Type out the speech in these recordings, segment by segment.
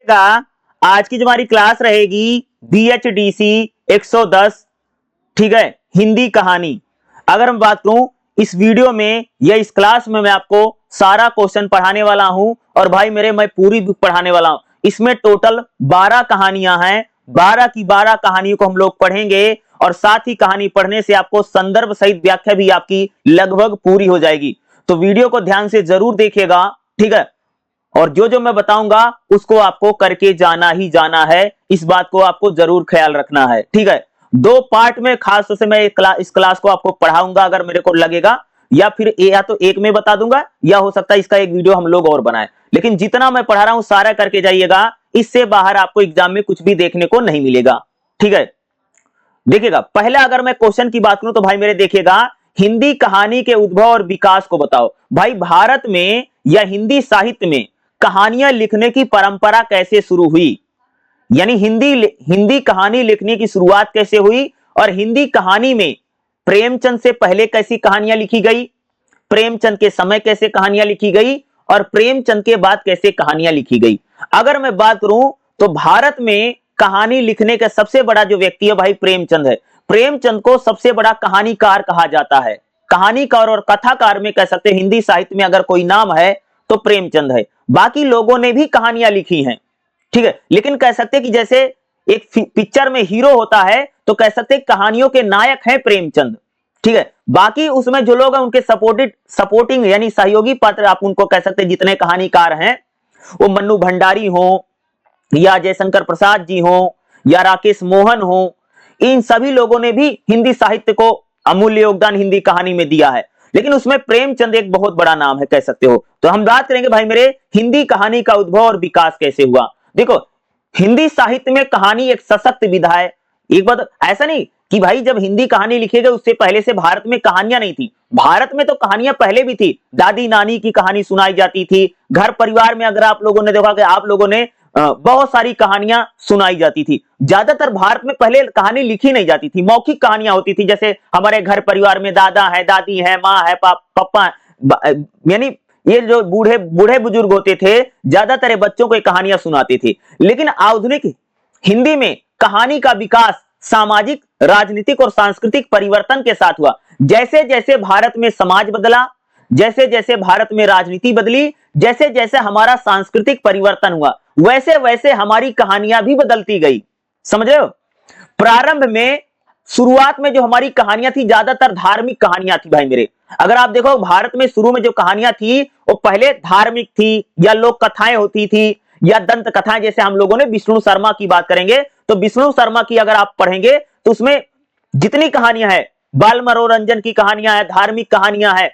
आज की जो हमारी क्लास रहेगी BHDC 110, ठीक है, हिंदी कहानी। अगर मैं बात करूं इस वीडियो में या इस क्लास में मैं आपको सारा क्वेश्चन पढ़ाने वाला हूं और भाई मेरे मैं पूरी बुक पढ़ाने वाला हूं। इसमें टोटल 12 कहानियां हैं, 12 की 12 कहानियों को हम लोग पढ़ेंगे और साथ ही कहानी पढ़ने से आपको संदर्भ सहित व्याख्या भी आपकी लगभग पूरी हो जाएगी। तो वीडियो को ध्यान से जरूर देखिएगा, ठीक है, और जो जो मैं बताऊंगा उसको आपको करके जाना ही जाना है, इस बात को आपको जरूर ख्याल रखना है, ठीक है। 2 पार्ट में खास तौर से मैं इस क्लास को आपको पढ़ाऊंगा अगर मेरे को लगेगा, या फिर या तो एक में बता दूंगा या हो सकता है इसका एक वीडियो हम लोग और बनाए, लेकिन जितना मैं पढ़ा रहा हूं सारा करके जाइएगा, इससे बाहर आपको एग्जाम में कुछ भी देखने को नहीं मिलेगा, ठीक है। देखिएगा, पहला अगर मैं क्वेश्चन की बात करूं तो भाई मेरे देखिएगा, हिंदी कहानी के उद्भव और विकास को बताओ। भाई भारत में या हिंदी साहित्य में कहानियां लिखने की परंपरा कैसे शुरू हुई, यानी हिंदी कहानी लिखने की शुरुआत कैसे हुई, और हिंदी कहानी में प्रेमचंद से पहले कैसी कहानियां लिखी गई, प्रेमचंद के समय कैसे कहानियां लिखी गई, और प्रेमचंद के बाद कैसे कहानियां लिखी गई। अगर मैं बात करूं तो भारत में कहानी लिखने का सबसे बड़ा जो व्यक्ति है भाई प्रेमचंद है। प्रेमचंद को सबसे बड़ा कहानीकार कहा जाता है। कहानीकार और कथाकार में कह सकते हैं हिंदी साहित्य में अगर कोई नाम है तो प्रेमचंद है। बाकी लोगों ने भी कहानियां लिखी हैं, ठीक है, लेकिन कह सकते हैं कि जैसे एक पिक्चर में हीरो होता है तो कह सकते हैं कहानियों के नायक हैं प्रेमचंद, ठीक है। बाकी उसमें जो लोग हैं उनके सपोर्टिंग यानी सहयोगी पात्र आप उनको कह सकते हैं, जितने कहानीकार हैं वो मन्नू भंडारी हो या जयशंकर प्रसाद जी हो या राकेश मोहन हो, इन सभी लोगों ने भी हिंदी साहित्य को अमूल्य योगदान हिंदी कहानी में दिया है, लेकिन उसमें प्रेमचंद एक बहुत बड़ा नाम है, कह सकते हो। तो हम बात करेंगे भाई मेरे हिंदी कहानी का उद्भव और विकास कैसे हुआ। देखो, हिंदी साहित्य में कहानी एक सशक्त विधा है। एक बात ऐसा नहीं कि भाई जब हिंदी कहानी लिखी गई उससे पहले से भारत में कहानियां नहीं थी। भारत में तो कहानियां पहले भी थी, दादी नानी की कहानी सुनाई जाती थी, घर परिवार में अगर आप लोगों ने देखा कि आप लोगों ने बहुत सारी कहानियां सुनाई जाती थी। ज्यादातर भारत में पहले कहानी लिखी नहीं जाती थी, मौखिक कहानियां होती थी। जैसे हमारे घर परिवार में दादा है, दादी है, माँ है, पापा, यानी ये जो बूढ़े बूढ़े बुजुर्ग होते थे ज्यादातर बच्चों को कहानियां सुनाते थे। लेकिन आधुनिक हिंदी में कहानी का विकास सामाजिक, राजनीतिक और सांस्कृतिक परिवर्तन के साथ हुआ। जैसे जैसे भारत में समाज बदला, जैसे जैसे भारत में राजनीति बदली, जैसे जैसे हमारा सांस्कृतिक परिवर्तन हुआ, वैसे वैसे हमारी कहानियां भी बदलती गई। समझ रहे हो? प्रारंभ में शुरुआत में जो हमारी कहानियां थी ज्यादातर धार्मिक कहानियां थी भाई मेरे। अगर आप देखो भारत में शुरू में जो कहानियां थी वो पहले धार्मिक थी, या लोक कथाएं होती थी, या दंत कथाएं। जैसे हम लोगों ने विष्णु शर्मा की बात करेंगे तो विष्णु शर्मा की अगर आप पढ़ेंगे तो उसमें जितनी कहानियां हैं बाल मनोरंजन की कहानियां हैं, धार्मिक कहानियां हैं,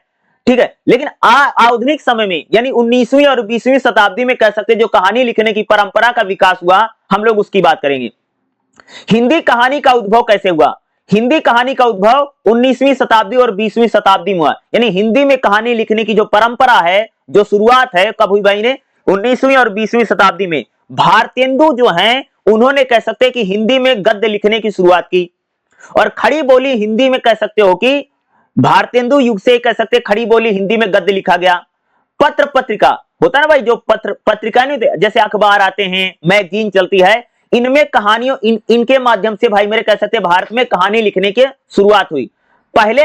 ठीक है। लेकिन आधुनिक समय में यानी 19वीं और 20वीं शताब्दी में कह सकते जो कहानी लिखने की परंपरा का विकास हुआ, हम लोग उसकी बात करेंगे। हिंदी कहानी का उद्भव कैसे हुआ? हिंदी कहानी का उद्भव 19वीं शताब्दी और 20वीं शताब्दी में हुआ। यानी हिंदी में कहानी लिखने की जो परंपरा है, जो शुरुआत है, कब हुई भाई ने? 19वीं और 20वीं शताब्दी में। भारतेंदु जो हैं उन्होंने कह सकते हैं कि हिंदी में गद्य लिखने की शुरुआत की, और खड़ी बोली हिंदी में कह सकते हो कि भारतेंदु युग से कह सकते खड़ी बोली हिंदी में गद्य लिखा गया। पत्र पत्रिका होता है ना भाई, जो पत्रिका नहीं, जैसे अखबार आते हैं, मैगजीन चलती है, इनमें कहानियों इनके माध्यम से भाई मेरे कह सकते भारत में कहानी लिखने की शुरुआत हुई। पहले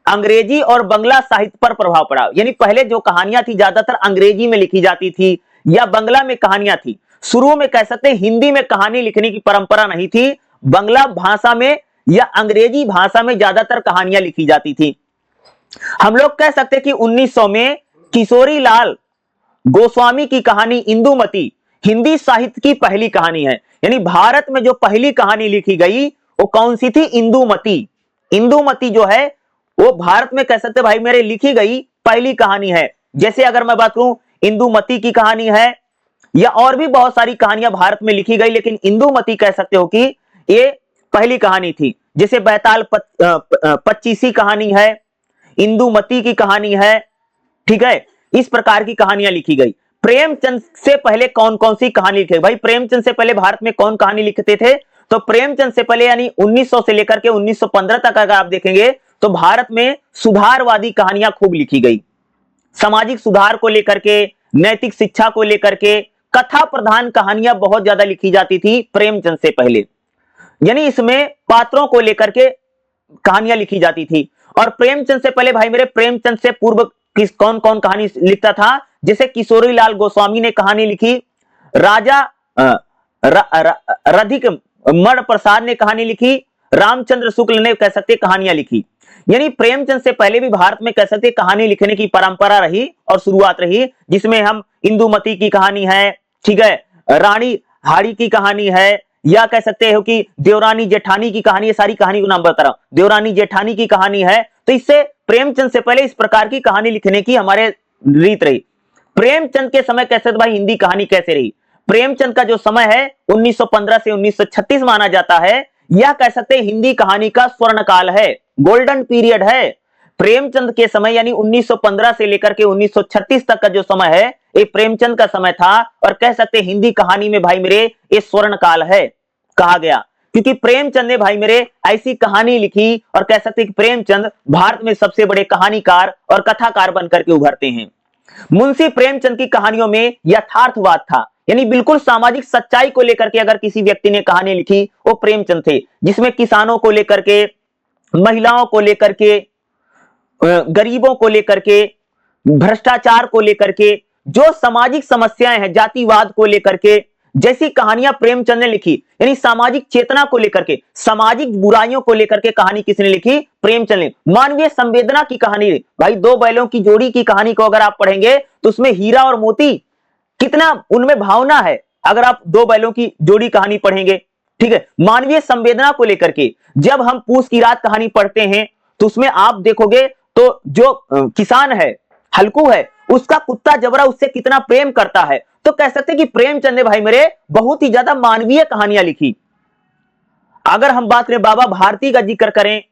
अंग्रेजी और बंगला साहित्य पर प्रभाव पड़ा, यानी पहले जो कहानियां थी ज्यादातर अंग्रेजी में लिखी जाती थी या बंगला में कहानियां थी। शुरू में कह सकते हिंदी में कहानी लिखने की परंपरा नहीं थी, बंगला भाषा में या अंग्रेजी भाषा में ज्यादातर कहानियां लिखी जाती थी। हम लोग कह सकते कि 1900 में किशोरी लाल गोस्वामी की कहानी इंदुमती हिंदी साहित्य की पहली कहानी है। यानी भारत में जो पहली कहानी लिखी गई वो कौन सी थी? इंदुमती। इंदुमती जो है वो भारत में कह सकते भाई मेरे लिखी गई पहली कहानी है। जैसे अगर मैं बात करूं इंदुमती की कहानी है, या और भी बहुत सारी कहानियां भारत में लिखी गई, लेकिन इंदुमती कह सकते हो कि ये पहली कहानी थी। जैसे बैताल पच्चीसी कहानी है, इंदुमती की कहानी है, ठीक है। इस प्रकार की कहानियां लिखी गई। प्रेमचंद से पहले कौन कौन सी कहानी लिखी? भाई प्रेमचंद से पहले भारत में कौन कहानी लिखते थे? तो प्रेमचंद से पहले यानी 1900 से लेकर के 1915 तक अगर आप देखेंगे तो भारत में सुधारवादी कहानियां खूब लिखी गई। सामाजिक सुधार को लेकर के, नैतिक शिक्षा को लेकर के कथा प्रधान कहानियां बहुत ज्यादा लिखी जाती थी प्रेमचंद से पहले, यानी इसमें पात्रों को लेकर के कहानियां लिखी जाती थी। और प्रेमचंद से पहले भाई मेरे, प्रेमचंद से पूर्व कौन कौन कहानी लिखता था? जैसे किशोरी लाल गोस्वामी ने कहानी लिखी, राजा रधिक मण प्रसाद ने कहानी लिखी, रामचंद्र शुक्ल ने कह सकते कहानियां लिखी। यानी प्रेमचंद से पहले भी भारत में कह सकते कहानी लिखने की परंपरा रही और शुरुआत रही, जिसमें हम इंदुमती की कहानी है, ठीक है, रानी हाड़ी की कहानी है, या कह सकते हो कि देवरानी जेठानी की कहानी है। सारी कहानी को नाम बता रहा हूं, देवरानी जेठानी की कहानी है। तो इससे प्रेमचंद से पहले इस प्रकार की कहानी लिखने की हमारे रीत रही। प्रेमचंद के समय कैसे भाई हिंदी कहानी कैसे रही? प्रेमचंद का जो समय है 1915 से 1936 माना जाता है, यह कह सकते हैं हिंदी कहानी का स्वर्ण काल है, गोल्डन पीरियड है। प्रेमचंद के समय यानी 1915 से लेकर के 1936 तक का जो समय है, ये प्रेमचंद का समय था, और कह सकते हैं हिंदी कहानी में भाई मेरे ये स्वर्ण काल है कहा गया, क्योंकि प्रेमचंद ने भाई मेरे ऐसी कहानी लिखी, और कह सकते हैं कि प्रेमचंद भारत में सबसे बड़े कहानीकार और कथाकार बनकर के उभरते हैं। मुंशी प्रेमचंद की कहानियों में यथार्थवाद था, यानी बिल्कुल सामाजिक सच्चाई को लेकर के अगर किसी व्यक्ति ने कहानी लिखी वो प्रेमचंद थे, जिसमें किसानों को लेकर के, महिलाओं को लेकर के, गरीबों को लेकर के, भ्रष्टाचार को लेकर के, जो सामाजिक समस्याएं हैं, जातिवाद को लेकर के, जैसी कहानियां प्रेमचंद ने लिखी, यानी सामाजिक चेतना को लेकर के, सामाजिक बुराइयों को लेकर के कहानी किसने लिखी? प्रेमचंद ने। मानवीय संवेदना की कहानी भाई, दो बैलों की जोड़ी की कहानी को अगर आप पढ़ेंगे तो उसमें हीरा और मोती, कितना उनमें भावना है अगर आप दो बैलों की जोड़ी कहानी पढ़ेंगे, ठीक है। मानवीय संवेदना को लेकर के जब हम पूस की रात कहानी पढ़ते हैं तो उसमें आप देखोगे तो जो किसान है, हल्कू है, उसका कुत्ता जबरा उससे कितना प्रेम करता है। तो कह सकते हैं कि प्रेमचंद ने भाई मेरे बहुत ही ज्यादा मानवीय कहानियां लिखी। अगर हम बात करें बाबा भारती का जिक्र करें,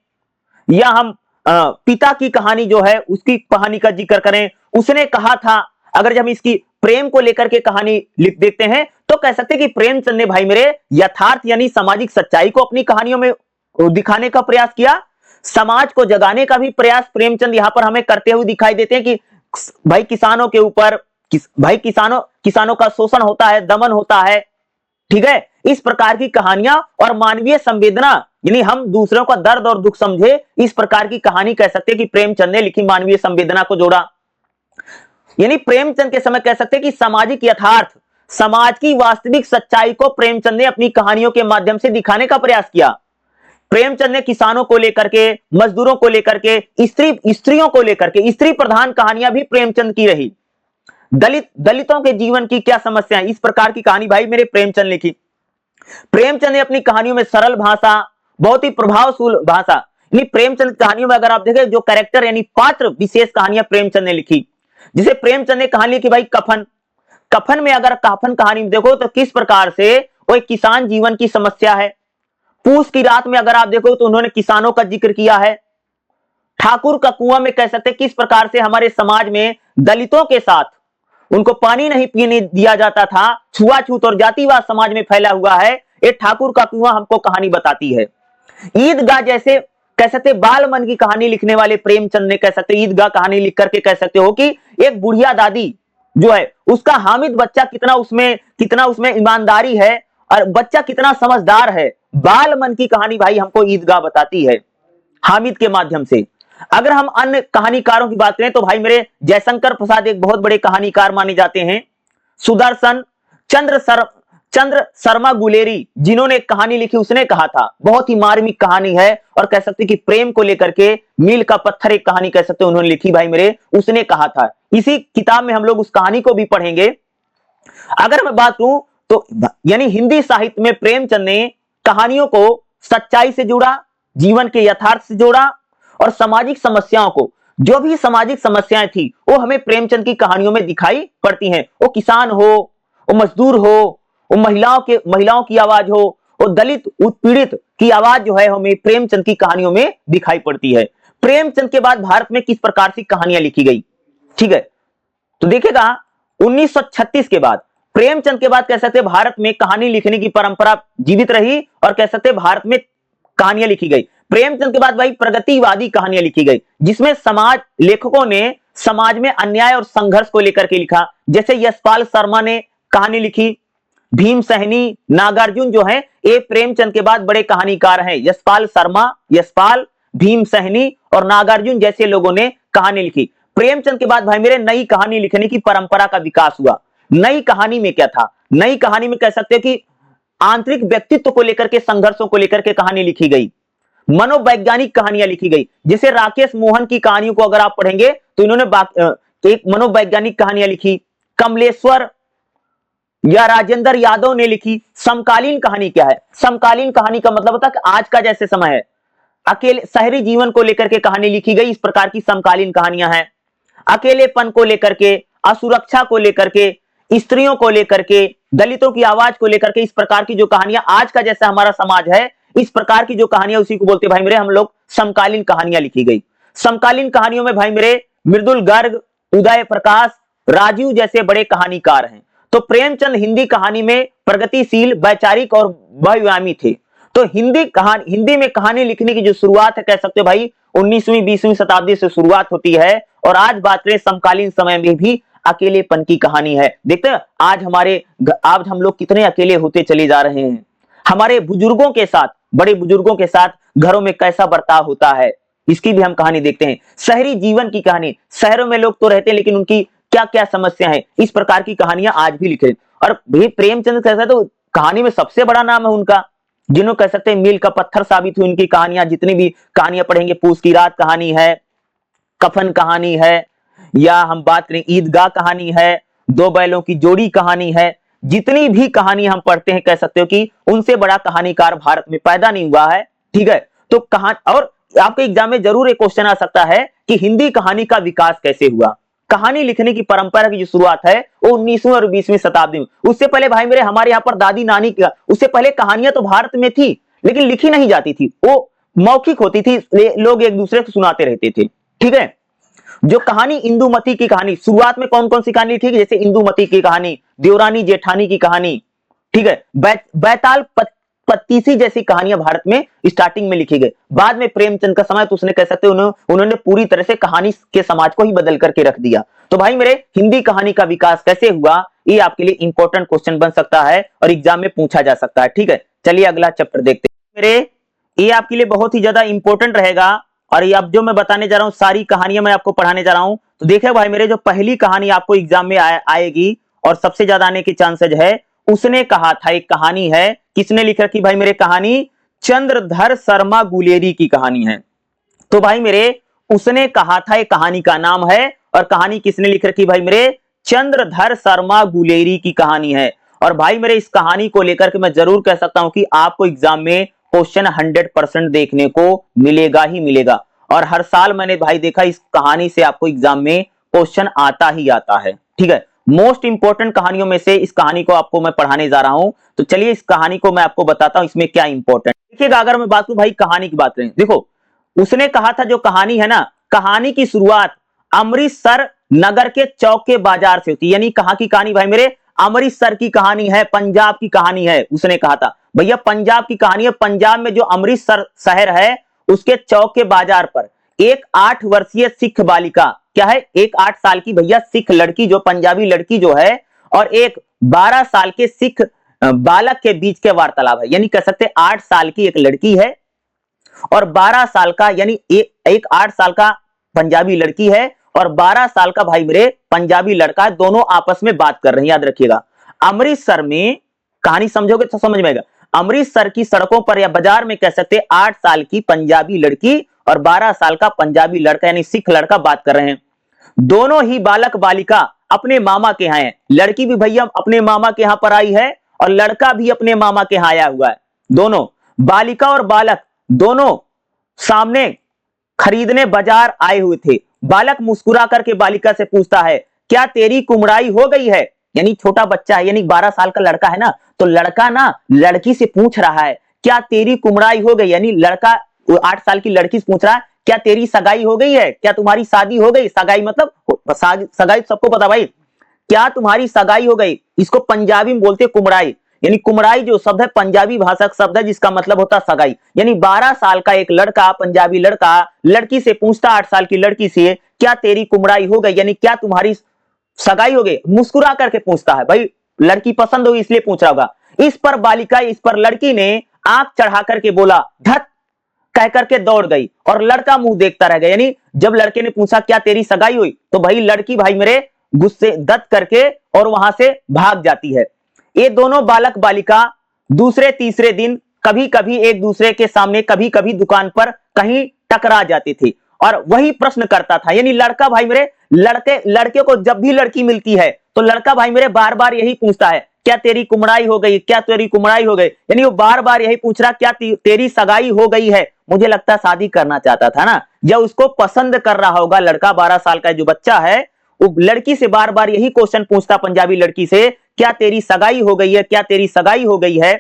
या हम पिता की कहानी जो है उसकी कहानी का जिक्र करें, उसने कहा था, अगर जब हम इसकी प्रेम को लेकर के कहानी लिख देखते हैं तो कह सकते हैं कि प्रेमचंद ने भाई मेरे यथार्थ यानी सामाजिक सच्चाई को अपनी कहानियों में दिखाने का प्रयास किया। समाज को जगाने का भी प्रयास प्रेमचंद यहां पर हमें करते हुए दिखाई देते हैं कि भाई किसानों के ऊपर भाई किसानों का शोषण होता है, दमन होता है, ठीक है। इस प्रकार की कहानियां और मानवीय संवेदना, यानी हम दूसरों का दर्द और दुख समझे, इस प्रकार की कहानी कह सकते हैं कि प्रेमचंद ने लिखी, मानवीय संवेदना को जोड़ा। यानी प्रेमचंद के समय कह सकते हैं कि सामाजिक यथार्थ, समाज की वास्तविक सच्चाई को प्रेमचंद ने अपनी कहानियों के माध्यम से दिखाने का प्रयास किया। प्रेमचंद ने किसानों को लेकर के, मजदूरों को लेकर के, स्त्रियों को लेकर के, स्त्री प्रधान कहानियां भी प्रेमचंद की रही। दलितों के जीवन की क्या समस्याएं, इस प्रकार की कहानी भाई मेरे प्रेमचंद लिखी। प्रेमचंद ने अपनी कहानियों में सरल भाषा, बहुत ही प्रभावशाली भाषा, यानी प्रेमचंद की कहानियों में अगर आप देखें जो कैरेक्टर यानी पात्र विशेष कहानियां प्रेमचंद ने लिखी। जिसे प्रेमचंद ने कहानी लिखी भाई कफन में अगर कफन कहानी में देखो तो किस प्रकार से वो एक किसान जीवन की समस्या है। पूस की रात में अगर आप देखो तो उन्होंने किसानों का जिक्र किया है। ठाकुर का कुआं में कह सकते किस प्रकार से हमारे समाज में दलितों के साथ उनको पानी नहीं पीने दिया जाता था, छुआछूत और जातिवाद समाज में फैला हुआ है। ये ठाकुर का कुआं हमको कहानी बताती है। ईदगाह जैसे कह सकते बाल मन की कहानी लिखने वाले प्रेमचंद ने कह सकते ईदगाह कहानी लिख करके कह सकते हो कि एक बुढ़िया दादी जो है उसका हामिद बच्चा कितना उसमें ईमानदारी है और बच्चा कितना समझदार है। बाल मन की कहानी भाई हमको ईदगाह बताती है हामिद के माध्यम से। अगर हम अन्य कहानीकारों की बात करें तो भाई मेरे जयशंकर प्रसाद एक बहुत बड़े कहानीकार माने जाते हैं। सुदर्शन चंद्र शर्मा गुलेरी जिन्होंने कहानी लिखी, उसने कहा था बहुत ही मार्मिक कहानी है और कह सकते कि प्रेम को लेकर के मील का पत्थर एक कहानी कह सकते उन्होंने लिखी भाई मेरे, उसने कहा था। इसी किताब में हम लोग उस कहानी को भी पढ़ेंगे। अगर मैं बात करूं तो यानी हिंदी साहित्य में प्रेमचंद ने कहानियों को सच्चाई से जोड़ा, जीवन के यथार्थ से जोड़ा और सामाजिक समस्याओं को, जो भी सामाजिक समस्याएं थी वो हमें प्रेमचंद की कहानियों में दिखाई पड़ती हैं। वो किसान हो, वो मजदूर हो, वो महिलाओं की आवाज हो, वो दलित उत्पीड़ित की आवाज जो है हमें प्रेमचंद की कहानियों में दिखाई पड़ती है। प्रेमचंद के बाद भारत में किस प्रकार की कहानियां लिखी गई, ठीक है। तो देखिएगा 1936 के बाद प्रेमचंद के बाद कह सकते भारत में कहानी लिखने की परंपरा जीवित रही और कह सकते भारत में कहानियां लिखी गई। प्रेमचंद के बाद भाई प्रगतिवादी कहानियां लिखी गई जिसमें लेखकों ने समाज में अन्याय और संघर्ष को लेकर के लिखा। जैसे यशपाल शर्मा ने कहानी लिखी। भीम सहनी, नागार्जुन जो है ये प्रेमचंद के बाद बड़े कहानीकार हैं। यशपाल शर्मा, यशपाल, भीम सहनी और नागार्जुन जैसे लोगों ने कहानी लिखी। प्रेमचंद के बाद भाई मेरे नई कहानी लिखने की परंपरा का विकास हुआ। नई कहानी में क्या था? नई कहानी में कह सकते हो कि आंतरिक व्यक्तित्व को लेकर के, संघर्षों को लेकर के कहानी लिखी गई, मनोवैज्ञानिक कहानियां लिखी गई। जैसे राकेश मोहन की कहानियों को अगर आप पढ़ेंगे तो इन्होंने एक मनोवैज्ञानिक कहानियां लिखी। कमलेश्वर या राजेंद्र यादव ने लिखी। समकालीन कहानी क्या है? समकालीन कहानी का मतलब होता है कि आज का जैसे समय है, अकेले शहरी जीवन को लेकर के कहानी लिखी गई, इस प्रकार की समकालीन कहानियां हैं। अकेलेपन को लेकर के, असुरक्षा को लेकर के, स्त्रियों को लेकर के, दलितों की आवाज को लेकर के, इस प्रकार की जो कहानियां, आज का जैसा हमारा समाज है इस प्रकार की जो कहानियां, उसी को बोलते भाई मेरे हम लोग समकालीन कहानियां लिखी गई। समकालीन कहानियों में भाई मेरे मृदुल गर्ग, उदय प्रकाश, राजीव जैसे बड़े कहानीकार हैं। तो प्रेमचंद हिंदी कहानी में प्रगतिशील, वैचारिक और बहुआयामी थे। तो हिंदी में कहानी लिखने की जो शुरुआत है, कह सकते हो भाई 19वीं 20वीं शताब्दी से शुरुआत होती है। और आज बात करें समकालीन समय में भी अकेलेपन की कहानी है। देखते हैं आज हम लोग कितने अकेले होते चले जा रहे हैं। हमारे बुजुर्गों के साथ, बड़े बुजुर्गों के साथ घरों में कैसा बर्ताव होता है, इसकी भी हम कहानी देखते हैं। शहरी जीवन की कहानी, शहरों में लोग तो रहते हैं लेकिन उनकी क्या क्या समस्या है, इस प्रकार की कहानियां आज भी लिखे। और भी प्रेमचंद कैसा, तो कहानी में सबसे बड़ा नाम है उनका, जिन्हों कह सकते हैं मील का पत्थर साबित हुई उनकी कहानियां। जितनी भी कहानियां पढ़ेंगे, पूस की रात कहानी है, कफन कहानी है, या हम बात करें ईदगाह कहानी है, दो बैलों की जोड़ी कहानी है, जितनी भी कहानी हम पढ़ते हैं, कह सकते हो कि उनसे बड़ा कहानीकार भारत में पैदा नहीं हुआ है। ठीक है, तो कहानी, और आपके एग्जाम में जरूर एक क्वेश्चन आ सकता है कि हिंदी कहानी का विकास कैसे हुआ। कहानी लिखने की परंपरा की जो शुरुआत है वो 19वीं और 20वीं शताब्दी में। उससे पहले भाई मेरे हमारे यहाँ पर दादी नानी का, उससे पहले कहानियां तो भारत में थी लेकिन लिखी नहीं जाती थी, वो मौखिक होती थी, लोग एक दूसरे को सुनाते रहते थे। ठीक है, जो कहानी इंदुमती की कहानी, शुरुआत में कौन कौन सी कहानी थी? जैसे इंदुमती की कहानी, देवरानी जेठानी की कहानी, ठीक है, बैताल पत्तीसी जैसी कहानियां भारत में स्टार्टिंग में लिखी गई। बाद में प्रेमचंद का समय, तो उसने कह सकते उन्होंने पूरी तरह से कहानी के समाज को ही बदल करके रख दिया। तो भाई मेरे हिंदी कहानी का विकास कैसे हुआ, ये आपके लिए इंपॉर्टेंट क्वेश्चन बन सकता है और एग्जाम में पूछा जा सकता है। ठीक है, चलिए अगला चैप्टर देखते हैं। मेरे ये आपके लिए बहुत ही ज्यादा इंपॉर्टेंट रहेगा। और ये अब जो मैं बताने जा रहा हूं सारी कहानियां मैं आपको पढ़ाने जा रहा हूं। तो देखिए भाई मेरे, जो पहली कहानी आपको एग्जाम में आएगी और सबसे ज्यादा आने की चांसेज है, उसने कहा था, एक कहानी है, किसने लिख रखी भाई मेरे कहानी? चंद्रधर शर्मा गुलेरी की कहानी है। तो भाई मेरे उसने कहा था, एक कहानी का नाम है, और कहानी किसने लिख रखी भाई मेरे? चंद्रधर शर्मा गुलेरी की कहानी है। और भाई मेरे इस कहानी को लेकर के मैं जरूर कह सकता हूं कि आपको एग्जाम में क्वेश्चन 100% देखने को मिलेगा ही मिलेगा। और हर साल मैंने भाई देखा इस कहानी से आपको एग्जाम में क्वेश्चन आता ही आता है। ठीक है, मोस्ट इंपॉर्टेंट कहानियों में से इस कहानी को आपको मैं पढ़ाने जा रहा हूं। तो चलिए इस कहानी को मैं आपको बताता हूं इसमें क्या इंपॉर्टेंट। देखिएगा, अगर मैं बात करूं भाई कहानी की बात करें, देखो उसने कहा था, जो कहानी है ना, कहानी की शुरुआत अमृतसर नगर के चौक के बाजार से होती है। यानी कहां की कहानी भाई मेरे? अमृतसर की कहानी है, पंजाब की कहानी है। उसने कहा था भैया पंजाब की कहानी है। पंजाब में जो अमृतसर शहर है उसके चौक के बाजार पर एक 8 वर्षीय सिख बालिका, क्या है, एक 8 साल की भैया सिख लड़की, जो पंजाबी लड़की जो है, और एक 12 साल के सिख बालक के बीच के वार्तालाप है। यानी कह सकते 8 साल की एक लड़की है और 12 साल का, यानी एक 8 साल का पंजाबी लड़की है और 12 साल का भाई मेरे पंजाबी लड़का है, दोनों आपस में बात कर रहे हैं। याद रखिएगा, अमृतसर में, कहानी समझोगे तो समझ में आएगा। अमृतसर की सड़कों पर या बाजार में कह सकते 8 साल की पंजाबी लड़की और 12 साल का पंजाबी लड़का यानी सिख लड़का बात कर रहे हैं। दोनों ही बालक बालिका अपने मामा के यहाँ है। लड़की भी भैया अपने मामा के यहाँ पर आई है और लड़का भी अपने मामा के यहाँ आया हुआ है। दोनों बालिका और बालक दोनों सामने खरीदने बाजार आए हुए थे। बालक मुस्कुरा करके बालिका से पूछता है, क्या तेरी कुमड़ाई हो गई है? यानी छोटा बच्चा है, यानी 12 साल का लड़का है ना, तो लड़का ना लड़की से पूछ रहा है क्या तेरी कुमड़ाई हो गई। यानी लड़का 8 साल की लड़की से पूछ रहा है क्या तेरी सगाई हो गई है, क्या तुम्हारी शादी हो गई। सगाई मतलब सगाई सबको पता भाई, क्या तुम्हारी सगाई हो गई, इसको पंजाबी में बोलते कुमड़ाई। यानी कुमड़ाई जो शब्द है पंजाबी भाषा का शब्द है जिसका मतलब होता सगाई। यानी 12 साल का एक लड़का, पंजाबी लड़का, लड़की से पूछता 8 साल की लड़की से क्या तेरी कुमड़ाई हो गई, यानी क्या तुम्हारी सगाई हो गई। मुस्कुरा करके पूछता है भाई, लड़की पसंद हुई इसलिए पूछ रहा होगा। इस पर लड़की ने आंख चढ़ा करके बोला धत कह करके दौड़ गई और लड़का मुंह देखता रह गया। यानी जब लड़के ने पूछा क्या तेरी सगाई हुई, तो भाई लड़की भाई मेरे गुस्से दत करके और वहां से भाग जाती है। ये दोनों बालक बालिका दूसरे तीसरे दिन कभी कभी एक दूसरे के सामने कभी कभी दुकान पर कहीं टकरा जाते थे और वही प्रश्न करता था। यानी लड़का भाई मेरे लड़के को जब भी लड़की मिलती है तो लड़का भाई मेरे बार बार यही पूछता है क्या तेरी कुमड़ाई हो गई, क्या तेरी कुमड़ाई हो गई। यानी वो बार बार यही पूछ रहा क्या तेरी सगाई हो गई है। मुझे लगता है शादी करना चाहता था ना, या उसको पसंद कर रहा होगा लड़का। 12 साल का जो बच्चा है वो लड़की से बार बार यही क्वेश्चन पूछता, पंजाबी लड़की से, क्या तेरी सगाई हो गई है, क्या तेरी सगाई हो गई है।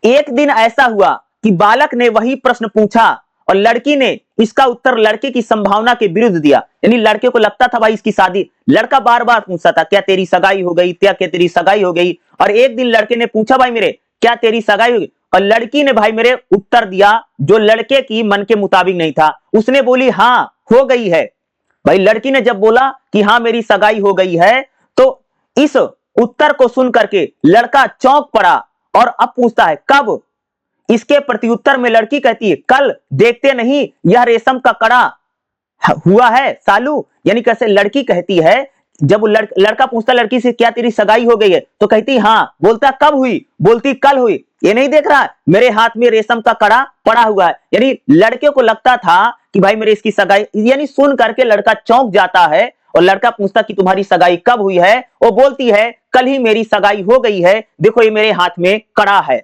एक दिन ऐसा हुआ कि बालक ने वही प्रश्न पूछा और लड़की ने इसका उत्तर लड़के की संभावना के विरुद्ध दिया। यानी लड़के को लगता था भाई इसकी शादी, लड़का बार बार पूछता था क्या तेरी सगाई हो गई, क्या तेरी सगाई हो गई। और एक दिन लड़के ने पूछा भाई मेरे क्या तेरी सगाई हो गई, और लड़की ने भाई मेरे उत्तर दिया जो लड़के की मन के मुताबिक नहीं था। उसने बोली हाँ हो गई है। भाई लड़की ने जब बोला कि हाँ मेरी सगाई हो गई है, तो इस उत्तर को सुन करके लड़का चौंक पड़ा और अब पूछता है कब। इसके प्रत्युत्तर में लड़की कहती है कल, देखते नहीं यह रेशम का कड़ा हुआ है सालू। यानी कैसे लड़की कहती है, जब लड़का पूछता लड़की से क्या तेरी सगाई हो गई है, तो कहती हाँ, बोलता कब हुई, बोलती कल हुई। ये नहीं देख रहा मेरे हाथ में रेशम का कड़ा पड़ा हुआ है। यानी लड़के को लगता था कि भाई मेरे इसकी सगाई, यानी सुन करके लड़का चौंक जाता है और लड़का पूछता कि तुम्हारी सगाई कब हुई है। वो बोलती है कल ही मेरी सगाई हो गई है, देखो ये मेरे हाथ में कड़ा है।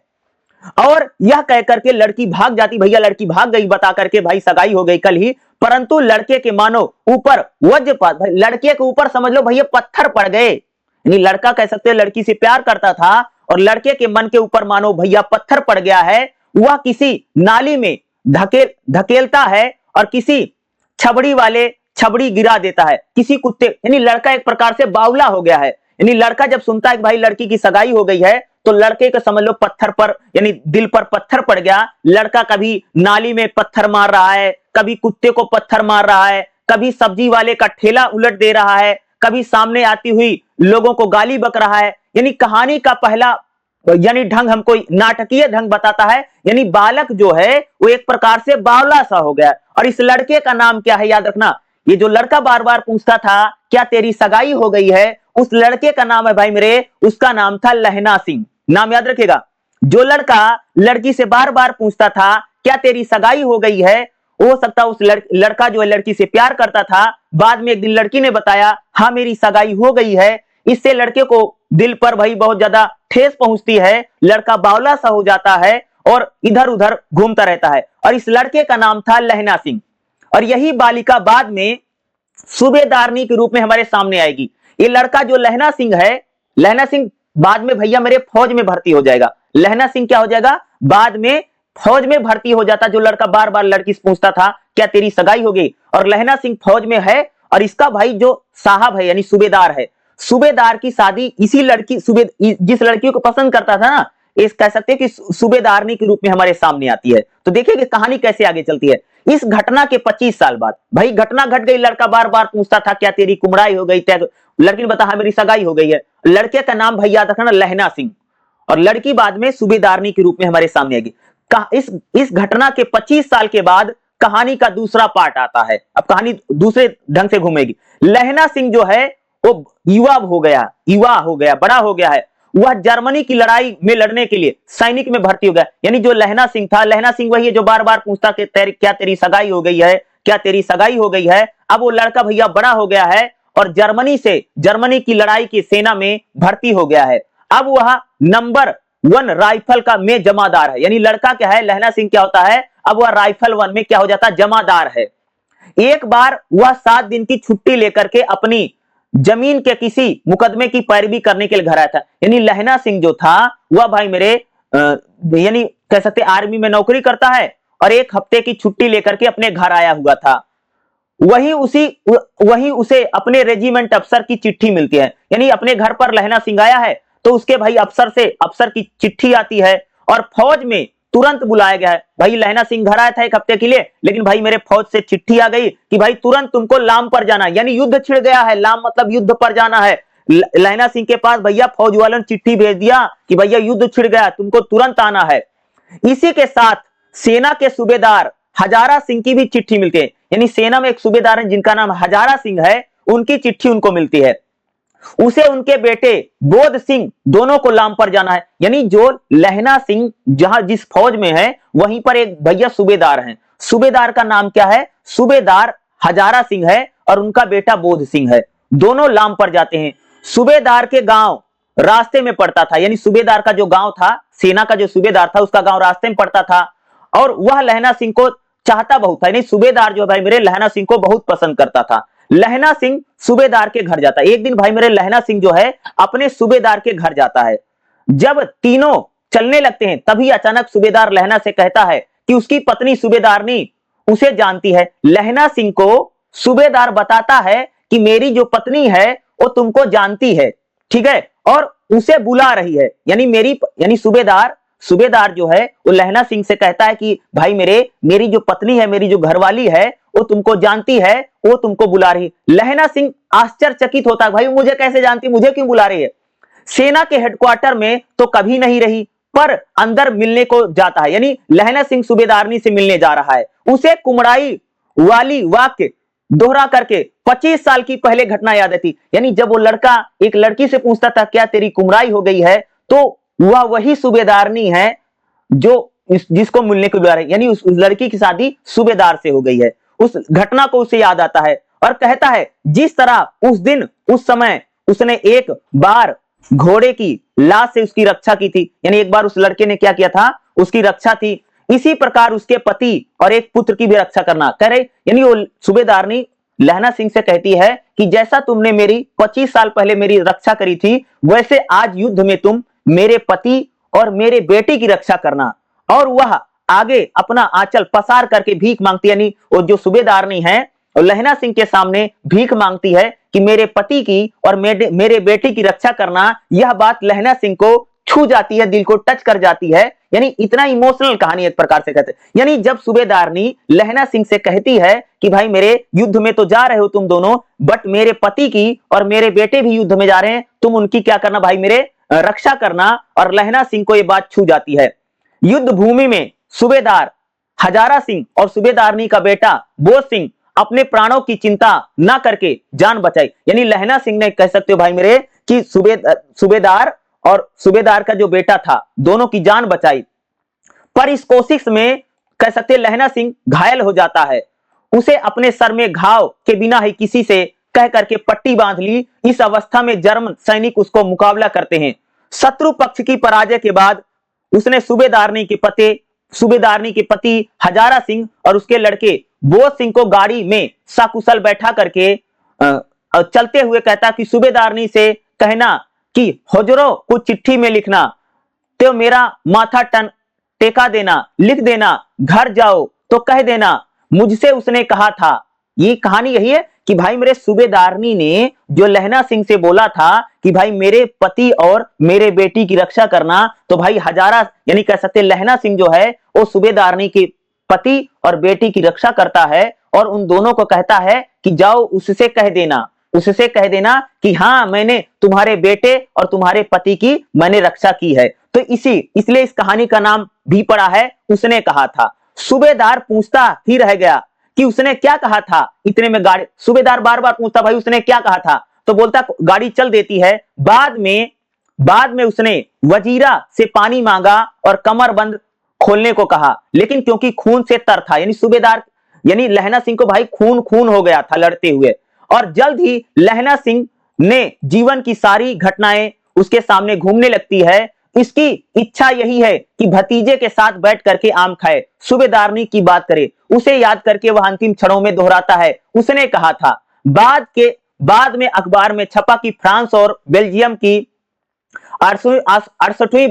और यह कह करके लड़की भाग जाती। भैया लड़की भाग गई बता करके भाई सगाई हो गई कल ही, परंतु लड़के के मानो ऊपर वज्रपात, लड़के के ऊपर समझ लो भैया पत्थर पड़ गए। यानी लड़का कह सकते हैं लड़की से प्यार करता था और लड़के के मन के ऊपर मानो भैया पत्थर पड़ गया है। वह किसी नाली में धकेलता है और किसी छबड़ी गिरा देता है, किसी कुत्ते। यानी लड़का एक प्रकार से बावला हो गया है। यानी लड़का जब सुनता है कि भाई लड़की की सगाई हो गई है, तो लड़के को समझ लो पत्थर पर, यानी दिल पर पत्थर पड़ गया। लड़का कभी नाली में पत्थर मार रहा है, कभी कुत्ते को पत्थर मार रहा है, कभी सब्जी वाले का ठेला उलट दे रहा है, कभी सामने आती हुई लोगों को गाली बक रहा है। यानी कहानी का पहला यानी ढंग हमको नाटकीय ढंग बताता है। यानी बालक जो है वो एक प्रकार से बावला सा हो गया। और इस लड़के का नाम क्या है याद रखना, ये जो लड़का बार बार पूछता था क्या तेरी सगाई हो गई है, उस लड़के का नाम है भाई मेरे, उसका नाम था लहना सिंह। नाम याद रखिएगा। जो लड़का लड़की से बार बार पूछता था क्या तेरी सगाई हो गई है, हो सकता उस लड़का जो है लड़की से प्यार करता था। बाद में एक दिन लड़की ने बताया हाँ मेरी सगाई हो गई है। इससे लड़के को दिल पर भाई बहुत ज्यादा ठेस पहुंचती है। लड़का बावला सा हो जाता है और इधर उधर घूमता रहता है। और इस लड़के का नाम था लहना सिंह। और यही बालिका बाद में सूबेदारनी के रूप में हमारे सामने आएगी। ये लड़का जो लहना सिंह है, लहना सिंह बाद में भैया मेरे फौज में भर्ती हो जाएगा। लहना सिंह क्या हो जाएगा, बाद में फौज में भर्ती हो जाता। जो लड़का बार बार लड़की से पूछता था क्या तेरी सगाई हो गई, और लहना सिंह फौज में है। और इसका भाई जो साहब है यानी सूबेदार है, सूबेदार की शादी इसी लड़की जिस लड़की को पसंद करता था ना, इस कह सकते हैं कि सूबेदारनी के रूप में हमारे सामने आती है। तो देखिए कि कहानी कैसे आगे चलती है। इस घटना के 25 साल बाद भाई घटना घट गई। लड़का बार बार पूछता था क्या तेरी कुमड़ाई हो गई, लड़की ने बताया हाँ मेरी सगाई हो गई है। लड़के का नाम भैया रखना लहना सिंह, और लड़की बाद में सूबेदारनी के रूप में हमारे सामने आएगी। इस घटना के 25 साल के बाद कहानी का दूसरा पार्ट आता है। अब कहानी दूसरे ढंग से घूमेगी। लहना सिंह जो है वो युवा हो गया, बड़ा हो गया है। वह जर्मनी की लड़ाई में लड़ने के लिए सैनिक में भर्ती हो गया। यानी जो लहना सिंह था, लहना सिंह वही है जो बार बार पूछता कि क्या तेरी सगाई हो गई है, क्या तेरी सगाई हो गई है। अब वो लड़का भैया बड़ा हो गया है और जर्मनी की लड़ाई की सेना में भर्ती हो गया है। अब वह नंबर 1 राइफल का में जमादार है। यानी लड़का क्या है, लहना सिंह क्या होता है, अब वह राइफल 1 में क्या हो जाता है, जमादार है। एक बार वह 7 दिन की छुट्टी लेकर के अपनी जमीन के किसी मुकदमे की पैरवी करने के लिए घर आया था। यानी लहना सिंह जो था वह भाई मेरे यानी कह सकते आर्मी में नौकरी करता है और एक हफ्ते की छुट्टी लेकर के अपने घर आया हुआ था। वही उसे अपने रेजिमेंट अफसर की चिट्ठी मिलती है। यानी अपने घर पर लहना सिंह आया है तो उसके भाई अफसर की चिट्ठी आती है और फौज में तुरंत बुलाया गया है। भाई लहना सिंह घर आया था एक हफ्ते के लिए, लेकिन भाई मेरे फौज से चिट्ठी आ गई कि भाई तुरंत तुमको लाम पर जाना है। यानी युद्ध छिड़ गया है, लाम मतलब युद्ध पर जाना है। लहना सिंह के पास भैया फौज वालों ने चिट्ठी भेज दिया कि भैया युद्ध छिड़ गया, तुमको तुरंत आना है। इसी के साथ सेना के सूबेदार हजारा सिंह की भी चिट्ठी मिलती है, यानी सेना में एक सूबेदार है जिनका नाम हजारा सिंह है, उनकी चिट्ठी उनको मिलती है। उसे उनके बेटे बोध सिंह दोनों को लाम पर जाना है, यानी जो लहना सिंह जहां जिस फौज में है वहीं पर एक भैया सूबेदार हैं। सूबेदार का नाम क्या है? सूबेदार हजारा सिंह है और उनका बेटा बोध सिंह है। दोनों लाम पर जाते हैं। सूबेदार के गांव रास्ते में पड़ता था, यानी सूबेदार का जो गांव था, सेना का जो सूबेदार था उसका गांव रास्ते में पड़ता था और वह लहना सिंह को चाहता बहुत था, यानी सूबेदार जो भाई मेरे लहना सिंह को बहुत पसंद करता था। लहना सिंह सूबेदार के घर जाता है। एक दिन भाई मेरे लहना सिंह जो है अपने सूबेदार के घर जाता है। जब तीनों चलने लगते हैं तभी अचानक सूबेदार लहना से कहता है कि उसकी पत्नी सूबेदारनी उसे जानती है। लहना सिंह को सूबेदार बताता है कि मेरी जो पत्नी है वो तुमको जानती है, ठीक है, और उसे बुला रही है, यानी सूबेदार जो है वो लहना सिंह से कहता है कि भाई मेरी जो पत्नी है, मेरी जो घरवाली है वो तुमको जानती है, वो तुमको बुला रही है। लहना सिंह आश्चर्यचकित होता है, भाई मुझे कैसे जानती, मुझे क्यों बुला रही है। सेना के हेडक्वार्टर में तो कभी नहीं रही, पर अंदर मिलने को जाता है, यानी लहना सिंह सूबेदारनी से मिलने जा रहा है। उसे कुमड़ाई वाली वाक्य दोहरा करके 25 साल की पहले घटना याद आती, यानी जब वो लड़का एक लड़की से पूछता था क्या तेरी कुमड़ाई हो गई है, तो वह वही सूबेदारनी है जो जिसको मिलने को बुला रही, यानी उस लड़की की शादी सूबेदार से हो गई है। उस घटना को उसे याद आता है और कहता है जिस तरह उस समय उसने एक बार घोड़े की लाश से उसकी रक्षा की थी, यानी एक बार उस लड़के ने क्या किया था, उसकी रक्षा थी, इसी प्रकार उसके पति और एक पुत्र की भी रक्षा करना कह रहे, यानी वो सूबेदारनी लहना सिंह से कहती है कि जैसा तुमने मेरी 25 साल पहले मेरी रक्षा करी थी, वैसे आज युद्ध में तुम मेरे पति और मेरे बेटे की रक्षा करना। और वह आगे अपना आंचल पसार करके भीख मांगती, यानी वो जो सूबेदारनी है और लहना सिंह के सामने भीख मांगती है कि मेरे पति की और मेरे बेटे की रक्षा करना। यह बात लहना सिंह को छू जाती है, दिल को टच कर जाती है, यानी इतना इमोशनल कहानी एक प्रकार से कहते हैं। यानी जब सूबेदारनी लहना सिंह से कहती है कि भाई मेरे युद्ध में तो जा रहे हो तुम दोनों, बट मेरे पति की और मेरे बेटे भी युद्ध में जा रहे हैं, तुम उनकी क्या करना भाई मेरे रक्षा करना, और लहना सिंह को यह बात छू जाती है। युद्ध भूमि में सूबेदार हजारा सिंह और सूबेदारनी का बेटा बोध सिंह अपने प्राणों की चिंता ना करके जान बचाई, यानी लहना सिंह ने कह सकते हो भाई मेरे कि सूबेदार और सूबेदार का जो बेटा था दोनों की जान बचाई। पर इस कोशिश में कह सकते लहना सिंह घायल हो जाता है। उसे अपने सर में घाव के बिना ही किसी से कह करके पट्टी बांध ली। इस अवस्था में जर्मन सैनिक उसको मुकाबला करते हैं। शत्रु पक्ष की पराजय के बाद उसने सूबेदारनी के पति हजारा सिंह और उसके लड़के बोध सिंह को गाड़ी में सकुशल बैठा करके चलते हुए कहता कि सूबेदारनी से कहना कि हुजूरों को चिट्ठी में लिखना, तो मेरा माथा टेका देना, लिख देना, घर जाओ तो कह देना मुझसे उसने कहा था। ये कहानी यही है कि भाई मेरे सूबेदारनी ने जो लहना सिंह से बोला था कि भाई मेरे पति और मेरे बेटी की रक्षा करना, तो भाई हजारा यानी कह सकते लहना सिंह जो है वो सूबेदारनी के पति और बेटी की रक्षा करता है और उन दोनों को कहता है कि जाओ उससे कह देना कि हाँ मैंने तुम्हारे बेटे और तुम्हारे पति की मैंने रक्षा की है। तो इसलिए इस कहानी का नाम भी पड़ा है उसने कहा था। सूबेदार पूछता ही रह गया कि उसने क्या कहा था। इतने में गाड़ी सूबेदार बार बार पूछता भाई उसने क्या कहा था, तो बोलता गाड़ी चल देती है। बाद में उसने वजीरा से पानी मांगा और कमरबंद खोलने को कहा, लेकिन क्योंकि खून से तर था, यानी सूबेदार यानी लहना सिंह को भाई खून हो गया था लड़ते हुए। और जल्द ही लहना सिंह ने जीवन की सारी घटनाएं उसके सामने घूमने लगती है। इसकी इच्छा यही है कि भतीजे के साथ बैठ करके आम खाए, सूबेदारनी की बात करे, उसे याद करके वह अंतिम क्षणों में दोहराता है उसने कहा था। बाद में अखबार में छपा कि फ्रांस और बेल्जियम की 68वीं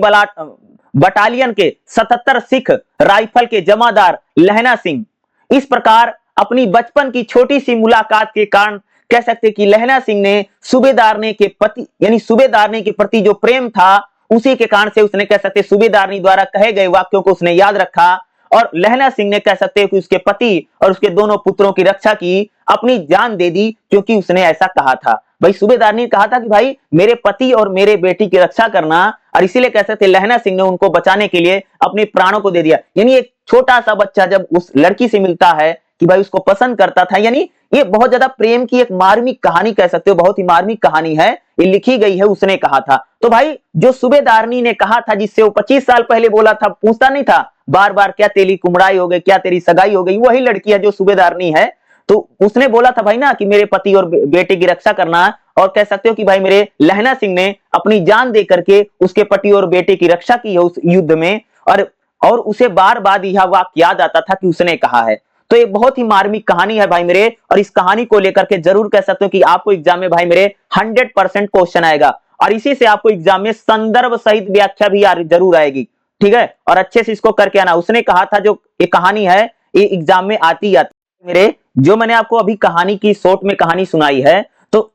बटालियन के 77 सिख राइफल के जमादार लहना सिंह इस प्रकार अपनी बचपन की छोटी सी मुलाकात के कारण कह सकते कि लहना सिंह ने सूबेदारनी के प्रति जो प्रेम था उसी के कारण से उसने कह सकते सूबेदारनी द्वारा कहे गए वाक्यों को उसने याद रखा और लहना सिंह ने कह सकते कि उसके पति और उसके दोनों पुत्रों की रक्षा की, अपनी जान दे दी क्योंकि उसने ऐसा कहा था। भाई सूबेदारनी ने कहा था कि भाई मेरे पति और मेरे बेटी की रक्षा करना, और इसीलिए कह सकते लहना सिंह ने उनको बचाने के लिए अपने प्राणों को दे दिया। यानी एक छोटा सा बच्चा जब उस लड़की से मिलता है कि भाई उसको पसंद करता था, यानी ये बहुत ज्यादा प्रेम की एक मार्मिक कहानी कह सकते हो, बहुत ही मार्मिक कहानी है, ये लिखी गई है, उसने कहा था। तो भाई जो सूबेदारनी ने कहा था, जिससे वो 25 साल पहले बोला था, पूछता नहीं था बार बार क्या तेरी कुमड़ाई हो गई, क्या तेरी सगाई हो गई, वही लड़की है जो सूबेदारनी है। तो उसने बोला था भाई ना कि मेरे पति और बेटे की रक्षा करना, और कह सकते हो कि भाई मेरे लहना सिंह ने अपनी जान दे करके उसके पति और बेटे की रक्षा की है उस युद्ध में, और उसे बार बार यह वाक्य याद आता था कि उसने कहा है। तो ये बहुत ही मार्मिक कहानी है भाई मेरे, और इस कहानी को लेकर के जरूर कह सकते हो कि आपको एग्जाम में भाई मेरे 100% क्वेश्चन आएगा, और इसी से आपको एग्जाम में संदर्भ सहित व्याख्या भी जरूर आएगी, ठीक है। और अच्छे से इसको करके आना। उसने कहा था जो ये कहानी है ये एग्जाम में आती मेरे, जो मैंने आपको अभी कहानी की शॉर्ट में कहानी सुनाई है, तो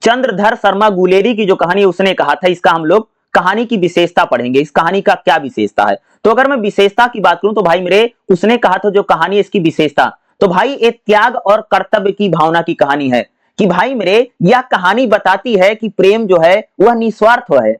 चंद्रधर शर्मा गुलेरी की जो कहानी उसने कहा था, इसका हम लोग कहानी की विशेषता पढ़ेंगे, इस कहानी का क्या विशेषता है। तो अगर मैं विशेषता की बात करूं तो भाई मेरे उसने कहा था जो कहानी इसकी विशेषता, तो भाई एक त्याग और कर्तव्य की भावना की कहानी है, कि भाई मेरे यह कहानी बताती है कि प्रेम जो है वह निस्वार्थ है,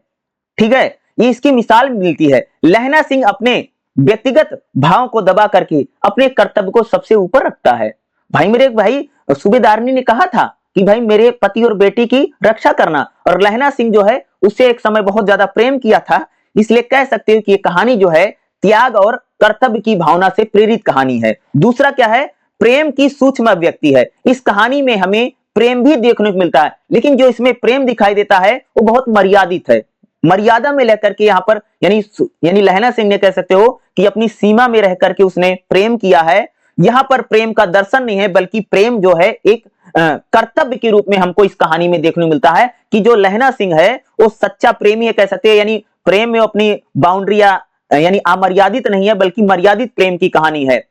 ठीक है। ये इसकी मिसाल मिलती है, लहना सिंह अपने व्यक्तिगत भाव को दबा करके अपने कर्तव्य को सबसे ऊपर रखता है। भाई मेरे भाई सूबेदारनी ने कहा था कि भाई मेरे पति और बेटी की रक्षा करना, और लहना सिंह जो है उससे एक समय बहुत ज्यादा प्रेम किया था, इसलिए कह सकते हो कि ये कहानी जो है त्याग और कर्तव्य की भावना से प्रेरित कहानी है। दूसरा क्या है, प्रेम की सूक्ष्म अभिव्यक्ति है। इस कहानी में हमें प्रेम भी देखने को मिलता है, लेकिन जो इसमें प्रेम दिखाई देता है वो बहुत मर्यादित है, मर्यादा में लेकर के यहाँ पर, यानी लहना सिंह ने कह सकते हो कि अपनी सीमा में रह करके उसने प्रेम किया है। यहाँ पर प्रेम का दर्शन नहीं है, बल्कि प्रेम जो है एक कर्तव्य के रूप में हमको इस कहानी में देखने को मिलता है, कि जो लहना सिंह है वो सच्चा प्रेमी है कह सकते हैं, यानी प्रेम में अपनी बाउंड्रिया यानी अमर्यादित नहीं है, बल्कि मर्यादित प्रेम की कहानी है।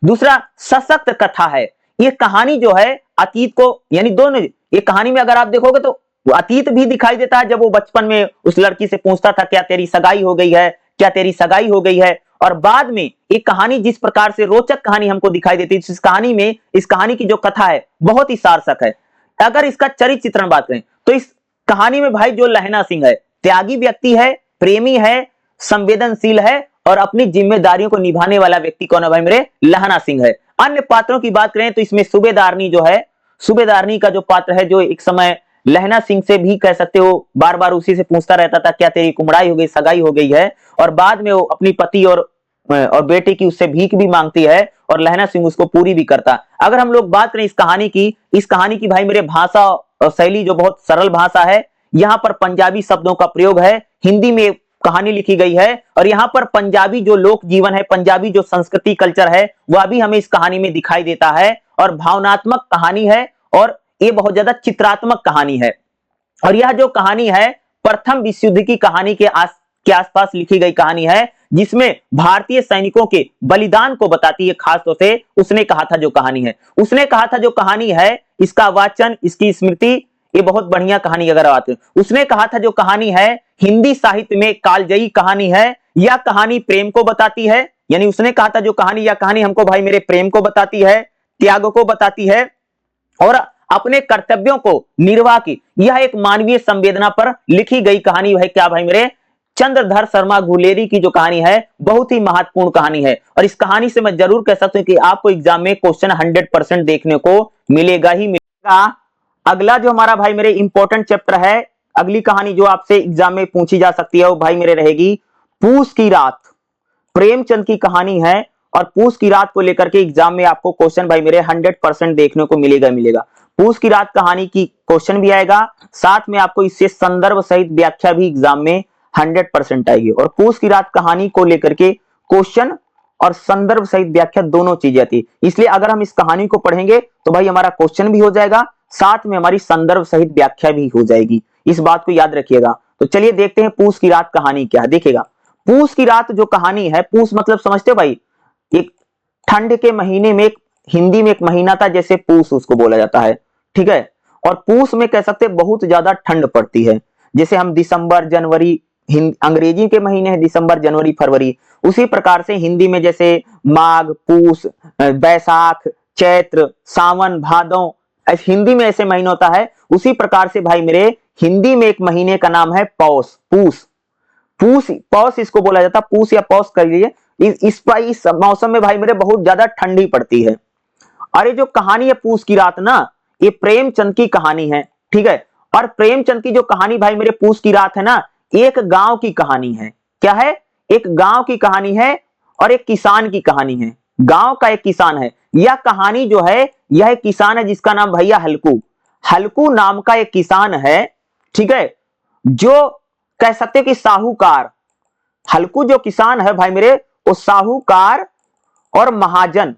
दूसरा सशक्त कथा है, ये कहानी जो है अतीत को, यानी दोनों, ये कहानी में अगर आप देखोगे तो अतीत भी दिखाई देता है, जब वो बचपन में उस लड़की से पूछता था क्या तेरी सगाई हो गई है, क्या तेरी सगाई हो गई है, और बाद में एक कहानी जिस प्रकार से रोचक कहानी हमको दिखाई देती है, इस कहानी में, इस कहानी की जो कथा है बहुत ही सार्थक है। अगर इसका चरित्र चित्रण बात करें तो इस कहानी में भाई जो लहना सिंह है त्यागी व्यक्ति है, प्रेमी है, संवेदनशील है, और अपनी जिम्मेदारियों को निभाने वाला व्यक्ति कौन है भाई मेरे, लहना सिंह है। अन्य पात्रों की बात करें तो इसमें सूबेदारनी जो है, सूबेदारनी का जो पात्र है, जो एक समय लहना सिंह से भी कह सकते हो बार बार उसी से पूछता रहता था क्या तेरी कुमड़ाई हो गई, सगाई हो गई है, और बाद में वो अपनी पति और बेटे की उससे भीख भी मांगती है, और लहना सिंह उसको पूरी भी करता। अगर हम लोग बात करें इस कहानी की भाई मेरे भाषा और शैली जो बहुत सरल भाषा है, यहाँ पर पंजाबी शब्दों का प्रयोग है, हिंदी में कहानी लिखी गई है, और यहाँ पर पंजाबी जो लोक जीवन है, पंजाबी जो संस्कृति कल्चर है, वह भी हमें इस कहानी में दिखाई देता है, और भावनात्मक कहानी है, और ये बहुत ज्यादा चित्रात्मक कहानी है। और यह जो कहानी है प्रथम विश्व युद्ध की कहानी के आसपास लिखी गई कहानी है, जिसमें भारतीय सैनिकों के बलिदान को बताती है। खास तौर से उसने कहा था जो कहानी है, उसने कहा था जो कहानी है, इसका वाचन, इसकी स्मृति, ये बहुत बढ़िया कहानी अगर आते हैं। उसने कहा था जो कहानी है हिंदी साहित्य में कालजयी कहानी है, यह कहानी प्रेम को बताती है, यानी उसने कहा था जो कहानी, यह कहानी हमको भाई मेरे प्रेम को बताती है, त्याग को बताती है, और अपने कर्तव्यों को निर्वाह की, यह एक मानवीय संवेदना पर लिखी गई कहानी है। क्या भाई मेरे, चंद्रधर शर्मा गुलेरी की जो कहानी है बहुत ही महत्वपूर्ण कहानी है, और इस कहानी से मैं जरूर कह सकता हूं कि आपको एग्जाम में क्वेश्चन 100% देखने को मिलेगा ही मिलेगा। अगला जो हमारा भाई मेरे इंपॉर्टेंट चैप्टर है, अगली कहानी जो आपसे एग्जाम में पूछी जा सकती है वो भाई मेरे रहेगी पूस की रात। प्रेमचंद की कहानी है, और पूस की रात को लेकर के एग्जाम में आपको क्वेश्चन भाई मेरे 100% देखने को मिलेगा। पूस की रात कहानी की क्वेश्चन भी आएगा, साथ में आपको इससे संदर्भ सहित व्याख्या भी एग्जाम में 100% आएगी। और पूस की रात कहानी को लेकर के क्वेश्चन और संदर्भ सहित व्याख्या दोनों चीजें आती है, इसलिए अगर हम इस कहानी को पढ़ेंगे तो भाई हमारा क्वेश्चन भी हो जाएगा, साथ में हमारी संदर्भ सहित व्याख्या भी हो जाएगी, इस बात को याद रखिएगा। तो चलिए देखते हैं पूस की रात कहानी क्या है। देखिएगा पूस की रात जो कहानी है, पूस मतलब समझते हो भाई, एक ठंड के महीने में, एक हिंदी में एक महीना था जैसे पूस उसको बोला जाता है, ठीक है। और पूस में कह सकते बहुत ज्यादा ठंड पड़ती है, जैसे हम दिसंबर जनवरी, अंग्रेजी के महीने हैं दिसंबर जनवरी फरवरी, उसी प्रकार से हिंदी में जैसे माघ पूस बैसाख चैत्र सावन भादौ, हिंदी में ऐसे महीने होता है, उसी प्रकार से भाई मेरे हिंदी में एक महीने का नाम है पौष, पूस, पौष इसको बोला जाता है, पूस या पौष कर लीजिए। इस मौसम में भाई मेरे बहुत ज्यादा ठंडी पड़ती है। और ये जो कहानी है पूस की रात ना, ये प्रेमचंद की कहानी है, ठीक है। और प्रेमचंद की जो कहानी भाई मेरे पूस की रात है ना, एक गांव की कहानी है। क्या है? एक गांव की कहानी है और एक किसान की कहानी है। गांव का एक किसान है। यह कहानी जो है, यह एक किसान है जिसका नाम भैया हल्कू, हल्कू नाम का एक किसान है, ठीक है, जो कह सकते कि साहूकार, हल्कू जो किसान है भाई मेरे, वो साहूकार और महाजन,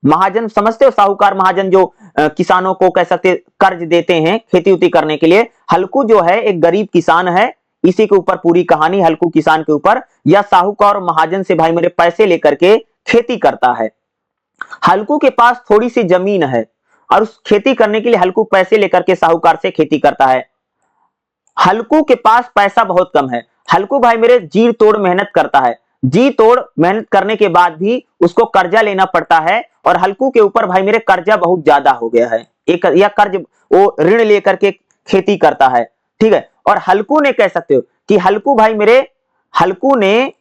महाजन समझते हो, साहूकार महाजन जो किसानों को कह सकते कर्ज देते हैं खेती उती करने के लिए। हल्कू जो है एक गरीब किसान है। इसी के ऊपर पूरी कहानी, हल्कू किसान के ऊपर। या साहूकार और महाजन से भाई मेरे पैसे लेकर के खेती करता है। हल्कू के पास थोड़ी सी जमीन है और उस खेती करने के लिए हल्कू पैसे लेकर के साहूकार से खेती करता है। हल्कू के पास पैसा बहुत कम है। हल्कू भाई मेरे जी तोड़ मेहनत करता है। जी तोड़ मेहनत करने के बाद भी उसको कर्जा लेना पड़ता है और हल्कू के ऊपर भाई मेरे कर्जा बहुत ज्यादा हो गया है। एक या कर्ज वो ऋण लेकर के खेती करता है, ठीक है। और हल्कू ने कह सकते हो कि हल्कू भाई मेरे, हल्कू ने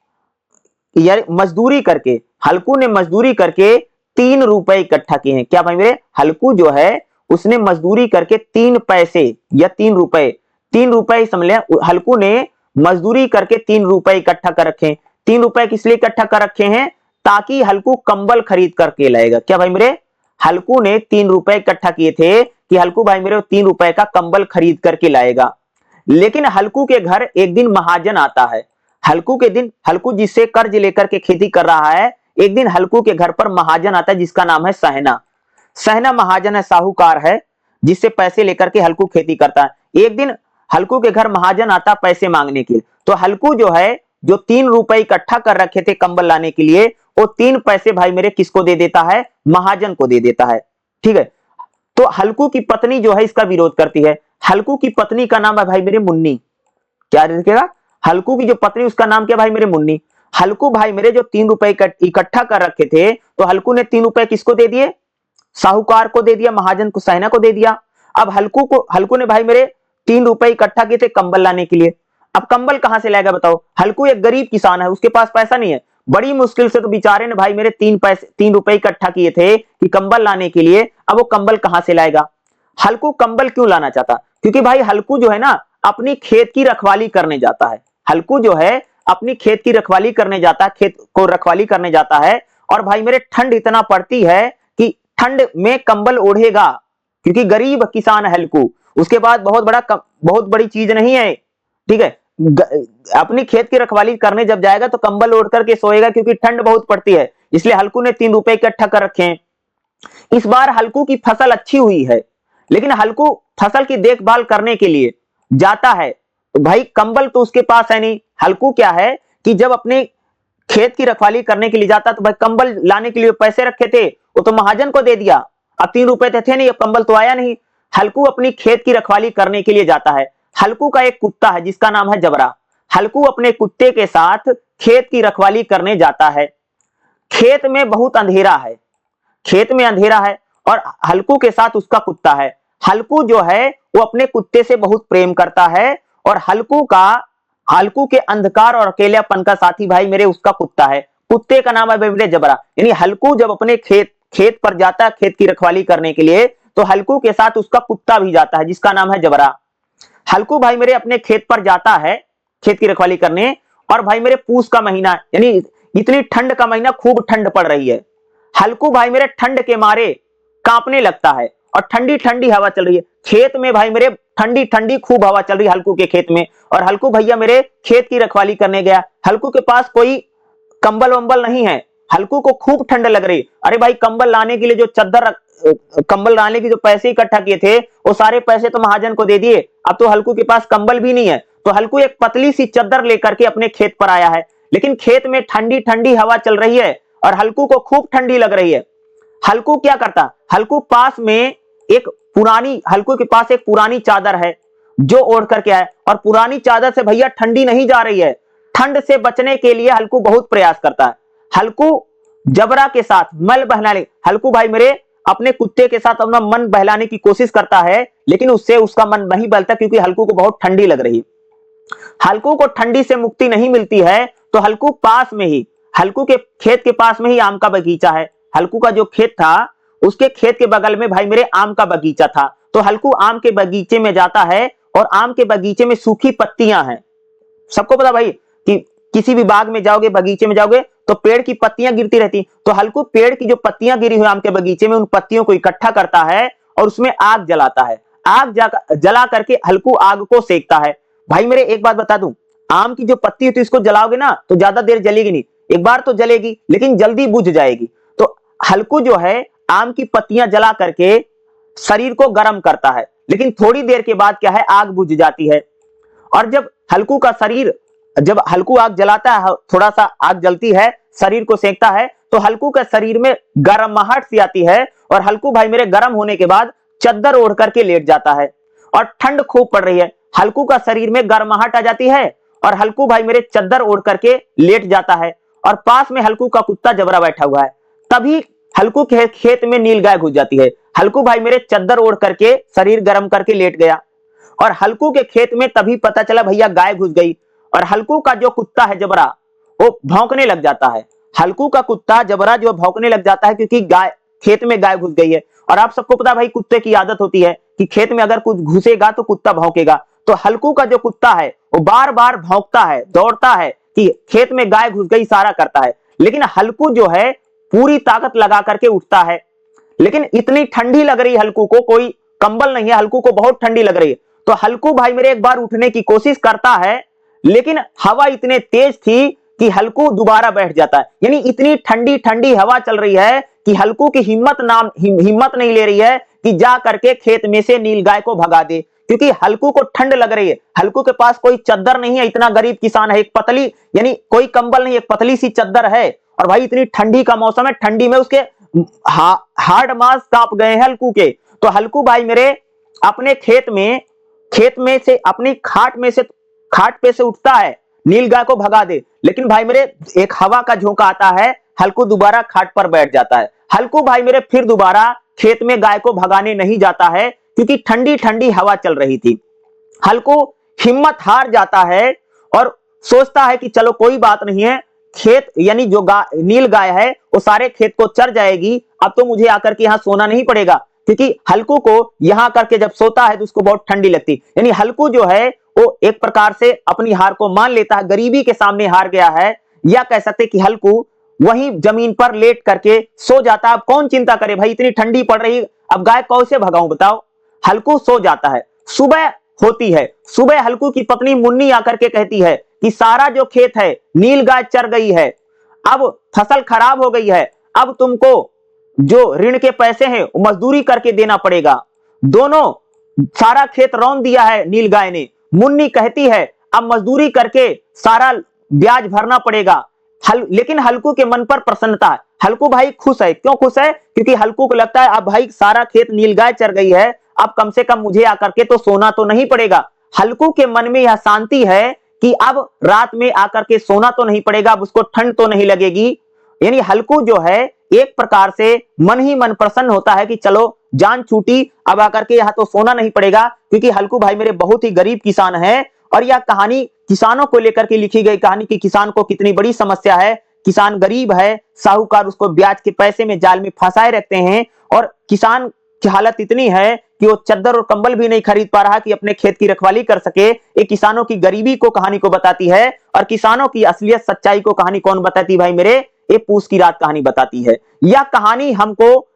यार मजदूरी करके, हल्कू ने मजदूरी करके 3 रुपए इकट्ठा किए हैं। क्या भाई मेरे? हल्कू जो है उसने मजदूरी करके 3 पैसे या 3 रुपए समझ लें, हल्कू ने मजदूरी करके 3 रुपए इकट्ठा कर रखे। 3 रुपए किस लिए इकट्ठा कर रखे हैं? ताकि हल्कू कंबल खरीद करके लाएगा। क्या भाई मेरे? हल्कू ने 3 रुपए इकट्ठा किए थे कि हल्कू भाई मेरे 3 रुपए का कंबल खरीद करके लाएगा। लेकिन हल्कू के घर एक दिन महाजन आता है। हल्कू जिससे कर्ज लेकर के खेती कर रहा है, एक दिन हल्कू के घर पर महाजन आता है जिसका नाम है सहना। सहना महाजन है, साहूकार है, जिससे पैसे लेकर के हल्कू खेती करता है। एक दिन हल्कू के घर महाजन आता पैसे मांगने के लिए, तो हल्कू जो है जो 3 रुपए इकट्ठा कर रखे थे कंबल लाने के लिए, वो 3 पैसे भाई मेरे किसको दे देता है? महाजन को दे देता है, ठीक है। तो हल्कू की पत्नी जो है इसका विरोध करती है। हल्कू की पत्नी का नाम है भाई मेरे मुन्नी। क्या लिखेगा? हल्कू की जो पत्नी उसका नाम क्या भाई मेरे? मुन्नी। हल्कू भाई मेरे जो 3 रुपए इकट्ठा कर रखे थे, तो हल्कू ने 3 रुपए किसको दे दिए? साहूकार को दे दिया, महाजन को, सहना को दे दिया। अब हल्कू ने भाई मेरे 3 रुपए इकट्ठा किए थे कंबल लाने के लिए। अब कंबल कहां से लाएगा बताओ? हल्कू एक गरीब किसान है, उसके पास पैसा नहीं है। बड़ी मुश्किल से तो बेचारे ने भाई मेरे 3 रुपए इकट्ठा किए थे कि कंबल लाने के लिए। अब वो कंबल कहां से लाएगा? हल्कू कंबल क्यों लाना चाहता? क्योंकि भाई हल्कू जो है ना अपनी खेत की रखवाली करने जाता है। हल्कू जो है अपनी खेत की रखवाली करने जाता है, खेत को रखवाली करने जाता है। और भाई मेरे ठंड इतना पड़ती है कि ठंड में कंबल ओढ़ेगा, क्योंकि गरीब किसान है हल्कू। उसके बाद बहुत बड़ी चीज नहीं है, ठीक है। अपनी खेत की रखवाली करने जब जाएगा तो कंबल ओढ़ करके सोएगा, क्योंकि ठंड बहुत पड़ती है। इसलिए हल्कू ने 3 रुपए इकट्ठा कर रखे हैं। इस बार हल्कू की फसल अच्छी हुई है, लेकिन हल्कू फसल की देखभाल करने के लिए जाता है, तो भाई कंबल तो उसके पास है नहीं। हल्कू क्या है कि जब अपने खेत की रखवाली करने के लिए जाता तो भाई कंबल लाने के लिए पैसे रखे थे, वो तो महाजन को दे दिया। अब 3 रुपए थे नहीं, अब कंबल तो आया नहीं। हल्कू अपनी खेत की रखवाली करने के लिए जाता है। हल्कू का एक कुत्ता है जिसका नाम है जबरा। हल्कू अपने कुत्ते के साथ खेत की रखवाली करने जाता है। खेत में बहुत अंधेरा है, खेत में अंधेरा है और हल्कू के साथ उसका कुत्ता है। हल्कू जो है वो अपने कुत्ते से बहुत प्रेम करता है और हल्कू के अंधकार और अकेलेपन का साथी भाई मेरे उसका कुत्ता है। कुत्ते का नाम है मेरे जबरा। यानी हल्कू जब अपने खेत पर जाता है खेत की रखवाली करने के लिए, तो हल्कू के साथ उसका कुत्ता भी जाता है जिसका नाम है जबरा। हल्कू भाई मेरे अपने खेत पर जाता है खेत की रखवाली करने, और भाई मेरे पूस का महीना, यानी इतनी ठंड का महीना, खूब ठंड पड़ रही है। हल्कू भाई मेरे ठंड के मारे कांपने लगता है और ठंडी ठंडी हवा चल रही है खेत में। भाई मेरे ठंडी ठंडी खूब हवा चल रही है हल्कू के खेत में, और हल्कू भैया मेरे खेत की रखवाली करने गया। हल्कू के पास कोई कंबल वंबल नहीं है, हल्कू को खूब ठंड लग रही। अरे भाई कंबल लाने के लिए जो कंबल लाने के जो पैसे इकट्ठा किए थे, वो सारे पैसे तो महाजन को दे दिए। अब तो हल्कू के पास कंबल भी नहीं है, तो हल्कू एक पतली सी चादर लेकर के अपने खेत पर आया है। लेकिन खेत में ठंडी ठंडी हवा चल रही है और हल्कू को खूब ठंडी लग रही है। हल्कू क्या करता? हल्कू के पास एक पुरानी चादर है जो ओढ़ करके आया, और पुरानी चादर से भैया ठंडी नहीं जा रही है। ठंड से बचने के लिए हल्कू बहुत प्रयास करता है। हल्कू जबरा के साथ मल बहना ले। हल्कू भाई मेरे अपने कुत्ते के साथ अपना मन बहलाने की कोशिश करता है, लेकिन उससे उसका मन नहीं बहलता क्योंकि हल्कू को बहुत ठंडी लग रही। हल्कू को ठंडी से मुक्ति नहीं मिलती है, तो हल्कू पास में ही, हल्कू के खेत के पास में ही आम का बगीचा है। हल्कू का जो खेत था उसके खेत के बगल में भाई मेरे आम का बगीचा था। तो हल्कू आम के बगीचे में जाता है और आम के बगीचे में सूखी पत्तियां हैं। सबको पता भाई कि किसी भी बाग में जाओगे, बगीचे में जाओगे तो पेड़ की पत्तियां गिरती रहती। तो हल्कू पेड़ की जो पत्तियां गिरी हुई आम के बगीचे में, उन पत्तियों को इकट्ठा करता है और उसमें आग जलाता है। आग जला करके हल्कू आग को सेकता है। भाई मेरे एक बात बता दूं, आम की जो पत्ती होती है इसको जलाओगे ना तो ज्यादा देर जलेगी नहीं, एक बार तो जलेगी लेकिन जल्दी बुझ जाएगी। तो हल्कू जो है आम की पत्तियां जला करके शरीर को गर्म करता है, लेकिन थोड़ी देर के बाद क्या है, आग बुझ जाती है। और जब हल्कू आग जलाता है, थोड़ा सा आग जलती है, शरीर को सेकता है, तो हल्कू के शरीर में गर्माहट सी आती है और हल्कू भाई मेरे गर्म होने के बाद चद्दर ओढ़ करके लेट जाता है। और ठंड खूब पड़ रही है, हल्कू का शरीर में गर्माहट आ जाती है और हल्कू भाई मेरे चद्दर ओढ़ करके लेट जाता है और पास में हल्कू का कुत्ता जबरा बैठा हुआ है। तभी हल्कू के खेत में नीलगाय घुस जाती है। हल्कू भाई मेरे चद्दर ओढ़ करके शरीर गर्म करके लेट गया और हल्कू के खेत में तभी पता चला भैया गाय घुस गई। और हल्कू का जो कुत्ता है जबरा, वो भौंकने लग जाता है। हल्कू का कुत्ता जबरा जो भौंकने लग जाता है क्योंकि खेत में गाय घुस गई है। और आप सबको पता भाई कुत्ते की आदत होती है कि खेत में अगर कुछ घुसेगा तो कुत्ता भौंकेगा। तो हल्कू का जो कुत्ता है वो बार बार भौंकता है, दौड़ता है कि खेत में गाय घुस गई, इशारा करता है। लेकिन हल्कू जो है पूरी ताकत लगा करके उठता है, लेकिन इतनी ठंडी लग रही है हल्कू को, कोई कंबल नहीं है, हल्कू को बहुत ठंडी लग रही है। तो हल्कू भाई मेरे एक बार उठने की कोशिश करता है, लेकिन हवा इतने तेज थी कि हल्कू दोबारा बैठ जाता है। यानी इतनी ठंडी ठंडी हवा चल रही है कि हल्कू की हिम्मत नहीं ले रही है कि जा करके खेत में से नीलगाय को भगा दे, क्योंकि हल्कू को ठंड लग रही है। हल्कू के पास कोई चद्दर नहीं है, इतना गरीब किसान है, एक पतली यानी कोई कंबल नहीं, एक पतली सी चद्दर है। और भाई इतनी ठंडी का मौसम है, ठंडी में उसके हार्ड मांस कांप गए हैं हल्कू के। तो हल्कू भाई मेरे अपने खेत में से अपनी खाट पे से उठता है, नीलगाय को भगा दे। लेकिन भाई मेरे एक हवा का झोंका आता है, हल्कू दोबारा खाट पर बैठ जाता है। हल्कू भाई मेरे फिर दोबारा खेत में गाय को भगाने नहीं जाता है क्योंकि ठंडी ठंडी हवा चल रही थी। हल्कू हिम्मत हार जाता है और सोचता है कि चलो कोई बात नहीं है, खेत यानी जो नील गाय है वो सारे खेत को चर जाएगी, अब तो मुझे आकर के यहाँ सोना नहीं पड़ेगा। क्योंकि हल्कू को यहाँ करके जब सोता है तो उसको बहुत ठंडी लगती। यानी हल्कू जो है वो एक प्रकार से अपनी हार को मान लेता है, गरीबी के सामने हार गया है, या कह सकते कि हल्कू वहीं जमीन पर लेट करके सो जाता है। अब कौन चिंता करे भाई, इतनी ठंडी पड़ रही, अब गाय कैसे भगाऊं बताओ। हल्कू सो जाता है। सुबह होती है, सुबह हल्कू की पत्नी मुन्नी आकर के कहती है कि सारा जो खेत है नील गाय चर गई है, अब फसल खराब हो गई है, अब तुमको जो ऋण के पैसे हैं वो मजदूरी करके देना पड़ेगा। दोनों सारा खेत रौंद दिया है नील गाय ने। मुन्नी कहती है अब मजदूरी करके सारा ब्याज भरना पड़ेगा। लेकिन हल्कू के मन पर प्रसन्नता है, हल्कू भाई खुश है। क्यों खुश है? क्योंकि हल्कू को लगता है अब भाई सारा खेत नीलगाय चर गई है, अब कम से कम मुझे आकर के तो सोना तो नहीं पड़ेगा। हल्कू के मन में यह शांति है कि अब रात में आकर के सोना तो नहीं पड़ेगा, अब उसको ठंड तो नहीं लगेगी। यानी हल्कू जो है एक प्रकार से मन ही मन प्रसन्न होता है कि चलो जान छूटी, अब आकर के यहाँ तो सोना नहीं पड़ेगा। क्योंकि हल्कू भाई मेरे बहुत ही गरीब किसान है और यह कहानी किसानों को लेकर के लिखी गई कहानी कि किसान को कितनी बड़ी समस्या है। किसान गरीब है, साहूकार उसको ब्याज के पैसे में जाल में फंसाए रखते हैं और किसान की हालत इतनी है कि वो चद्दर और कंबल भी नहीं खरीद पा रहा कि अपने खेत की रखवाली कर सके। ये किसानों की गरीबी को कहानी को बताती है। और किसानों की असलियत सच्चाई को कहानी कौन बताती भाई मेरे? ये पूस की रात कहानी बताती है। यह कहानी हमको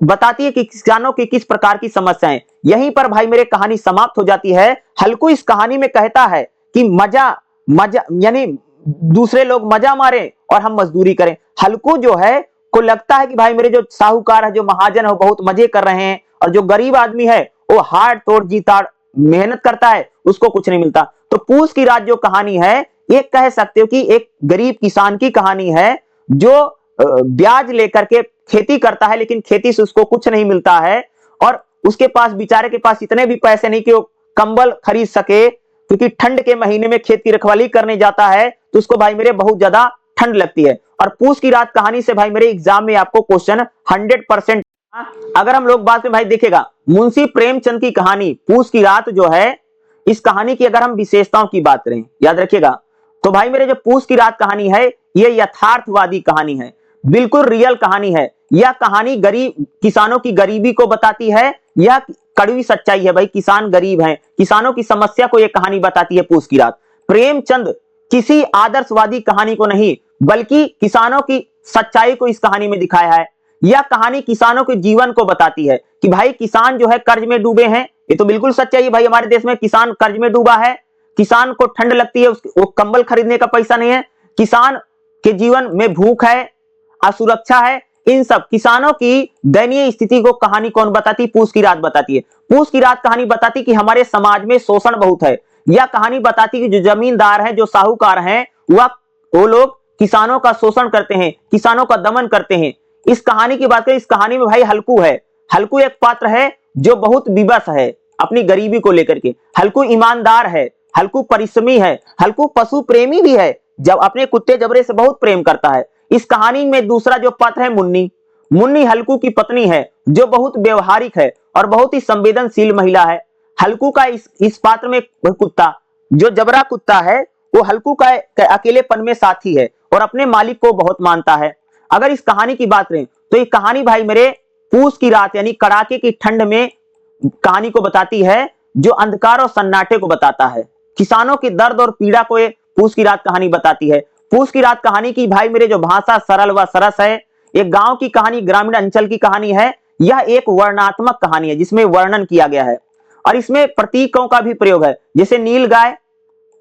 बताती है कि किसानों की किस प्रकार की समस्याएं। यहीं पर भाई मेरे कहानी समाप्त हो जाती है। हल्कू इस कहानी में कहता है कि मजा यानी दूसरे लोग मजा मारे और हम मजदूरी करें। हल्कू जो है को लगता है कि भाई मेरे जो साहूकार है, जो महाजन है, वो बहुत मजे कर रहे हैं और जो गरीब आदमी है वो हाड़ तोड़ जी ताड़ मेहनत करता है, उसको कुछ नहीं मिलता। तो पूस की रात जो कहानी है ये कह सकते हो कि एक गरीब किसान की कहानी है जो ब्याज लेकर के खेती करता है, लेकिन खेती से उसको कुछ नहीं मिलता है और उसके पास बेचारे के पास इतने भी पैसे नहीं कि वो कंबल खरीद सके। क्योंकि ठंड के महीने में खेत की रखवाली करने जाता है तो उसको भाई मेरे बहुत ज्यादा ठंड लगती है। और पूस की रात कहानी से भाई मेरे एग्जाम में आपको क्वेश्चन 100% अगर हम लोग बात में भाई देखेगा, मुंशी प्रेमचंद की कहानी पूस की रात जो है, इस कहानी की अगर हम विशेषताओं की बात करें, याद रखिएगा, तो भाई मेरे जो पूस की रात कहानी है, यह यथार्थवादी कहानी है, बिल्कुल रियल कहानी है। यह कहानी गरीब किसानों की गरीबी को बताती है। यह कड़वी सच्चाई है भाई, किसान गरीब हैं, किसानों की समस्या को यह कहानी बताती है पूस की रात। प्रेमचंद किसी आदर्शवादी कहानी को नहीं, बल्कि किसानों की सच्चाई को इस कहानी में दिखाया है। यह कहानी किसानों के जीवन को बताती है कि भाई किसान जो है कर्ज में डूबे हैं। ये तो बिल्कुल सच्चाई है भाई, हमारे देश में किसान कर्ज में डूबा है, किसान को ठंड लगती है, वो कंबल खरीदने का पैसा नहीं है, किसान के जीवन में भूख है, असुरक्षा है। इन सब किसानों की दयनीय स्थिति को कहानी कौन बताती? पूस की रात बताती है। पूस की रात कहानी बताती कि हमारे समाज में शोषण बहुत है। यह कहानी बताती कि जो जमींदार हैं, जो साहूकार हैं, वो लोग किसानों का शोषण करते हैं, किसानों का दमन करते हैं। इस कहानी की बात करें, इस कहानी में भाई हल्कू है। हल्कू एक पात्र है जो बहुत विवश है अपनी गरीबी को लेकर के। हल्कू ईमानदार है, हल्कू परिश्रमी है, हल्कू पशु प्रेमी भी है, जब अपने कुत्ते जबरे से बहुत प्रेम करता है। इस कहानी में दूसरा जो पात्र है मुन्नी, मुन्नी हल्कू की पत्नी है, जो बहुत व्यवहारिक है और बहुत ही संवेदनशील महिला है। हल्कू का इस पात्र में कुत्ता, जो जबरा कुत्ता है, वो हल्कू का अकेलेपन में साथी है और अपने मालिक को बहुत मानता है। अगर इस कहानी की बात करें तो ये कहानी भाई मेरे पूस की रात यानी कड़ाके की ठंड में कहानी को बताती है, जो अंधकार और सन्नाटे को बताता है। किसानों के दर्द और पीड़ा को ये पूस की रात कहानी बताती है। पूस की रात कहानी की भाई मेरे जो भाषा सरल व सरस है, एक गांव की कहानी, ग्रामीण अंचल की कहानी है। यह एक वर्णनात्मक कहानी है जिसमें वर्णन किया गया है और इसमें प्रतीकों का भी प्रयोग है, जैसे नील गाय,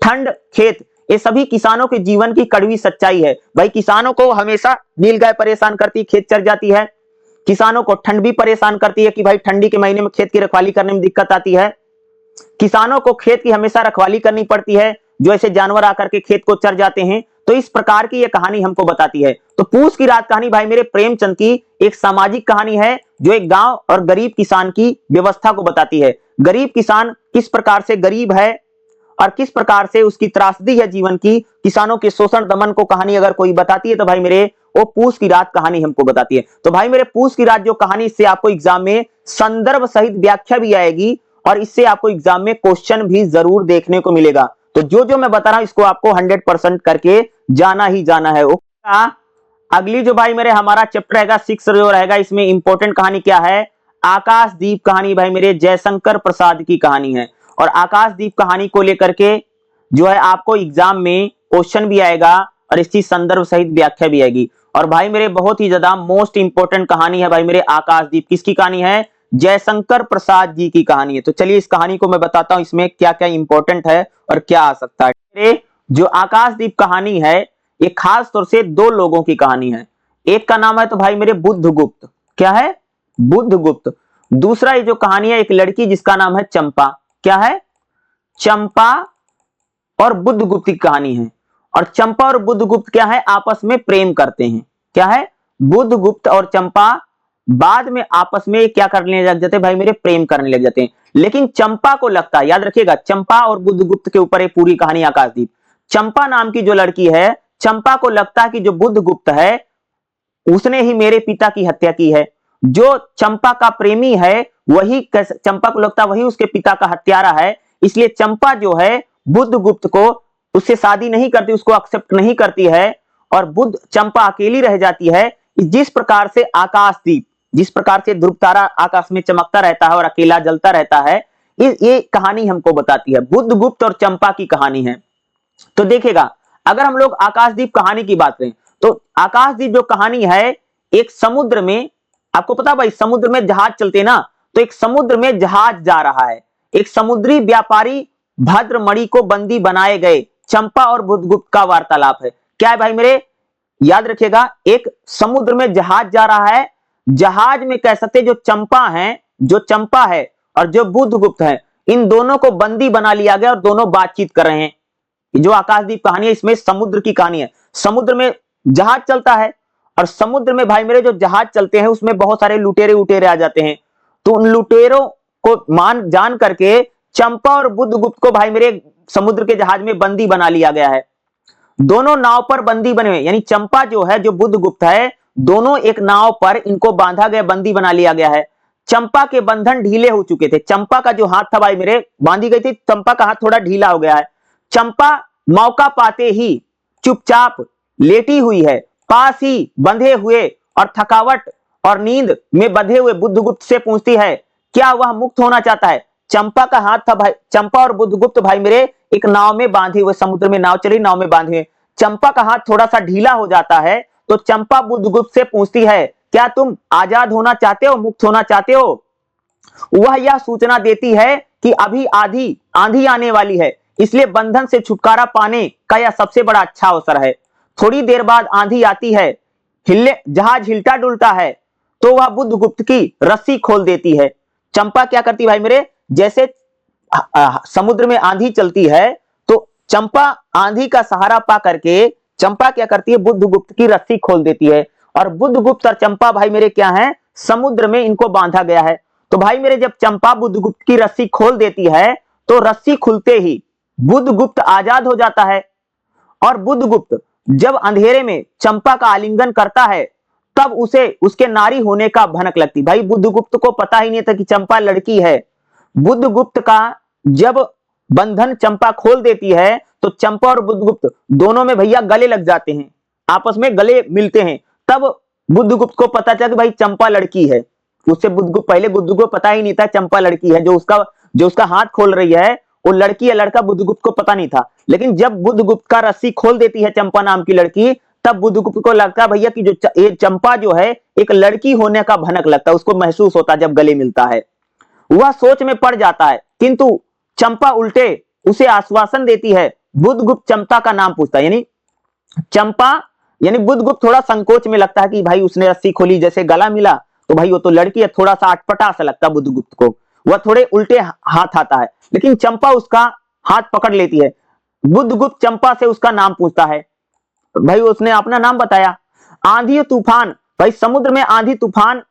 ठंड, खेत। ये सभी किसानों के जीवन की कड़वी सच्चाई है। भाई किसानों को हमेशा नील गाय परेशान करती, खेत चर जाती है। किसानों को ठंड भी परेशान करती है कि भाई ठंडी के महीने में खेत की रखवाली करने में दिक्कत आती है। किसानों को खेत की हमेशा रखवाली करनी पड़ती है, जो ऐसे जानवर आकर के खेत को चर जाते हैं। तो इस प्रकार की यह कहानी हमको बताती है। तो पूस की रात कहानी भाई मेरे प्रेमचंद की एक सामाजिक कहानी है, जो एक गांव और गरीब किसान की व्यवस्था को बताती है। गरीब किसान किस प्रकार से गरीब है और किस प्रकार से उसकी त्रासदी है जीवन की, किसानों के शोषण दमन को कहानी अगर कोई बताती है तो भाई मेरे वो पूस की रात कहानी हमको बताती है। तो भाई मेरे पूस की रात जो कहानी, इससे आपको एग्जाम में संदर्भ सहित व्याख्या भी आएगी और इससे आपको एग्जाम में क्वेश्चन भी जरूर देखने को मिलेगा। तो जो जो मैं बता रहा हूं इसको आपको 100% करके जाना ही जाना है। अगली जो भाई मेरे हमारा चैप्टर रहेगा 6 जो रहेगा, इसमें इंपॉर्टेंट कहानी क्या है? आकाशदीप कहानी भाई मेरे जयशंकर प्रसाद की कहानी है। और आकाशदीप कहानी को लेकर के जो है आपको एग्जाम में क्वेश्चन भी आएगा और इसकी संदर्भ सहित व्याख्या भी आएगी। और भाई मेरे बहुत ही ज्यादा मोस्ट इंपोर्टेंट कहानी है भाई मेरे आकाशदीप। किसकी कहानी है? जयशंकर प्रसाद जी की कहानी है। तो चलिए इस कहानी को मैं बताता हूं, इसमें क्या क्या इंपॉर्टेंट है और क्या आ सकता है। जो आकाशदीप कहानी है, ये खास तौर से दो लोगों की कहानी है। एक का नाम है तो भाई मेरे बुद्धगुप्त। क्या है? बुद्धगुप्त। दूसरा ये जो कहानी है, एक लड़की जिसका नाम है चंपा। क्या है? चंपा और बुद्धगुप्त की कहानी है। और चंपा और बुद्धगुप्त क्या है? आपस में प्रेम करते हैं। क्या है? बुद्धगुप्त और चंपा बाद में आपस में क्या करने लग जाते हैं भाई मेरे? प्रेम करने लग जाते हैं। लेकिन चंपा को लगता है, याद रखिएगा, चंपा और बुद्धगुप्त के ऊपर एक पूरी कहानी आकाशदीप। चंपा नाम की जो लड़की है, चंपा को लगता है कि जो बुद्धगुप्त है उसने ही मेरे पिता की हत्या की है। जो चंपा का प्रेमी है वही, चंपा को लगता है वही उसके पिता का हत्यारा है। इसलिए चंपा जो है बुद्धगुप्त को उससे शादी नहीं करती, उसको एक्सेप्ट नहीं करती है और बुद्ध चंपा अकेली रह जाती है। जिस प्रकार से आकाशदीप, जिस प्रकार से ध्रुव तारा आकाश में चमकता रहता है और अकेला जलता रहता है, ये कहानी हमको बताती है। बुद्धगुप्त और चंपा की कहानी है। तो देखिएगा, अगर हम लोग आकाशदीप कहानी की बात करें तो आकाशदीप जो कहानी है, एक समुद्र में, आपको पता भाई समुद्र में जहाज चलते हैं ना, तो एक समुद्र में जहाज जा रहा है। एक समुद्री व्यापारी भद्रमणि को बंदी बनाए गए, चंपा और बुद्धगुप्त का वार्तालाप है। क्या है भाई मेरे? याद रखिएगा, एक समुद्र में जहाज जा रहा है। जहाज में कह सकते जो चंपा है, जो चंपा है और जो बुद्धगुप्त है, इन दोनों को बंदी बना लिया गया और दोनों बातचीत कर रहे हैं। जो आकाशदीप कहानी है, इसमें समुद्र की कहानी है। समुद्र में जहाज चलता है और समुद्र में भाई मेरे जो जहाज चलते हैं उसमें बहुत सारे लुटेरे उटेरे आ जाते हैं। तो उन लुटेरों को मान जान करके चंपा और बुद्धगुप्त को भाई मेरे समुद्र के जहाज में बंदी बना लिया गया है। दोनों नाव पर बंदी बने हुए, यानी चंपा जो है, जो बुद्धगुप्त है, दोनों एक नाव पर इनको बांधा गया, बंदी बना लिया गया है। चंपा के बंधन ढीले हो चुके थे। चंपा का जो हाथ था भाई मेरे बांधी गई थी, चंपा का हाथ थोड़ा ढीला हो गया है। चंपा मौका पाते ही चुपचाप लेटी हुई है, पास ही बंधे हुए और थकावट और नींद में बंधे हुए बुद्धगुप्त से पूछती है क्या वह मुक्त होना चाहता है। चंपा का हाथ था भाई, चंपा और बुद्धगुप्त भाई मेरे एक नाव में बांधे हुए, समुद्र में नाव चली, नाव में बांधे हुए। चंपा का हाथ थोड़ा सा ढीला हो जाता है तो चंपा बुद्धगुप्त से पूछती है क्या तुम आजाद होना चाहते हो, मुक्त होना चाहते हो। वह यह सूचना देती है कि अभी आंधी आने वाली है, इसलिए बंधन से छुटकारा पाने का यह सबसे बड़ा अच्छा अवसर है। थोड़ी देर बाद आंधी आती है, जहाज हिलता डुलता है तो वह बुद्धगुप्त की रस्सी खोल देती है। चंपा क्या करती भाई मेरे, जैसे समुद्र में आंधी चलती है तो चंपा आंधी का सहारा पा करके चंपा क्या करती है, बुद्धगुप्त की रस्सी खोल देती है। और बुद्धगुप्त और चंपा भाई मेरे क्या है, समुद्र में इनको बांधा गया है। तो भाई मेरे जब चंपा बुद्धगुप्त की रस्सी खोल देती है तो रस्सी खुलते ही बुद्धगुप्त आजाद हो जाता है। और बुद्धगुप्त जब अंधेरे में चंपा का आलिंगन करता है तब उसे उसके नारी होने का भनक लगती। भाई बुद्धगुप्त को पता ही नहीं था कि चंपा लड़की है। बुद्धगुप्त का जब बंधन चंपा खोल देती है तो चंपा और बुद्धगुप्त दोनों में भैया गले लग जाते हैं, आपस में गले मिलते हैं। तब बुद्धगुप्त को पता चला कि भाई चंपा लड़की है। उससे पहले बुद्धगुप्त को पता ही नहीं था चंपा लड़की है, जो उसका हाथ खोल रही है वो लड़की या लड़का बुद्धगुप्त को पता नहीं था। लेकिन जब बुद्धगुप्त का रस्सी खोल देती है चंपा नाम की लड़की, तब बुद्धगुप्त को लगता है भैया कि ये चंपा जो है एक लड़की होने का भनक लगता है, उसको महसूस होता है जब गले मिलता है। वह सोच में पड़ जाता है, किंतु चंपा उल्टे उसे आश्वासन देती है। बुद्धगुप्त चंपा का नाम पूछता है, यानी बुद्धगुप्त थोड़ा संकोच में लगता है कि भाई उसने रस्सी खोली, जैसे गला मिला तो भाई वो तो लड़की है, थोड़ा सा अटपटा सा लगता है बुद्धगुप्त को, वह थोड़े उल्टे हाथ आता है। लेकिन चंपा उसका हाथ पकड़ लेती है। बुद्धगुप्त चंपा से उसका नाम पूछता है, भाई उसने अपना नाम बताया। आंधी तूफान, भाई समुद्र में आंधी तूफान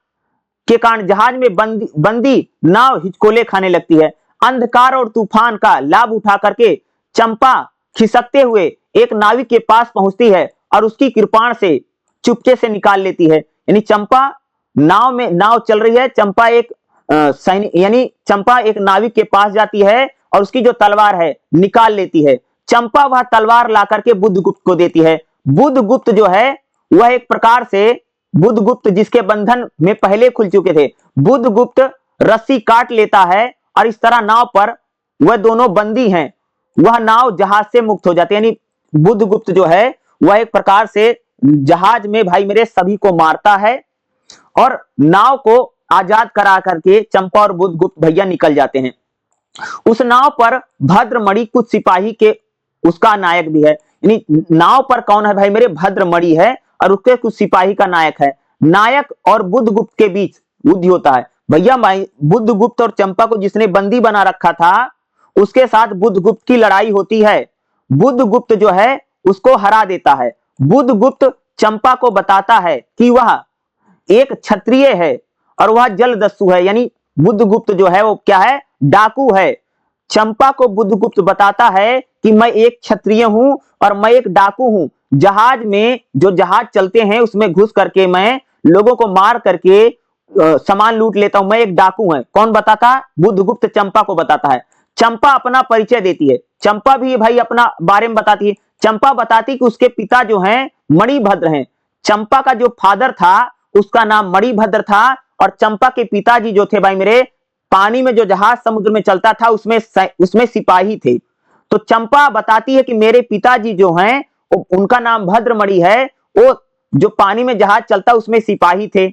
के कारण जहाज में बंदी नाव हिचकोले खाने लगती है। अंधकार और तूफान का लाभ उठा करके चंपा खिसकते हुए एक नाविक के पास पहुंचती है और उसकी कृपाण से चुपके से निकाल लेती है। यानी चंपा नाव चल रही है, चंपा एक नाविक के पास जाती है और उसकी जो तलवार है निकाल लेती है। चंपा वह तलवार ला करके बुद्धगुप्त को देती है। बुद्धगुप्त जो है वह एक प्रकार से बुद्धगुप्त जिसके बंधन में पहले खुल चुके थे, बुद्धगुप्त रस्सी काट लेता है और इस तरह नाव पर वह दोनों बंदी हैं, वह नाव जहाज से मुक्त हो जाती है। यानी बुद्धगुप्त जो है वह एक प्रकार से जहाज में भाई मेरे सभी को मारता है और नाव को आजाद करा करके चंपा और बुद्धगुप्त भैया निकल जाते हैं। उस नाव पर भद्रमणि कुछ सिपाही के उसका नायक भी है। यानी नाव पर कौन है भाई मेरे, भद्रमणि है और उसके कुछ सिपाही का नायक है। नायक और बुद्धगुप्त के बीच युद्ध होता है। भैया बुद्धगुप्त और चंपा को जिसने बंदी बना रखा था उसके साथ बुद्धगुप्त की लड़ाई होती है। बुद्धगुप्त जो है उसको हरा देता है। बुद्धगुप्त चंपा को बताता है कि वह एक क्षत्रिय है और वह जलदस्यु है, यानी बुद्धगुप्त जो है वो क्या है, डाकू है। चंपा को बुद्धगुप्त बताता है कि मैं एक क्षत्रिय हूं और मैं एक डाकू हूं, जहाज में जो जहाज चलते हैं उसमें घुस करके मैं लोगों को मार करके सामान लूट लेता हूं, मैं एक डाकू है। कौन बताता, बुद्धगुप्त चंपा को बताता है। चंपा अपना परिचय देती है, चंपा भी भाई अपना बारे में बताती है। चंपा बताती कि उसके पिता जो हैं मणिभद्र हैं। चंपा का जो फादर था उसका नाम मणिभद्र था और चंपा के पिताजी जो थे भाई मेरे, पानी में जो जहाज समुद्र में चलता था उसमें सिपाही थे। तो चंपा बताती है कि मेरे पिताजी जो हैं उनका नाम भद्रमणि है, वो जो पानी में जहाज चलता उसमें सिपाही थे।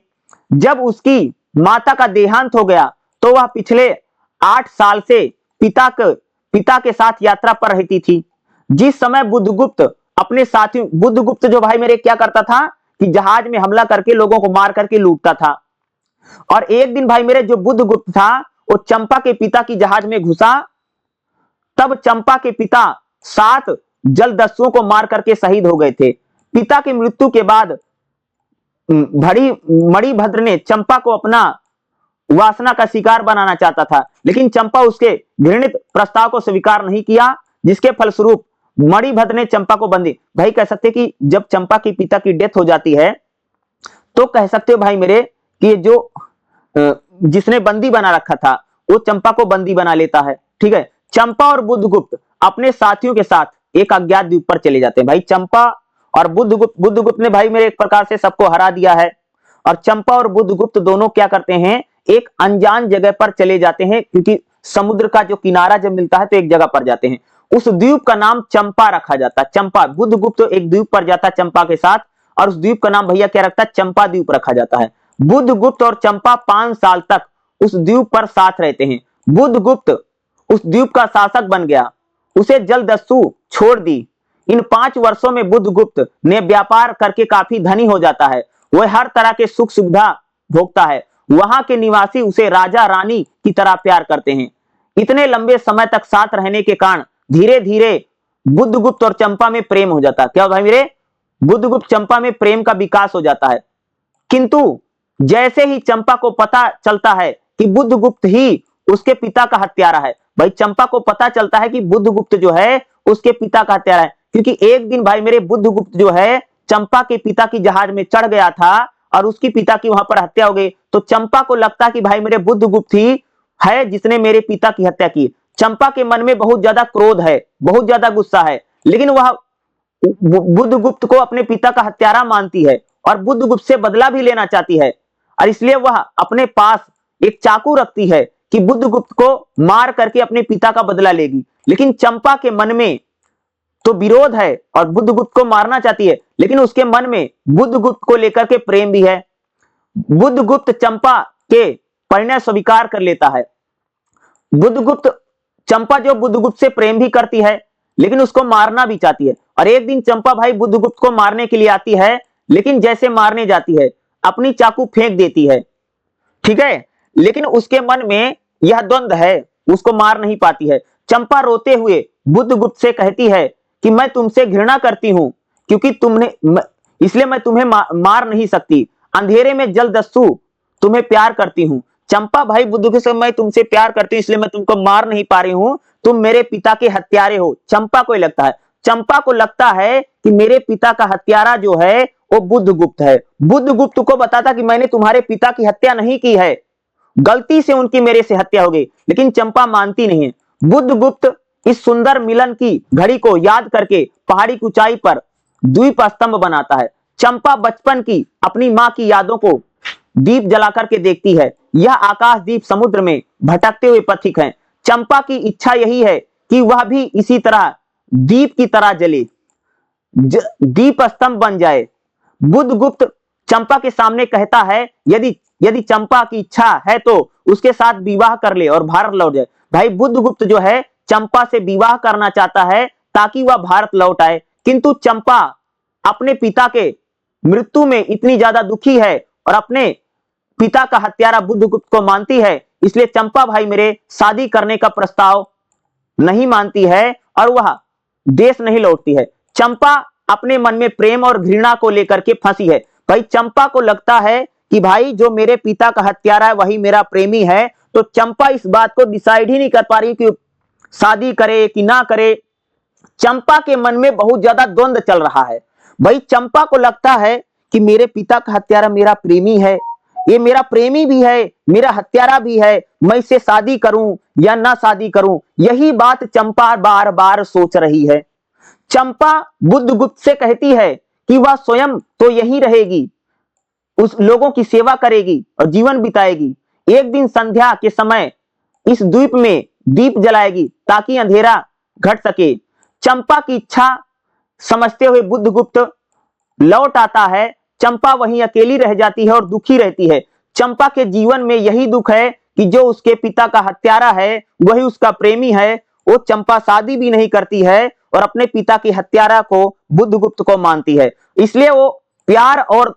जब उसकी माता का देहांत हो गया तो वह पिछले 8 साल से पिता के साथ यात्रा पर रहती थी। जिस समय बुद्धगुप्त अपने साथियों, बुद्धगुप्त जो भाई मेरे क्या करता था कि जहाज में हमला करके लोगों को मार करके लूटता था। और एक दिन भाई मेरे जो बुद्धगुप्त था वो चंपा के पिता की जहाज में घुसा, तब चंपा के पिता 7 जलदस्युओं को मार करके शहीद हो गए थे। पिता की मृत्यु के बाद मणिभद्र ने चंपा को अपना वासना का शिकार बनाना चाहता था, लेकिन चंपा उसके घृणित प्रस्ताव को स्वीकार नहीं किया, जिसके फलस्वरूप मणिभद्र ने चंपा को बंदी। भाई कह सकते कि जब चंपा के पिता की डेथ हो जाती है तो कह सकते हो भाई मेरे कि जो जिसने बंदी बना रखा था वो चंपा को बंदी बना लेता है। ठीक है, चंपा और बुद्धगुप्त अपने साथियों के साथ एक अज्ञात द्वीप पर चले जाते हैं। भाई चंपा और बुद्धगुप्त ने भाई मेरे एक प्रकार से सबको हरा दिया है, और चंपा और बुद्धगुप्त दोनों क्या करते हैं, एक अनजान जगह पर चले जाते हैं, क्योंकि समुद्र का जो किनारा जब मिलता है तो एक जगह पर जाते हैं। उस द्वीप का नाम चंपा रखा जाता है। चंपा, बुद्धगुप्त एक द्वीप पर जाता है चंपा के साथ, और उस द्वीप का नाम भैया क्या रखता है, चंपा द्वीप रखा जाता है। बुद्धगुप्त और चंपा 5 साल तक उस द्वीप पर साथ रहते हैं। बुद्धगुप्त उस द्वीप का शासक बन गया, उसे जलदस्यु छोड़ दी। इन 5 वर्षों में बुद्धगुप्त ने व्यापार करके काफी धनी हो जाता है। वह हर तरह के सुख सुविधा भोगता है। वहां के निवासी उसे राजा रानी की तरह प्यार करते हैं। इतने लंबे समय तक साथ रहने के कारण धीरे धीरे बुद्धगुप्त और चंपा में प्रेम हो जाता है। क्या भाई मेरे, बुद्धगुप्त चंपा में प्रेम का विकास हो जाता है। किंतु जैसे ही चंपा को पता चलता है कि बुद्धगुप्त ही उसके पिता का हत्यारा है, भाई चंपा को पता चलता है कि बुद्धगुप्त जो है उसके पिता का हत्यारा है, क्योंकि एक दिन भाई मेरे बुद्धगुप्त जो है चंपा के पिता की जहाज में चढ़ गया था और उसकी पिता की वहां पर हत्या हो गई। तो चंपा को लगता कि भाई मेरे बुद्धगुप्त ही है जिसने मेरे पिता की हत्या की। चंपा के मन में बहुत ज्यादा क्रोध है, बहुत ज्यादा गुस्सा है, लेकिन वह बुद्धगुप्त को अपने पिता का हत्यारा मानती है और बुद्धगुप्त से बदला भी लेना चाहती है, और इसलिए वह अपने पास एक चाकू रखती है कि बुद्धगुप्त को मार करके अपने पिता का बदला लेगी। लेकिन चंपा के मन में तो विरोध है और बुद्धगुप्त को मारना चाहती है, लेकिन उसके मन में बुद्धगुप्त को लेकर के प्रेम भी है। बुद्धगुप्त चंपा के परिणय स्वीकार कर लेता है। चंपा जो बुद्धगुप्त से प्रेम भी करती है, लेकिन उसको मारना भी चाहती है। और एक दिन चंपा भाई बुद्धगुप्त को मारने के लिए आती है, लेकिन जैसे मारने जाती है अपनी चाकू फेंक देती है। ठीक है, लेकिन उसके मन में यह द्वंद्व है, उसको मार नहीं पाती है। चंपा रोते हुए बुद्धगुप्त से कहती है कि मैं तुमसे घृणा करती हूं, क्योंकि इसलिए मैं तुम्हें मार नहीं सकती। अंधेरे में जलदस्यु तुम्हें प्यार करती हूं। चंपा भाई बुद्धगुप्त से, मैं तुमसे प्यार करती हूं इसलिए मैं तुमको मार नहीं पा रही हूं, तुम मेरे पिता के हत्यारे हो। चंपा को लगता है कि मेरे पिता का हत्यारा जो है वो बुद्धगुप्त है। बुद्धगुप्त को बताता कि मैंने तुम्हारे पिता की हत्या नहीं की है, गलती से उनकी मेरे से हत्या हो गई, लेकिन चंपा मानती नहीं है। बुद्धगुप्त इस सुंदर मिलन की घड़ी को याद करके पहाड़ी की ऊंचाई पर द्वीप स्तंभ बनाता है। चंपा बचपन की अपनी मां की यादों को दीप जलाकर के देखती है। यह आकाश दीप समुद्र में भटकते हुए पथिक हैं। चंपा की इच्छा यही है कि वह भी इसी तरह दीप की तरह जले, दीप स्तंभ बन जाए। बुद्धगुप्त चंपा के सामने कहता है यदि चंपा की इच्छा है तो उसके साथ विवाह कर ले और भारत लौट जाए। भाई बुद्धगुप्त जो है चंपा से विवाह करना चाहता है ताकि वह भारत लौट आए, किंतु चंपा अपने पिता के मृत्यु में इतनी ज्यादा दुखी है और अपने पिता का हत्यारा बुद्धगुप्त को मानती है, इसलिए चंपा भाई मेरे शादी करने का प्रस्ताव नहीं मानती है और वह देश नहीं लौटती है। चंपा अपने मन में प्रेम और घृणा को लेकर के फंसी है। भाई चंपा को लगता है कि भाई जो मेरे पिता का हत्यारा है वही मेरा प्रेमी है, तो चंपा इस बात को डिसाइड ही नहीं कर पा रही कि शादी करे कि ना करे। चंपा के मन में बहुत ज्यादा द्वंद्व चल रहा है। भाई चंपा को लगता है कि मेरे पिता का हत्यारा मेरा प्रेमी है, ये मेरा प्रेमी भी है, मेरा हत्यारा भी है, मैं इससे शादी करूं या ना शादी करूं, यही बात चंपा बार बार सोच रही है। चंपा बुद्धगुप्त से कहती है कि वह स्वयं तो यहीं रहेगी, उस लोगों की सेवा करेगी और जीवन बिताएगी। एक दिन संध्या के समय इस द्वीप में दीप जलाएगी ताकि अंधेरा घट सके। चंपा की इच्छा समझते हुए बुद्धगुप्त लौट आता है। चंपा वहीं अकेली रह जाती है और दुखी रहती है। चंपा के जीवन में यही दुख है कि जो उसके पिता का हत्यारा है वही उसका प्रेमी है। वो चंपा शादी भी नहीं करती है और अपने पिता की हत्यारा को बुद्धगुप्त को मानती है। इसलिए वो प्यार और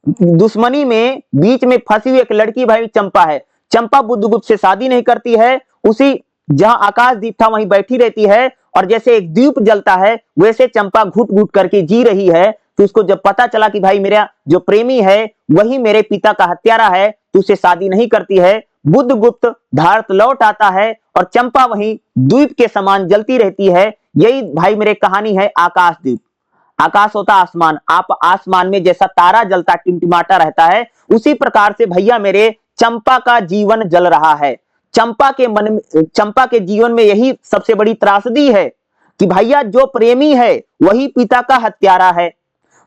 दुश्मनी में बीच में फंसी हुई एक लड़की भाई चंपा है। चंपा बुद्धगुप्त से शादी नहीं करती है, उसी जहां आकाश दीप था वहीं बैठी रहती है और जैसे एक दीप जलता है वैसे चंपा घुट घुट करके जी रही है। तो उसको जब पता चला कि भाई मेरा जो प्रेमी है वही मेरे पिता का हत्यारा है, तो उसे शादी नहीं करती है। बुद्धगुप्त भारत लौट आता है और चंपा वहीं द्वीप के समान जलती रहती है। यही भाई मेरे कहानी है आकाशदीप। आकाश होता आसमान, आप आसमान में जैसा तारा जलता टिमटिमाता रहता है, उसी प्रकार से भैया मेरे चंपा का जीवन जल रहा है। चंपा के जीवन में यही सबसे बड़ी त्रासदी है कि भैया जो प्रेमी है वही पिता का हत्यारा है।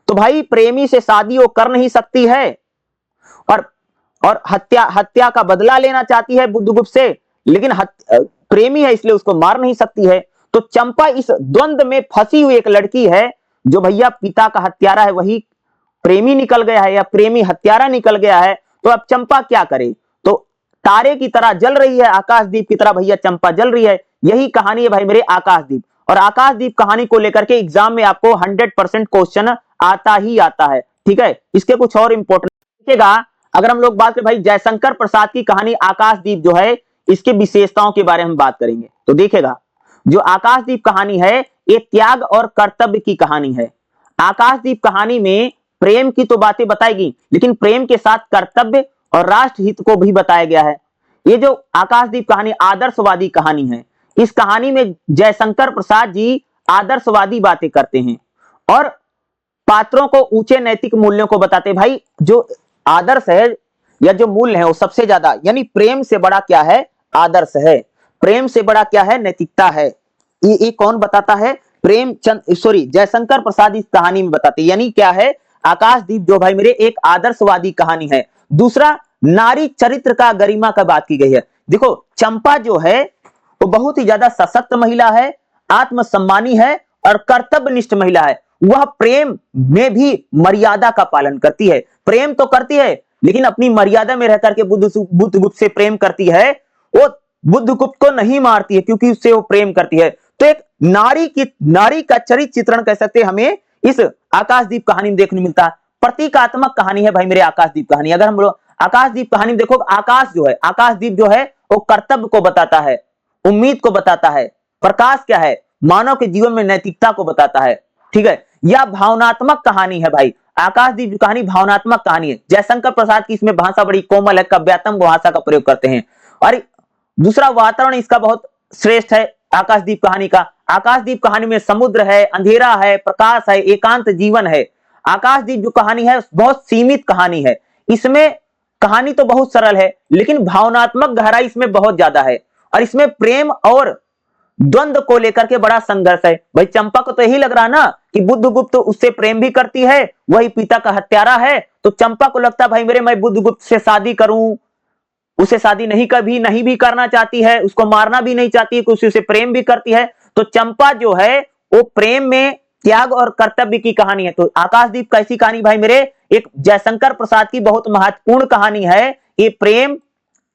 तो भाई प्रेमी से शादी वो कर नहीं सकती है और हत्या का बदला लेना चाहती है बुद्धगुप्त से, लेकिन प्रेमी है इसलिए उसको मार नहीं सकती है। तो चंपा इस द्वंद में फंसी हुई एक लड़की है, जो भैया पिता का हत्यारा है वही प्रेमी निकल गया है या प्रेमी हत्यारा निकल गया है। तो अब चंपा क्या करे? तो तारे की तरह जल रही है, आकाशदीप की तरह भैया चंपा जल रही है। यही कहानी है भाई मेरे आकाशदीप। और आकाशदीप कहानी को लेकर के एग्जाम में आपको 100% क्वेश्चन आता ही आता है। ठीक है, इसके कुछ और इंपॉर्टेंट देखिएगा। अगर हम लोग बात करें भाई जयशंकर प्रसाद की कहानी आकाशदीप जो है, इसके विशेषताओं के बारे में बात करेंगे। तो देखिएगा, जो आकाशदीप कहानी है ये त्याग और कर्तव्य की कहानी है। आकाशदीप कहानी में प्रेम की तो बातें बताएगी, लेकिन प्रेम के साथ कर्तव्य और राष्ट्र हित को भी बताया गया है। ये जो आकाशदीप कहानी आदर्शवादी कहानी है। इस कहानी में जयशंकर प्रसाद जी आदर्शवादी बातें करते हैं और पात्रों को ऊंचे नैतिक मूल्यों को बताते हैं। भाई जो आदर्श है या जो मूल्य है वो सबसे ज्यादा, यानी प्रेम से बड़ा क्या है? आदर्श है। प्रेम से बड़ा क्या है? नैतिकता है। ये कौन बताता है? जयशंकर प्रसाद इस कहानी में बताते हैं। यानी क्या है? आकाशदीप जो भाई मेरे एक आदर्शवादी कहानी है। दूसरा, नारी चरित्र का गरिमा का बात की गई है। देखो चंपा जो है वो बहुत ही ज्यादा सशक्त महिला है, आत्मसम्मानी है और कर्तव्यनिष्ठ महिला है। वह प्रेम में भी मर्यादा का पालन करती है। प्रेम तो करती है लेकिन अपनी मर्यादा में रह करके बुद्धगुप्त से प्रेम करती है। वो बुद्धगुप्त को नहीं मारती है क्योंकि उससे वो प्रेम करती है। तो एक नारी का चरित्र चित्रण कह सकते हैं हमें इस आकाशदीप कहानी में देखने मिलता है। प्रतीकात्मक कहानी है भाई मेरे आकाशदीप कहानी। अगर हम लोग आकाशदीप कहानी में देखो, आकाशदीप जो है वो कर्तव्य को बताता है, उम्मीद को बताता है। प्रकाश क्या है? मानव के जीवन में नैतिकता को बताता है। ठीक है, यह भावनात्मक कहानी है भाई। आकाशदीप की कहानी भावनात्मक कहानी है। जयशंकर प्रसाद की इसमें भाषा बड़ी कोमल है, काव्यात्मक भाषा का प्रयोग करते हैं। और दूसरा, वातावरण इसका बहुत श्रेष्ठ है आकाशदीप कहानी का। आकाशदीप कहानी में समुद्र है, अंधेरा है, प्रकाश है, एकांत जीवन है। आकाशदीप जो कहानी है बहुत सीमित कहानी है। इसमें कहानी तो बहुत सरल है लेकिन भावनात्मक गहराई इसमें बहुत ज्यादा है और इसमें प्रेम और द्वंद को लेकर के बड़ा संघर्ष है। भाई चंपा को तो यही लग रहा ना कि बुद्धगुप्त उससे प्रेम भी करती है, वही पिता का हत्यारा है। तो चंपा को लगता है भाई मेरे मैं बुद्धगुप्त से शादी करूं, उसे शादी नहीं भी करना चाहती है, उसको मारना भी नहीं चाहती है, उसी से प्रेम भी करती है। तो चंपा जो है वो प्रेम में त्याग और कर्तव्य की कहानी है। तो आकाशदीप कैसी कहानी भाई मेरे? एक जयशंकर प्रसाद की बहुत महत्वपूर्ण कहानी है। ये प्रेम,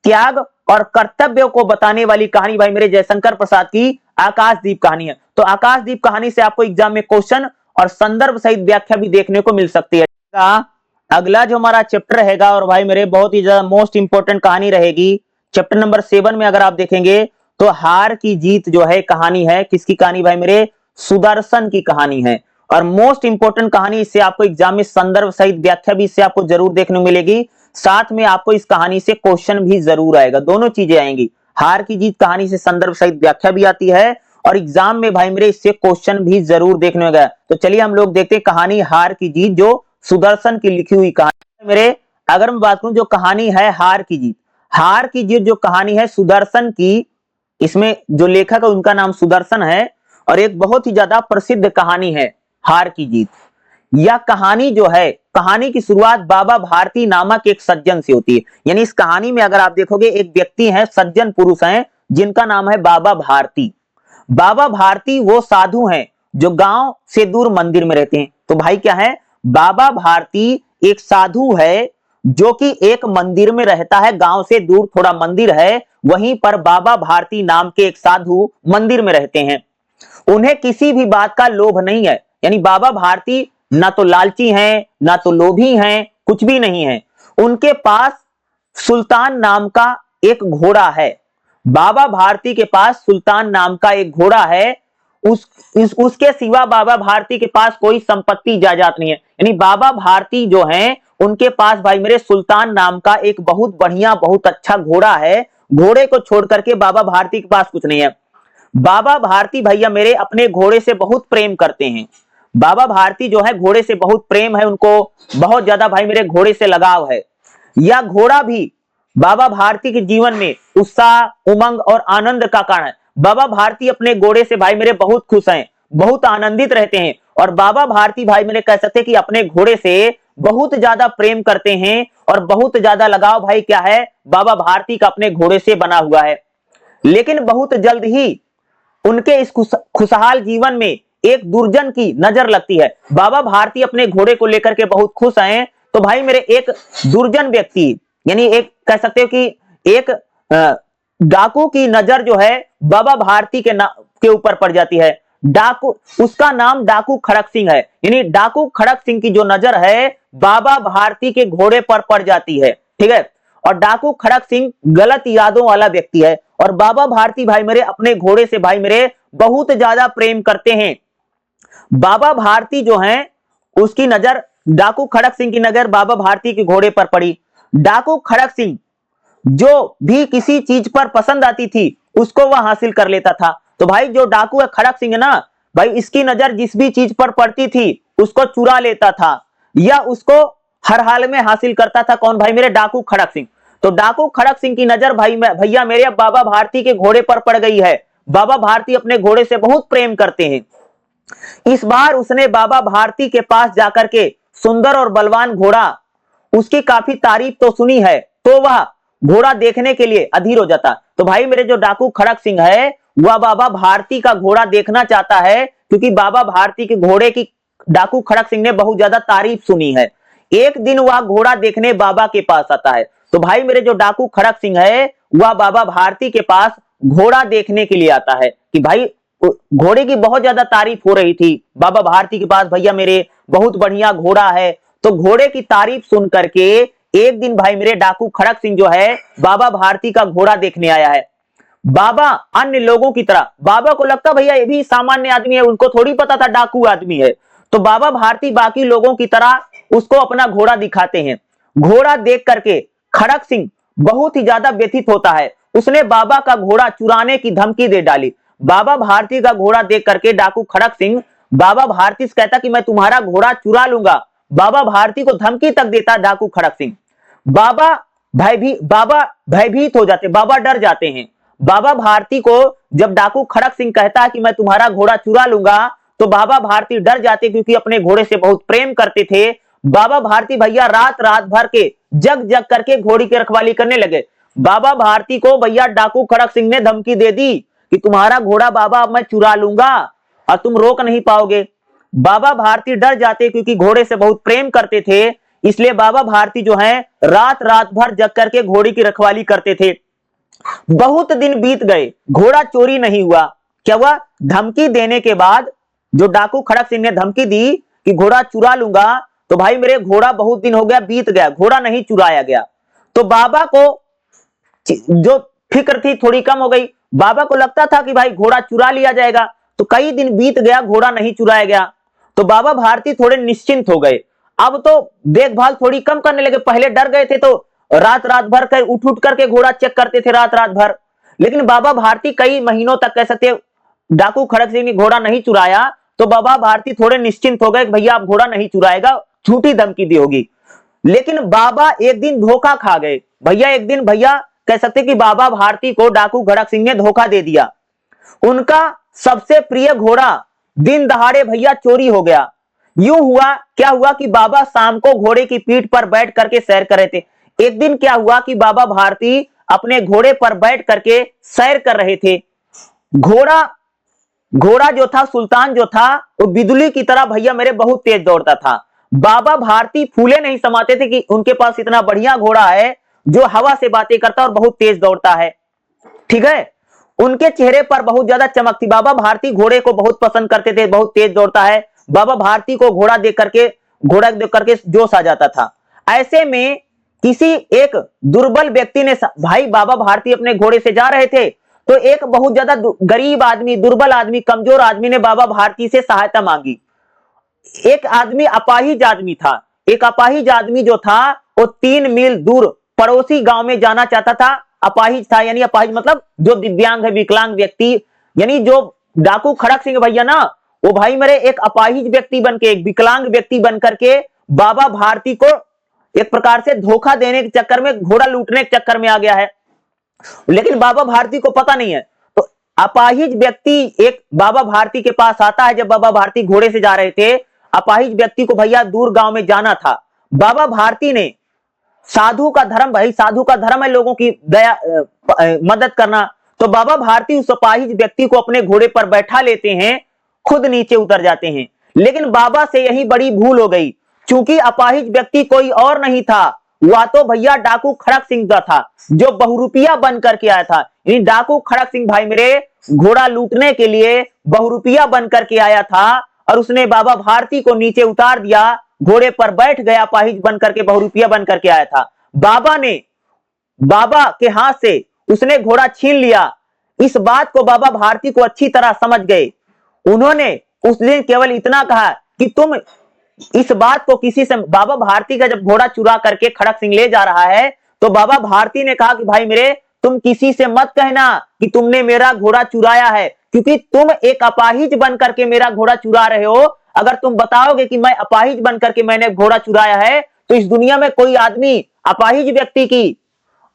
त्याग और कर्तव्य को बताने वाली कहानी भाई मेरे जयशंकर प्रसाद की आकाशदीप कहानी है। तो आकाशदीप कहानी से आपको एग्जाम में क्वेश्चन और संदर्भ सहित व्याख्या भी देखने को मिल सकती है। अगला जो हमारा चैप्टर रहेगा और भाई मेरे बहुत ही ज्यादा मोस्ट इंपोर्टेंट कहानी रहेगी, चैप्टर नंबर 7 में अगर आप देखेंगे तो हार की जीत जो है कहानी है। किसकी कहानी भाई मेरे? सुदर्शन की कहानी है। और मोस्ट इंपोर्टेंट कहानी, इससे आपको एग्जाम में संदर्भ सहित व्याख्या भी इससे आपको जरूर देखने को मिलेगी। साथ में आपको इस कहानी से क्वेश्चन भी जरूर आएगा, दोनों चीजें आएंगी। हार की जीत कहानी से संदर्भ सहित व्याख्या भी आती है और एग्जाम में भाई मेरे इससे क्वेश्चन भी जरूर देखने को गया। तो चलिए हम लोग देखते हैं कहानी हार की जीत, जो सुदर्शन की लिखी हुई कहानी मेरे। अगर मैं बात करूं जो कहानी है हार की जीत जो कहानी है सुदर्शन की, इसमें जो लेखक है उनका नाम सुदर्शन है और एक बहुत ही ज्यादा प्रसिद्ध कहानी है हार की जीत। यह कहानी जो है, कहानी की शुरुआत बाबा भारती नामक एक सज्जन से होती है। यानी इस कहानी में अगर आप देखोगे एक व्यक्ति है, सज्जन पुरुष हैं जिनका नाम है बाबा भारती। बाबा भारती वो साधु हैं जो गांव से दूर मंदिर में रहते हैं। तो भाई क्या है? बाबा भारती एक साधु है जो कि एक मंदिर में रहता है, गांव से दूर थोड़ा मंदिर है, वहीं पर बाबा भारती नाम के एक साधु मंदिर में रहते हैं। उन्हें किसी भी बात का लोभ नहीं है। यानी बाबा भारती ना तो लालची हैं, ना तो लोभी हैं, कुछ भी नहीं है। उनके पास सुल्तान नाम का एक घोड़ा है। बाबा भारती के पास सुल्तान नाम का एक घोड़ा है। उसके सिवा बाबा भारती के पास कोई संपत्ति जायदाद नहीं है। यानी बाबा भारती जो हैं उनके पास भाई मेरे सुल्तान नाम का एक बहुत बढ़िया बहुत अच्छा घोड़ा है। घोड़े को छोड़ करके बाबा भारती के पास कुछ नहीं है। बाबा भारती भैया मेरे अपने घोड़े से बहुत प्रेम करते हैं। बाबा भारती जो है घोड़े से बहुत प्रेम है उनको, बहुत ज्यादा भाई मेरे घोड़े से लगाव है। यह घोड़ा भी बाबा भारती के जीवन में उत्साह, उमंग और आनंद का कारण है। बाबा भारती अपने घोड़े से भाई मेरे बहुत खुश हैं, बहुत आनंदित रहते हैं, और बाबा भारती भाई मेरे कह सकते हैं कि अपने घोड़े से बहुत ज्यादा प्रेम करते हैं और बहुत ज्यादा लगाव भाई क्या है, बाबा भारती का अपने घोड़े से बना हुआ है। लेकिन बहुत जल्द ही उनके इस खुशहाल जीवन में एक दुर्जन की नजर लगती है। बाबा भारती अपने घोड़े को लेकर के बहुत खुश हैं, तो भाई मेरे एक दुर्जन व्यक्ति, यानी एक कह सकते हो कि एक डाकू की नजर जो है बाबा भारती के ऊपर पड़ जाती है। डाकू, उसका नाम डाकू खड़क सिंह है, यानी डाकू खड़क सिंह की जो नजर है बाबा भारती के घोड़े पर पड़ जाती है, ठीक है। और डाकू खड़क सिंह गलत यादों वाला व्यक्ति है, और बाबा भारती भाई मेरे अपने घोड़े से भाई मेरे बहुत ज्यादा प्रेम करते हैं। बाबा भारती जो हैं उसकी नजर, डाकू खड़क सिंह की नजर बाबा भारती के घोड़े पर पड़ी। डाकू खड़क सिंह जो भी किसी चीज पर पसंद आती थी उसको वह हासिल कर लेता था। तो भाई जो डाकू है खड़क सिंह है ना भाई, इसकी नजर जिस भी चीज पर पड़ती थी उसको चुरा लेता था या उसको हर हाल में हासिल करता था। कौन भाई मेरे, डाकू खड़क सिंह। तो डाकू खड़क सिंह की नजर भाई भैया मेरे बाबा भारती के घोड़े पर पड़ गई है। बाबा भारती अपने घोड़े से बहुत प्रेम करते हैं। इस बार उसने बाबा भारती के पास जाकर के सुंदर और बलवान घोड़ा, उसकी काफी तारीफ तो सुनी है, तो वह घोड़ा देखने के लिए अधीर हो जाता। तो भाई मेरे जो डाकू खड़क सिंह है वह बाबा भारती का घोड़ा देखना चाहता है, क्योंकि बाबा भारती के घोड़े की डाकू खड़क सिंह ने बहुत ज्यादा तारीफ सुनी है। एक दिन वह घोड़ा देखने बाबा के पास आता है। तो भाई मेरे जो डाकू खड़क सिंह है वह बाबा भारती के पास घोड़ा देखने के लिए आता है कि भाई घोड़े की बहुत ज्यादा तारीफ हो रही थी बाबा भारती के पास, भैया मेरे बहुत बढ़िया घोड़ा है। तो घोड़े की तारीफ सुन करके एक दिन भाई मेरे डाकू खड़क सिंह जो है बाबा भारती का घोड़ा देखने आया है। बाबा अन्य लोगों की तरह, बाबा को लगता भैया ये भी सामान्य आदमी है, उनको थोड़ी पता था डाकू आदमी है। तो बाबा भारती बाकी लोगों की तरह उसको अपना घोड़ा दिखाते हैं। घोड़ा देख करके खड़क सिंह बहुत ही ज्यादा व्यथित होता है। उसने बाबा का घोड़ा चुराने की धमकी दे डाली। बाबा भारती का घोड़ा देख करके डाकू खड़क सिंह बाबा भारती से कहता कि मैं तुम्हारा घोड़ा चुरा लूंगा। बाबा भारती को धमकी तक देता डाकू खड़क सिंह। बाबा भयभीत हो जाते, बाबा डर जाते हैं। बाबा भारती को जब डाकू खड़क सिंह कहता है कि मैं तुम्हारा घोड़ा चुरा लूंगा, तो बाबा भारती डर जाते, क्योंकि अपने घोड़े से बहुत प्रेम करते थे। बाबा भारती भैया रात रात भर के जग जग करके घोड़ी की रखवाली करने लगे। बाबा भारती को भैया डाकू खड़क सिंह ने धमकी दे दी कि तुम्हारा घोड़ा बाबा अब मैं चुरा लूंगा और तुम रोक नहीं पाओगे। बाबा भारती डर जाते, क्योंकि घोड़े से बहुत प्रेम करते थे, इसलिए बाबा भारती जो है रात रात भर जग करके घोड़ी की रखवाली करते थे। बहुत दिन बीत गए, घोड़ा चोरी नहीं हुआ। क्या हुआ, धमकी देने के बाद जो डाकू खड़क सिंह ने धमकी दी कि घोड़ा चुरा लूंगा, तो भाई मेरे घोड़ा बहुत दिन हो गया बीत गया, घोड़ा नहीं चुराया गया। तो बाबा को जो फिक्र थी थोड़ी कम हो गई। बाबा को लगता था कि भाई घोड़ा चुरा लिया जाएगा। तो कई दिन बीत गया, घोड़ा नहीं चुराया गया। तो बाबा भारती थोड़े निश्चिंत हो गए। अब तो देखभाल थोड़ी कम करने लगे। पहले डर गए थे तो रात रात भर कर उठ करके घोड़ा चेक करते थे रात रात भर। लेकिन बाबा भारती कई महीनों तक कह सकते डाकू खड़क सिंह ने घोड़ा नहीं चुराया, तो बाबा भारती थोड़े निश्चिंत हो गए कि भैया आप घोड़ा नहीं चुराएगा, झूठी धमकी दी होगी। लेकिन बाबा एक दिन धोखा खा गए। भैया एक दिन भैया कह सकते कि बाबा भारती को डाकू खड़क सिंह ने धोखा दे दिया। उनका सबसे प्रिय घोड़ा दिन दहाड़े भैया चोरी हो गया। यूं हुआ, क्या हुआ कि बाबा शाम को घोड़े की पीठ पर बैठ करके सैर कर रहे थे। एक दिन क्या हुआ कि बाबा भारती अपने घोड़े पर बैठ करके सैर कर रहे थे। घोड़ा जो था, सुल्तान जो था, वो बिजली की तरह भैया मेरे बहुत तेज दौड़ता था। बाबा भारती फूले नहीं समाते थे कि उनके पास इतना बढ़िया घोड़ा है जो हवा से बातें करता और बहुत तेज दौड़ता है, ठीक है। उनके चेहरे पर बहुत ज्यादा चमक थी। बाबा भारती घोड़े को बहुत पसंद करते थे, बहुत तेज दौड़ता है। बाबा भारती को घोड़ा देख करके जोश आ जाता था। ऐसे में किसी एक दुर्बल व्यक्ति ने, भाई बाबा भारती अपने घोड़े से जा रहे थे, तो एक बहुत ज्यादा गरीब आदमी, दुर्बल आदमी, कमजोर आदमी ने बाबा भारती से सहायता मांगी। एक आदमी अपाहिज आदमी था। एक अपाहिज आदमी जो था वो 3 मील दूर पड़ोसी गांव में जाना चाहता था। अपाहिज था, यानी अपाहिज मतलब जो दिव्यांग है, विकलांग व्यक्ति। यानी जो डाकू खड़क सिंह भैया ना, वो भाई मेरे एक अपाहिज व्यक्ति बनके, एक विकलांग व्यक्ति बनकर के बाबा भारती को एक प्रकार से धोखा देने के चक्कर में, घोड़ा लूटने के चक्कर में आ गया है। लेकिन बाबा भारती को पता नहीं है। तो अपाहिज व्यक्ति एक बाबा भारती के पास आता है। जब बाबा भारती घोड़े से जा रहे थे, अपाहिज व्यक्ति को भैया दूर गांव में जाना था। बाबा भारती ने, साधु का धर्म, भाई साधु का धर्म है लोगों की दया मदद करना, तो बाबा भारती उस अपाहिज व्यक्ति को अपने घोड़े पर बैठा लेते हैं, खुद नीचे उतर जाते हैं। लेकिन बाबा से यही बड़ी भूल हो गई, क्योंकि अपाहिज व्यक्ति कोई और नहीं था, वह तो भैया डाकू खड़क सिंह का था, जो बहुरूपिया बन करके आया था। डाकू खड़क सिंह भाई मेरे घोड़ा लूटने के लिए बहुरूपिया बन करके आया था, और उसने बाबा भारती को नीचे उतार दिया, घोड़े पर बैठ गया, अपाहिज बन करके, बहुरूपिया बन करके आया था। बाबा के हाथ से उसने घोड़ा छीन लिया। इस बात को बाबा भारती को अच्छी तरह समझ गए। उन्होंने उस दिन केवल इतना कहा कि तुम इस बात को किसी से, बाबा भारती का जब घोड़ा चुरा करके खड़क सिंह ले जा रहा है, तो बाबा भारती ने कहा कि भाई मेरे, तुम किसी से मत कहना कि तुमने मेरा घोड़ा चुराया है, क्योंकि तुम एक अपाहिज बन करके मेरा घोड़ा चुरा रहे हो। अगर तुम बताओगे कि मैं अपाहिज बन करके मैंने घोड़ा चुराया है, तो इस दुनिया में कोई आदमी अपाहिज व्यक्ति की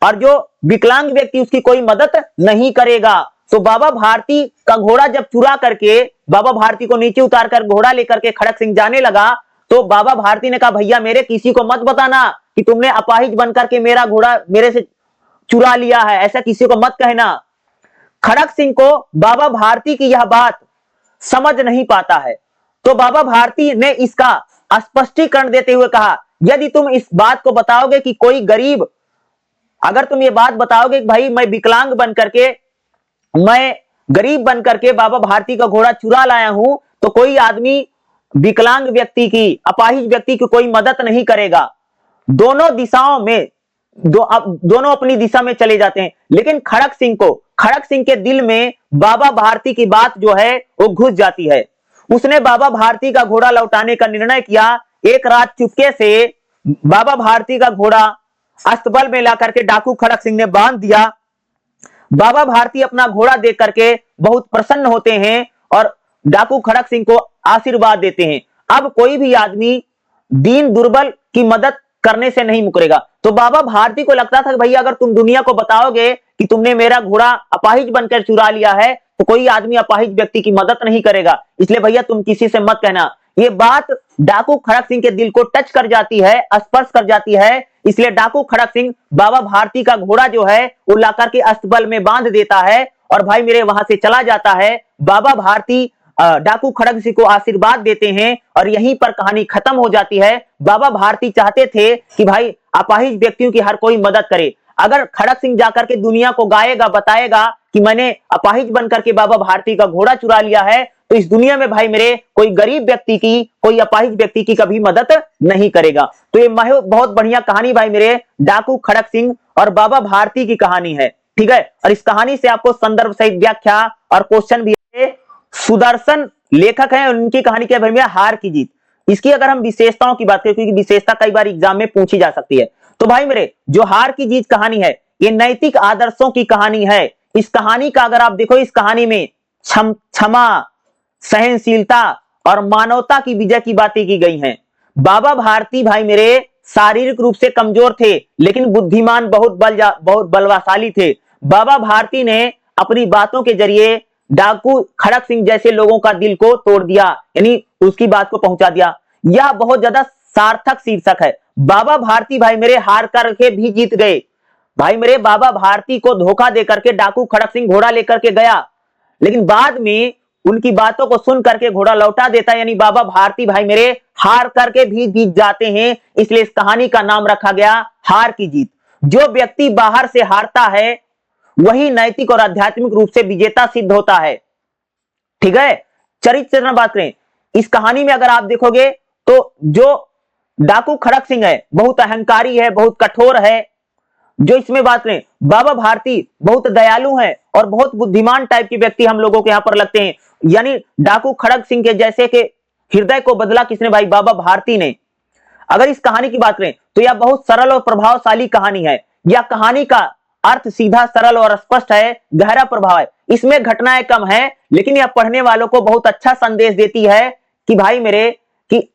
और जो विकलांग व्यक्ति उसकी कोई मदद नहीं करेगा। तो बाबा भारती का घोड़ा जब चुरा करके बाबा भारती को नीचे उतार कर घोड़ा लेकर के खड़क सिंह जाने लगा, तो बाबा भारती ने कहा भैया मेरे, किसी को मत बताना कि तुमने अपाहिज बनकर के मेरा घोड़ा मेरे से चुरा लिया है, ऐसा किसी को मत कहना। खड़क सिंह को बाबा भारती की यह बात समझ नहीं पाता है, तो बाबा भारती ने इसका स्पष्टीकरण देते हुए कहा, यदि तुम इस बात को बताओगे कि कोई गरीब, अगर तुम ये बात बताओगे कि भाई मैं विकलांग बन करके, मैं गरीब बन करके बाबा भारती का घोड़ा चुरा लाया हूं, तो कोई आदमी विकलांग व्यक्ति की, अपाहिज व्यक्ति की कोई मदद नहीं करेगा। दोनों दिशाओं में दोनों अपनी दिशा में चले जाते हैं। लेकिन खड़क सिंह के दिल में बाबा भारती की बात जो है वो घुस जाती है। उसने बाबा भारती का घोड़ा लौटाने का निर्णय किया। एक रात चुपके से बाबा भारती का घोड़ा अस्तबल में ला करके डाकू खड़क सिंह ने बांध दिया। बाबा भारती अपना घोड़ा देख करके बहुत प्रसन्न होते हैं और डाकू खड़क सिंह को आशीर्वाद देते हैं। अब कोई भी आदमी दीन दुर्बल की मदद करने से नहीं मुकरेगा। तो बाबा भारती को लगता था कि भैया अगर तुम दुनिया को बताओगे कि तुमने मेरा घोड़ा अपाहिज बनकर चुरा लिया है, तो कोई आदमी अपाहिज व्यक्ति की मदद नहीं करेगा, इसलिए भैया तुम किसी से मत कहना। ये बात डाकू खड़क सिंह के दिल को टच कर जाती है, स्पर्श कर जाती है। इसलिए डाकू खड़क सिंह बाबा भारती का घोड़ा जो है वो लाकर के अस्तबल में बांध देता है और भाई मेरे वहां से चला जाता है। बाबा भारती डाकू खड़क सिंह को आशीर्वाद देते हैं और यहीं पर कहानी खत्म हो जाती है। बाबा भारती चाहते थे कि भाई अपाहिज व्यक्तियों की हर कोई मदद करे। अगर खड़क सिंह जाकर के दुनिया को गाएगा, बताएगा कि मैंने अपाहिज बनकर के बाबा भारती का घोड़ा चुरा लिया है, तो इस दुनिया में भाई मेरे कोई गरीब व्यक्ति की, कोई अपाहिज व्यक्ति की कभी मदद नहीं करेगा। तो ये बहुत बढ़िया कहानी भाई मेरे डाकू खड़क सिंह और बाबा भारती की कहानी है, ठीक है। और इस कहानी से आपको संदर्भ सहित व्याख्या और क्वेश्चन भी है। सुदर्शन लेखक हैं, उनकी कहानी क्या है, हार की जीत। इसकी अगर हम विशेषताओं की बात करें, क्योंकि विशेषता कई बार एग्जाम में पूछी जा सकती है, तो भाई मेरे जो हार की जीत कहानी है, ये नैतिक आदर्शों की कहानी है। इस कहानी का अगर आप देखो, इस कहानी में क्षमा, सहनशीलता और मानवता की विजय की बातें की गई हैं। बाबा भारती भाई मेरे शारीरिक रूप से कमजोर थे, लेकिन बुद्धिमान, बहुत बलवाशाली थे। बाबा भारती ने अपनी बातों के जरिए डाकू खड़क सिंह जैसे लोगों का दिल को तोड़ दिया, यानी उसकी बात को पहुंचा दिया। यह बहुत ज्यादा सार्थक शीर्षक है। बाबा भारती भाई मेरे हार करके भी जीत गए। भाई मेरे बाबा भारती को धोखा देकर के डाकू खड़क सिंह घोड़ा लेकर के गया, लेकिन बाद में उनकी बातों को सुन करके घोड़ा लौटा देता है, यानी बाबा भारती भाई मेरे हार करके भी जीत जाते हैं। इसलिए इस कहानी का नाम रखा गया हार की जीत। जो व्यक्ति बाहर से हारता है वही नैतिक और आध्यात्मिक रूप से विजेता सिद्ध होता है, ठीक है। चरित्र से बात करें, इस कहानी में अगर आप देखोगे तो जो डाकू खड़क सिंह है बहुत अहंकारी है, बहुत कठोर है। जो इसमें बात करें, बाबा भारती बहुत दयालु हैं और बहुत बुद्धिमान टाइप के व्यक्ति हम लोगों के यहां पर लगते हैं। यानी डाकू खड़क सिंह के जैसे के हृदय को बदला किसने, भाई बाबा भारती ने। अगर इस कहानी की बात करें तो यह बहुत सरल और प्रभावशाली कहानी है। यह कहानी का अर्थ सीधा सरल और स्पष्ट है, गहरा प्रभाव है। इसमें घटनाएं कम है, लेकिन यह पढ़ने वालों को बहुत अच्छा संदेश देती है कि भाई मेरे, कि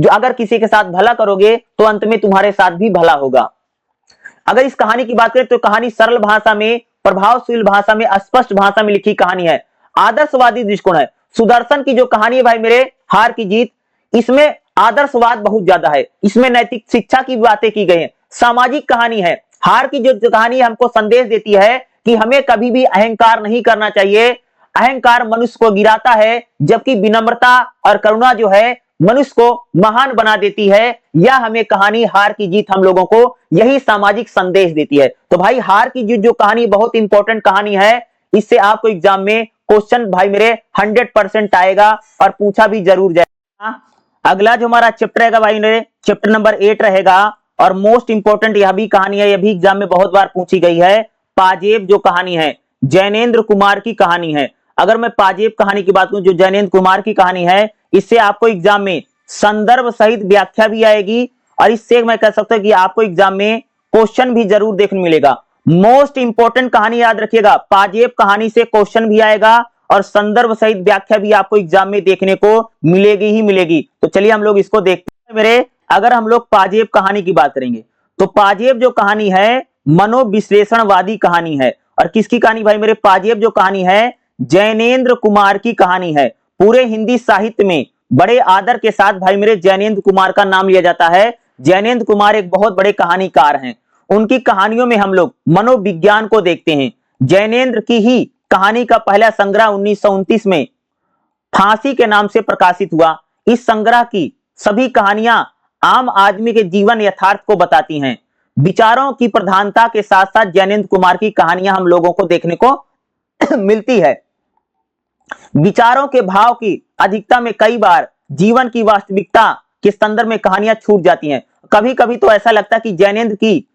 अगर किसी के साथ भला करोगे तो अंत में तुम्हारे साथ भी भला होगा। अगर इस कहानी की बात करें तो कहानी सरल भाषा में, प्रभावशील भाषा में, स्पष्ट भाषा में लिखी कहानी है। आदर्शवादी दृष्टिकोण है। सुदर्शन की जो कहानी है भाई मेरे, हार की जीत, इसमें आदर्शवाद बहुत ज्यादा है। इसमें नैतिक शिक्षा की बातें की गई है। सामाजिक कहानी है। हार की जो कहानी हमको संदेश देती है कि हमें कभी भी अहंकार नहीं करना चाहिए। अहंकार मनुष्य को गिराता है, जबकि विनम्रता और करुणा जो है मनुष्य को महान बना देती है। यह हमें कहानी हार की जीत हम लोगों को यही सामाजिक संदेश देती है। तो भाई हार की जीत जो कहानी बहुत इंपॉर्टेंट कहानी है। इससे आपको एग्जाम में क्वेश्चन भाई मेरे 100% आएगा और पूछा भी जरूर जाएगा। अगला जो हमारा चैप्टर रहेगा भाई मेरे, चैप्टर नंबर 8 रहेगा और मोस्ट इंपॉर्टेंट यह भी कहानी है, यह भी एग्जाम में बहुत बार पूछी गई है। पाजेब जो कहानी है, जैनेन्द्र कुमार की कहानी है। अगर मैं पाजेब कहानी की बात करूं, जो जैनेन्द्र कुमार की कहानी है, इससे आपको एग्जाम में संदर्भ सहित व्याख्या भी आएगी और इससे मैं कह सकता हूं कि आपको एग्जाम में क्वेश्चन भी जरूर देखने मिलेगा। मोस्ट इंपॉर्टेंट कहानी याद रखिएगा, पाजेब कहानी से क्वेश्चन भी आएगा और संदर्भ सहित व्याख्या भी आपको एग्जाम में देखने को मिलेगी ही मिलेगी। तो चलिए हम लोग इसको देखते हैं मेरे। अगर हम लोग पाजेब कहानी की बात करेंगे तो पाजेब जो कहानी है मनोविश्लेषणवादी कहानी है। और किसकी कहानी भाई मेरे? पाजेब जो कहानी है जैनेन्द्र कुमार की कहानी है। पूरे हिंदी साहित्य में बड़े आदर के साथ भाई मेरे जैनेन्द्र कुमार का नाम लिया जाता है। जैनेन्द्र कुमार एक बहुत बड़े कहानीकार हैं। उनकी कहानियों में हम लोग मनोविज्ञान को देखते हैं। जैनेन्द्र की ही कहानी का पहला संग्रह 1929 में फांसी के नाम से प्रकाशित हुआ। इस संग्रह की सभी कहानियां आम आदमी के जीवन यथार्थ को बताती हैं। विचारों की प्रधानता के साथ साथ जैनेन्द्र कुमार की कहानियां हम लोगों को देखने को मिलती है। विचारों के भाव की अधिकता में कई बार जीवन की वास्तविकता के संदर्भ में कहानियां छूट जाती हैं। कभी कभी तो ऐसा लगता है कि जैनेन्द्र की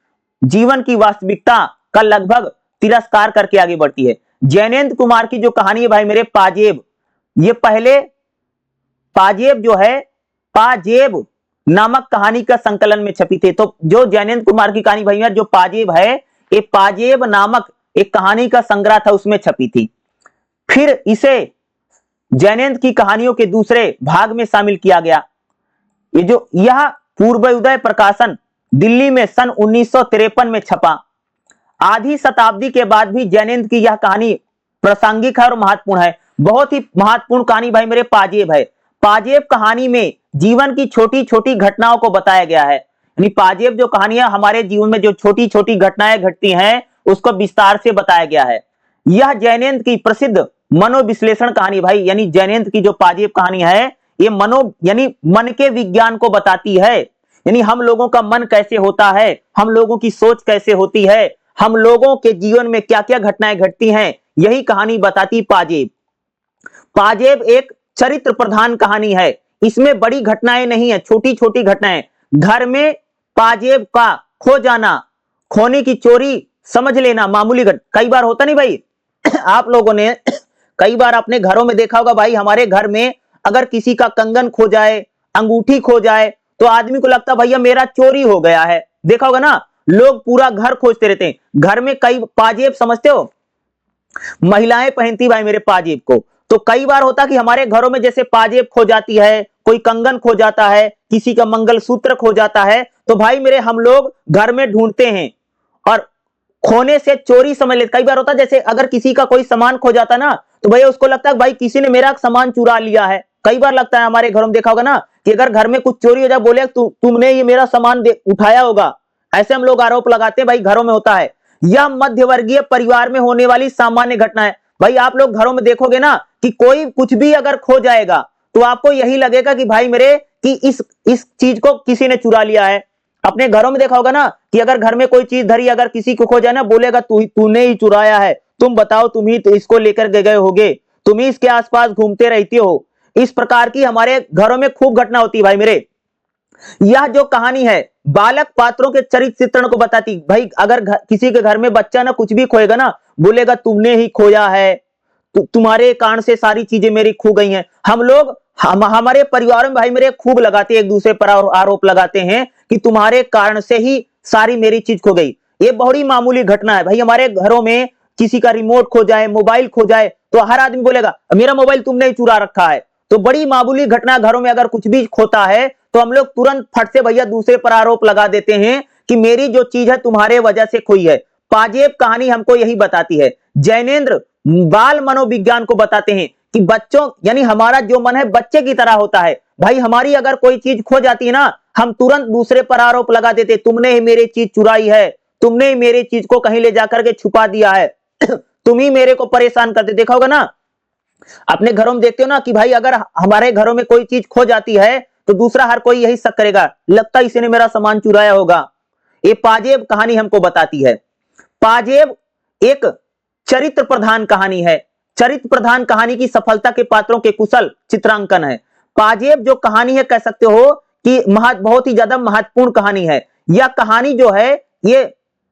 जीवन की वास्तविकता का लगभग तिरस्कार करके आगे बढ़ती है। जैनेन्द्र कुमार की जो कहानी है भाई मेरे पाजेब, ये पहले पाजेब जो है पाजेब नामक कहानी का संकलन में छपी थी। तो जो जैनेन्द्र कुमार की कहानी भाई जो पाजेब है, ये पाजेब नामक एक कहानी का संग्रह था, उसमें छपी थी। फिर इसे जैनेन्द्र की कहानियों के दूसरे भाग में शामिल किया गया। यह पूर्वोदय प्रकाशन दिल्ली में सन 1953 में छपा। आधी शताब्दी के बाद भी जैनेन्द्र की यह कहानी प्रासंगिक है और महत्वपूर्ण है। बहुत ही महत्वपूर्ण कहानी भाई मेरे पाजेब है। पाजेब कहानी में जीवन की छोटी छोटी घटनाओं को बताया गया है। यानी पाजेब जो कहानियां हमारे जीवन में जो छोटी छोटी घटनाएं घटती हैं उसको विस्तार से बताया गया है। यह जैनेन्द्र की प्रसिद्ध मनोविश्लेषण कहानी भाई, यानी जैनेन्द्र की जो पाजेब कहानी है ये यानी मन के विज्ञान को बताती है। यानी हम लोगों का मन कैसे होता है, हम लोगों की सोच कैसे होती है, हम लोगों के जीवन में क्या क्या घटनाएं घटती हैं, यही कहानी बताती पाजेब। पाजेब एक चरित्र प्रधान कहानी है। इसमें बड़ी घटनाएं नहीं है, छोटी छोटी घटनाएं। घर में पाजेब का खो जाना, खोने की चोरी समझ लेना मामूली कई बार होता नहीं भाई आप लोगों ने कई बार अपने घरों में देखा होगा भाई, हमारे घर में अगर किसी का कंगन खो जाए, अंगूठी खो जाए तो आदमी को लगता है भैया मेरा चोरी हो गया है। देखा होगा ना, लोग पूरा घर खोजते रहते हैं। घर में कई पाजेब समझते हो, महिलाएं पहनती भाई मेरे पाजेब को। तो कई बार होता कि हमारे घरों में जैसे पाजेब खो जाती है, कोई कंगन खो जाता है, किसी का मंगलसूत्र खो जाता है, तो भाई मेरे हम लोग घर में ढूंढते हैं और खोने से चोरी समझ लेते। कई बार होता जैसे अगर किसी का कोई सामान खो जाता ना तो भैया उसको लगता है भाई किसी ने मेरा सामान चुरा लिया है। कई बार लगता है हमारे घरों में देखा होगा ना कि अगर घर में कुछ चोरी हो जाए बोले तुमने ये मेरा सामान उठाया होगा, ऐसे हम लोग आरोप लगाते हैं भाई, घरों में होता है। यह मध्यवर्गीय परिवार में होने वाली सामान्य घटना है। भाई आप लोग घरों में देखोगे ना कि कोई कुछ भी अगर खो जाएगा तो आपको यही लगेगा कि भाई मेरे कि इस चीज को किसी ने चुरा लिया है। अपने घरों में देखा होगा ना कि अगर घर में कोई चीज धरी अगर किसी को खो जाए ना बोलेगा तूने ही चुराया है, तुम बताओ तुम ही तो इसको लेकर गए होगे, तुम ही इसके आसपास घूमते रहते हो। इस प्रकार की हमारे घरों में खूब घटना होती है भाई मेरे। यह जो कहानी है बालक पात्रों के चरित्र चित्रण को बताती। भाई अगर किसी के घर में बच्चा ना कुछ भी खोएगा ना बोलेगा तुमने ही खोया है, तुम्हारे कारण से सारी चीजें मेरी खो गई हैं। हम लोग हमारे परिवार में भाई मेरे खूब लगाते एक दूसरे पर आरोप लगाते हैं कि तुम्हारे कारण से ही सारी मेरी चीज खो गई। ये बहुत ही मामूली घटना है भाई। हमारे घरों में किसी का रिमोट खो जाए, मोबाइल खो जाए, तो हर आदमी बोलेगा मेरा मोबाइल तुमने ही चुरा रखा है। तो बड़ी मामूली घटना, घरों में अगर कुछ भी खोता है तो हम लोग तुरंत फट से भैया दूसरे पर आरोप लगा देते हैं कि मेरी जो चीज है तुम्हारे वजह से खोई है। पाजेब कहानी हमको यही बताती है। जैनेन्द्र बाल मनोविज्ञान को बताते हैं कि बच्चों यानी हमारा जो मन है बच्चे की तरह होता है भाई। हमारी अगर कोई चीज खो जाती है ना, हम तुरंत दूसरे पर आरोप लगा देते, तुमने ही मेरी चीज चुराई है, तुमने ही मेरी चीज को कहीं ले जाकर के छुपा दिया है, तुम ही मेरे को परेशान करते। देखा होगा ना अपने घरों में, देखते हो ना कि भाई अगर हमारे घरों में कोई चीज खो जाती है तो दूसरा हर कोई यही शक करेगा, लगता है इसी ने मेरा सामान चुराया होगा। ये पाजेब कहानी हमको बताती है। पाजेब एक चरित्र प्रधान कहानी है। चरित्र प्रधान कहानी की सफलता के पात्रों के कुशल चित्रांकन है। पाजेब जो कहानी है कह सकते हो कि बहुत ही ज्यादा महत्वपूर्ण कहानी है। यह कहानी जो है ये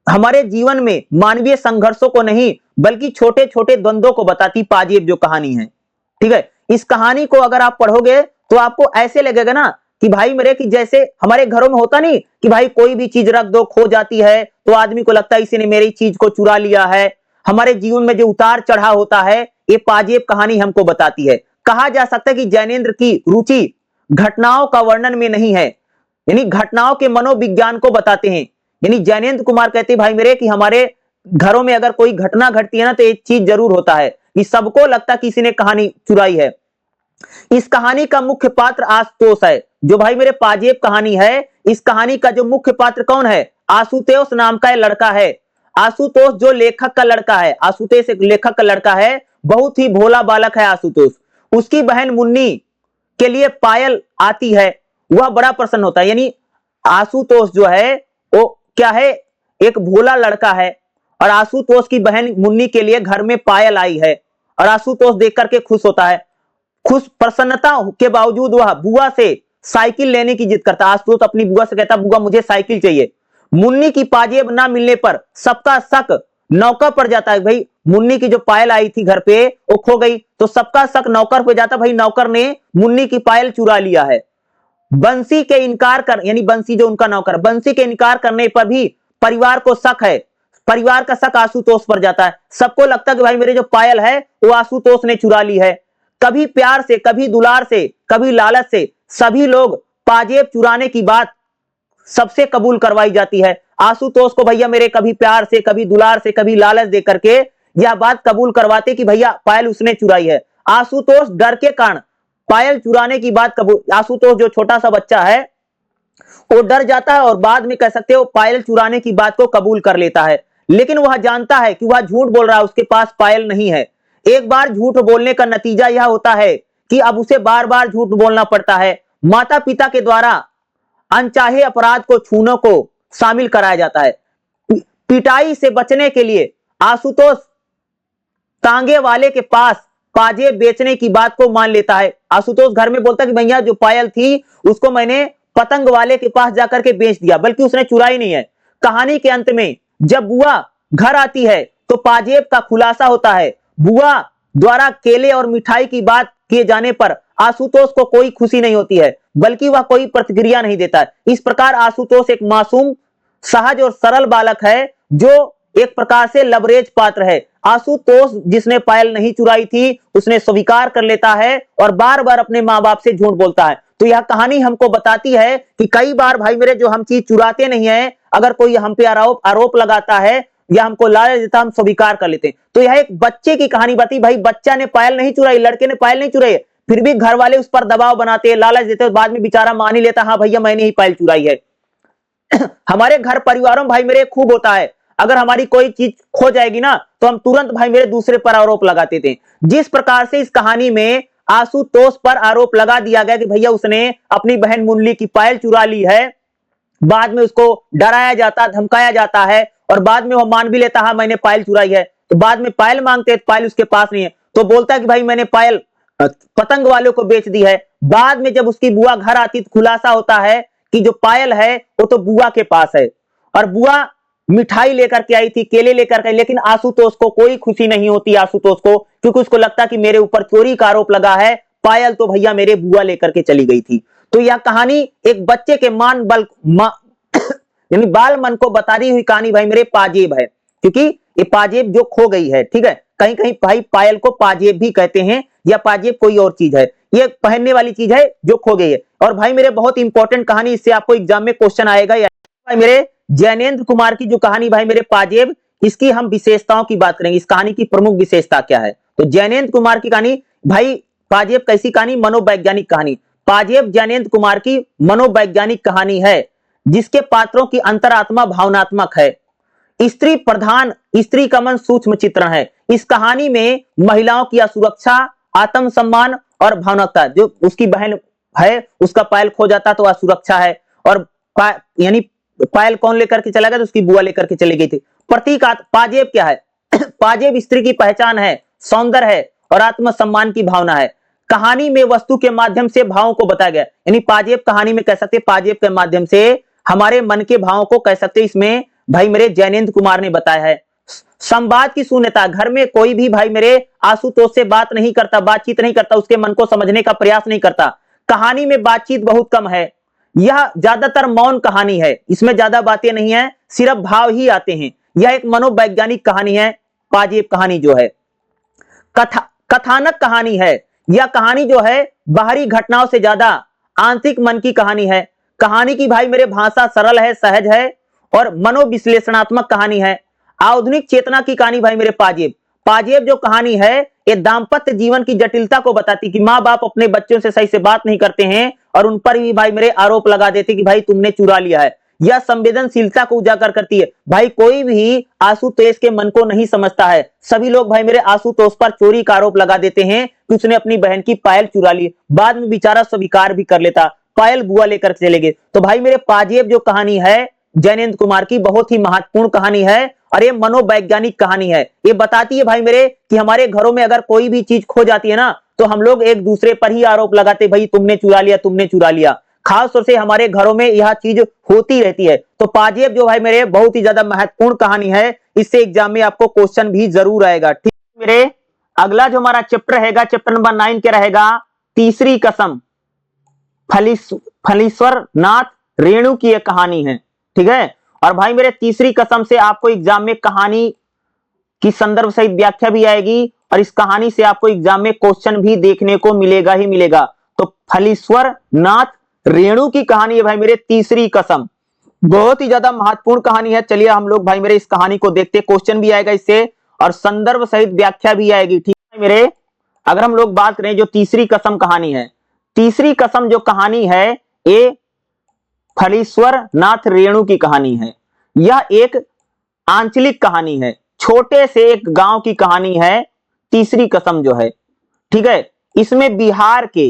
हमारे जीवन में मानवीय संघर्षों को नहीं बल्कि छोटे छोटे द्वंद्वों को बताती पाजेब जो कहानी है। ठीक है, इस कहानी को अगर आप पढ़ोगे तो आपको ऐसे लगेगा ना कि भाई मेरे कि जैसे हमारे घरों में होता नहीं कि भाई कोई भी चीज रख दो खो जाती है तो आदमी को लगता है इसी ने मेरी चीज को चुरा लिया है। हमारे जीवन में जो उतार चढ़ाव होता है ये पाजेब कहानी हमको बताती है। कहा जा सकता है कि जैनेन्द्र की रुचि घटनाओं का वर्णन में नहीं है, यानी घटनाओं के मनोविज्ञान को बताते हैं। यानी जैनेन्द्र कुमार कहते हैं भाई मेरे कि हमारे घरों में अगर कोई घटना घटती है ना तो एक चीज जरूर होता है कि सबको लगता है किसी ने कहानी चुराई है। इस कहानी का मुख्य पात्र आशुतोष है। जो भाई मेरे पाजेब कहानी है, इस कहानी का जो मुख्य पात्र कौन है? आशुतोष नाम का लड़का है। आशुतोष जो लेखक का लड़का है, आशुतोष एक लेखक का लड़का है, बहुत ही भोला बालक है आशुतोष। उसकी बहन मुन्नी के लिए पायल आती है, वह बड़ा प्रसन्न होता है। यानी आशुतोष जो है वो क्या है, एक भोला लड़का है और आशुतोष की बहन मुन्नी के लिए घर में पायल आई है और आशुतोष देख करके खुश होता है। खुश प्रसन्नता के बावजूद वह बुआ से साइकिल लेने की जिद करता है। आशुतोष अपनी बुआ से कहता बुआ मुझे साइकिल चाहिए। मुन्नी की पाजेब ना मिलने पर सबका शक नौकर पर जाता है। भाई मुन्नी की जो पायल आई थी घर पे वो खो गई तो सबका शक नौकर पे जाता, भाई नौकर ने मुन्नी की पायल चुरा लिया है। बंसी के इनकार कर यानी बंसी जो उनका नौकर, बंसी के इनकार करने पर भी परिवार को शक है। परिवार का शक आशुतोष पर जाता है। सबको लगता है कि भाई मेरे जो पायल है वो आशुतोष ने चुरा ली है। कभी प्यार से, कभी दुलार से, कभी लालच से सभी लोग पाजेब चुराने की बात सबसे कबूल करवाई जाती है। आशुतोष को भैया मेरे कभी प्यार से, कभी दुलार से, कभी लालच दे करके यह बात कबूल करवाते कि भैया पायल उसने चुराई है। आशुतोष डर के कारण पायल चुराने की बात कबूल, आशुतोष जो छोटा सा बच्चा है वो डर जाता है और बाद में कह सकते हो पायल चुराने की बात को कबूल कर लेता है। लेकिन वह जानता है कि वह झूठ बोल रहा है, उसके पास पायल नहीं है। एक बार झूठ बोलने का नतीजा यह होता है कि अब उसे बार बार झूठ बोलना पड़ता है। माता पिता के द्वारा अनचाहे अपराध को छूने को शामिल कराया जाता है। पिटाई से बचने के लिए आशुतोष तांगे वाले के पास पाजेब बेचने की बात को मान लेता है। आशुतोष घर में बोलता है कि भैया जो पायल थी उसको मैंने पतंग वाले के पास जाकर के बेच दिया, बल्कि उसने चुराई नहीं है। कहानी के अंत में जब बुआ घर आती है तो पाजेब का खुलासा होता है। बुआ द्वारा केले और मिठाई की बात किए जाने पर आशुतोष को कोई खुशी नहीं होती है, बल्कि वह कोई प्रतिक्रिया नहीं देता है। इस प्रकार आशुतोष एक मासूम, सहज और सरल बालक है जो एक प्रकार से लबरेज पात्र है। आशुतोष जिसने पायल नहीं चुराई थी उसने स्वीकार कर लेता है और बार बार अपने माँ बाप से झूठ बोलता है। तो यह कहानी हमको बताती है कि कई बार भाई मेरे जो हम चीज चुराते नहीं है, अगर कोई हम पे आरोप लगाता है या हमको लालच देता, हम स्वीकार कर लेते हैं। तो यह एक बच्चे की कहानी बताई। भाई बच्चा ने पायल नहीं चुराई, लड़के ने पायल नहीं चुराई, फिर भी घर वाले उस पर दबाव बनाते, लालच देते, बाद में बेचारा मान ही लेता, हाँ भैया मैंने ही पायल चुराई है। हमारे घर परिवारों में भाई मेरे खूब होता है, अगर हमारी कोई चीज खो जाएगी ना तो हम तुरंत भाई मेरे दूसरे पर आरोप लगाते थे। जिस प्रकार से इस कहानी में आशुतोष पर आरोप लगा दिया गया कि भैया उसने अपनी बहन मुन्नी की पायल चुरा ली है, बाद में उसको डराया जाता, धमकाया जाता है और बाद में वो मान भी लेता, हाँ मैंने पायल चुराई है। तो बाद में पायल मांगते हैं, पायल उसके पास नहीं है, तो बोलता है कि भाई मैंने पायल पतंग वालों को बेच दी है। बाद में जब उसकी बुआ घर आती तो खुलासा होता है कि जो पायल है वो तो बुआ के पास है और बुआ मिठाई लेकर के आई थी, केले लेकर के, लेकिन आशुतोष को कोई खुशी नहीं होती आशुतोष को, क्योंकि उसको लगता कि मेरे ऊपर चोरी का आरोप लगा है, पायल तो भैया मेरे बुआ लेकर के चली गई थी। तो यह कहानी एक बच्चे के यानी बाल मन को बताती हुई कहानी भाई मेरे पाजेब है, क्योंकि ये पाजेब जो खो गई है, ठीक है, कहीं कहीं भाई पायल को पाजेब भी कहते हैं, या पाजेब कोई और चीज है, ये पहनने वाली चीज है जो खो गई है। और भाई मेरे बहुत इंपॉर्टेंट कहानी, इससे आपको एग्जाम में क्वेश्चन आएगा। भाई मेरे जैनेन्द्र कुमार की जो कहानी भाई मेरे पाजेब, इसकी हम विशेषताओं की बात करेंगे, इस कहानी की प्रमुख विशेषता क्या है। तो जैनेन्द्र कुमार की कहानी भाई, पाजेब कैसी कहानी, मनोवैज्ञानिक कहानी। पाजेब जैनेन्द्र कुमार की मनोवैज्ञानिक कहानी है, जिसके पात्रों की अंतरात्मा भावनात्मक है, स्त्री प्रधान, स्त्री का मन सूक्ष्म चित्रण है। इस कहानी में महिलाओं की असुरक्षा, आत्मसम्मान और भावनात्मकता, जो उसकी बहन है उसका पायल खो जाता तो असुरक्षा है, और यानी पायल कौन लेकर के चला गया, तो उसकी बुआ लेकर के चली गई थी। प्रतीक पाजेब क्या है पाजेब स्त्री की पहचान है, सौंदर्य है और आत्मसम्मान की भावना है। कहानी में वस्तु के माध्यम से भावों को बताया गया, यानी पाजेब कहानी में कह सकते, पाजेब के माध्यम से हमारे मन के भावों को कह सकते, इसमें भाई मेरे जैनेन्द्र कुमार ने बताया है। संवाद की शून्यता, घर में कोई भी भाई मेरे आशुतोष से बात नहीं करता, बातचीत नहीं करता, उसके मन को समझने का प्रयास नहीं करता। कहानी में बातचीत बहुत कम है, यह ज्यादातर मौन कहानी है, इसमें ज्यादा बातें नहीं है, सिर्फ भाव ही आते हैं। यह एक मनोवैज्ञानिक कहानी है, पाजेब कहानी जो है। कथानक कहानी है, यह कहानी जो है बाहरी घटनाओं से ज्यादा आंतरिक मन की कहानी है। कहानी की भाई मेरे भाषा सरल है, सहज है और मनोविश्लेषणात्मक कहानी है। आधुनिक चेतना की कहानी भाई मेरे पाजेब, पाजेब जो कहानी है ये दाम्पत्य जीवन की जटिलता को बताती, कि माँ बाप अपने बच्चों से सही से बात नहीं करते हैं और उन पर भी भाई मेरे आरोप लगा देते कि भाई तुमने चुरा लिया है। यह संवेदनशीलता को उजागर करती है, भाई कोई भी आशुतोष के मन को नहीं समझता है। सभी लोग भाई मेरे आशुतोष पर चोरी का आरोप लगा देते हैं कि उसने अपनी बहन की पायल चुरा ली, बाद में बेचारा स्वीकार भी कर लेता, पायल बुआ लेकर चले गए। तो भाई मेरे पाजेब जो कहानी है जैनेन्द्र कुमार की, बहुत ही महत्वपूर्ण कहानी है और ये मनोवैज्ञानिक कहानी है। ये बताती है भाई मेरे कि हमारे घरों में अगर कोई भी चीज खो जाती है ना, तो हम लोग एक दूसरे पर ही आरोप लगाते, भाई तुमने चुरा लिया, तुमने चुरा लिया। खास तौर से हमारे घरों में यह चीज होती रहती है। तो पाजेब जो भाई मेरे बहुत ही ज्यादा महत्वपूर्ण कहानी है, इससे एग्जाम में आपको क्वेश्चन भी जरूर आएगा। ठीक मेरे अगला जो हमारा चैप्टर रहेगा, चैप्टर नंबर 9 क्या रहेगा, तीसरी कसम, फलीश्वर नाथ रेणु की एक कहानी है, ठीक है। और भाई मेरे तीसरी कसम से आपको एग्जाम में कहानी की संदर्भ सहित व्याख्या भी आएगी और इस कहानी से आपको एग्जाम में क्वेश्चन भी देखने को मिलेगा ही मिलेगा। तो फलीश्वर नाथ रेणु की कहानी है भाई मेरे तीसरी कसम, बहुत ही ज्यादा महत्वपूर्ण कहानी है। चलिए हम लोग भाई मेरे इस कहानी को देखते, क्वेश्चन भी आएगा इससे और संदर्भ सहित व्याख्या भी आएगी, ठीक है मेरे। अगर हम लोग बात करें जो तीसरी कसम कहानी है, तीसरी कसम जो कहानी है ये फलीश्वर नाथ रेणु की कहानी है। यह एक आंचलिक कहानी है, छोटे से एक गांव की कहानी है तीसरी कसम जो है, ठीक है। इसमें बिहार के,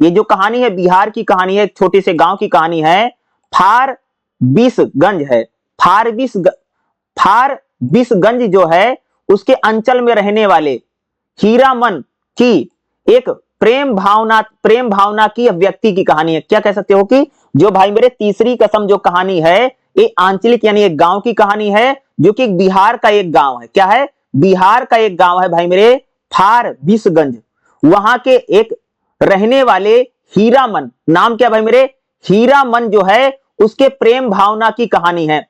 ये जो कहानी है बिहार की कहानी है, एक छोटे से गांव की कहानी है। फारबिसगंज है, फारबिसगंज जो है उसके अंचल में रहने वाले हीरामन की एक प्रेम भावना की व्यक्ति की कहानी है। क्या कह सकते हो कि जो भाई मेरे तीसरी कसम जो कहानी है ये आंचलिक यानी एक गांव की कहानी है, जो कि बिहार का एक गांव है। क्या है, बिहार का एक गांव है भाई मेरे फारबिसगंज, वहां के एक रहने वाले हीरामन, नाम क्या भाई मेरे, हीरामन जो है उसके प्रेम भावना की कहानी है।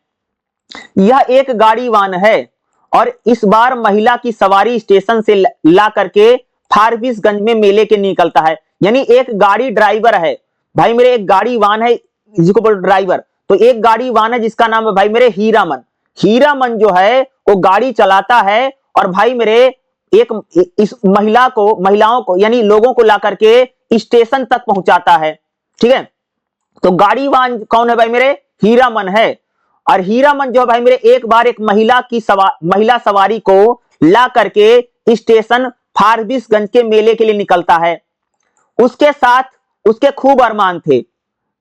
यह एक गाड़ीवान है और इस बार महिला की सवारी स्टेशन से ला करके फारबिसगंज में मेले के निकलता है। यानी एक गाड़ी ड्राइवर है भाई मेरे, एक गाड़ीवान है जिसको बोल ड्राइवर, तो एक गाड़ीवान है जिसका नाम है भाई मेरे हीरामन। हीरामन जो है वो गाड़ी चलाता है और भाई मेरे इस महिलाओं को यानी लोगों को ला करके स्टेशन तक पहुंचाता है, ठीक है। तो गाड़ीवान कौन है भाई मेरे, हीरामन है। और हीरामन जो भाई मेरे एक बार एक महिला सवारी को ला करके स्टेशन फारबिसगंज के मेले के लिए निकलता है। उसके साथ उसके खूब अरमान थे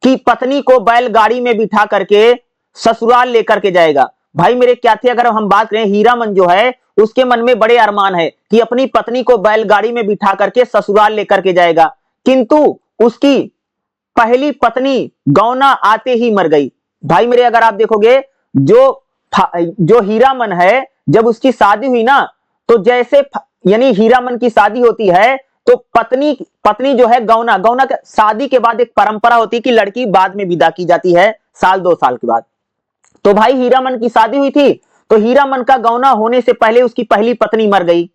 कि पत्नी को बैलगाड़ी में बिठा करके ससुराल लेकर के जाएगा। भाई मेरे क्या थे, अगर हम बात करें हीरामन जो है उसके मन में बड़े अरमान है कि अपनी पत्नी को बैलगाड़ी में बिठा करके ससुराल लेकर के जाएगा, किंतु उसकी पहली पत्नी गौना आते ही मर गई। भाई मेरे अगर आप देखोगे जो हीरामन है जब उसकी शादी हुई ना, तो जैसे यानी हीरामन की शादी होती है तो पत्नी जो है गौना शादी के बाद एक परंपरा होती है कि लड़की बाद में विदा की जाती है, साल 2 साल के बाद। तो भाई हीरामन की शादी हुई थी, तो हीरामन का गौना होने से पहले उसकी पहली पत्नी मर गई।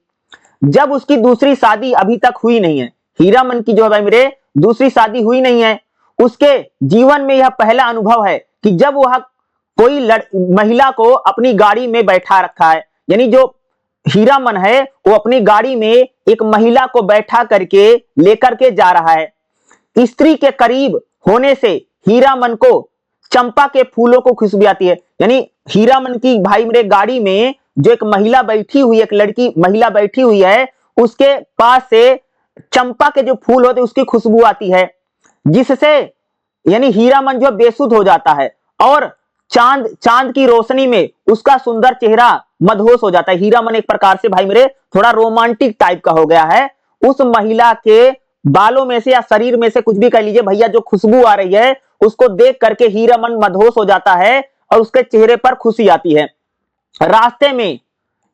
जब उसकी दूसरी शादी अभी तक हुई नहीं है, हीरामन की जो है भाई मेरे दूसरी शादी हुई नहीं है, उसके जीवन में यह पहला अनुभव है कि जब वह कोई महिला को अपनी गाड़ी में बैठा रखा है, यानी जो हीरामन है वो अपनी गाड़ी में एक महिला को बैठा करके लेकर के जा रहा है। स्त्री के करीब होने से हीरामन को चंपा के फूलों को खुशबू आती है, यानी हीरामन की भाई मेरे गाड़ी में जो एक महिला बैठी हुई, एक लड़की महिला बैठी हुई है, उसके पास से चंपा के जो फूल होते उसकी खुशबू आती है, जिससे यानी हीरामन जो बेसुध हो जाता है और चांद की रोशनी में उसका सुंदर चेहरा मदहोश हो जाता है। हीरामन एक प्रकार से भाई मेरे थोड़ा रोमांटिक टाइप का हो गया है। उस महिला के बालों में से या शरीर में से कुछ भी कह लीजिए भैया, जो खुशबू आ रही है उसको देख करके हीरामन मदहोश हो जाता है और उसके चेहरे पर खुशी आती है। रास्ते में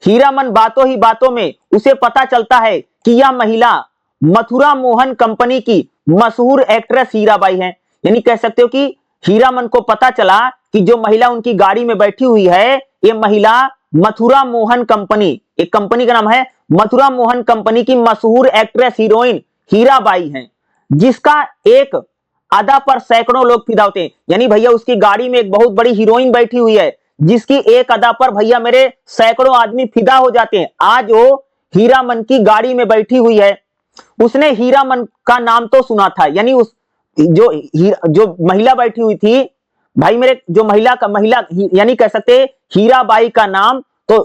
हीरामन बातों ही बातों में उसे पता चलता है कि यह महिला मथुरा मोहन कंपनी की मशहूर एक्ट्रेस हीराबाई है। यानी कह सकते हो कि हीरामन को पता चला कि जो महिला उनकी गाड़ी में बैठी हुई है, ये महिला मथुरा मोहन कंपनी, एक कंपनी का नाम है मथुरा मोहन कंपनी की मशहूर एक्ट्रेस हीरोइन हीराबाई है, जिसका एक अदा पर सैकड़ों लोग फिदा होते हैं। यानी भैया उसकी गाड़ी में एक बहुत बड़ी हीरोइन बैठी हुई है, जिसकी एक अदा पर भैया मेरे सैकड़ों आदमी फिदा हो जाते हैं। आज वो हीरामन की गाड़ी में बैठी हुई है। उसने हीरामन का नाम तो सुना था, यानी उस जो महिला बैठी हुई थी भाई मेरे, जो महिला यानी कह सकते हीराबाई का नाम तो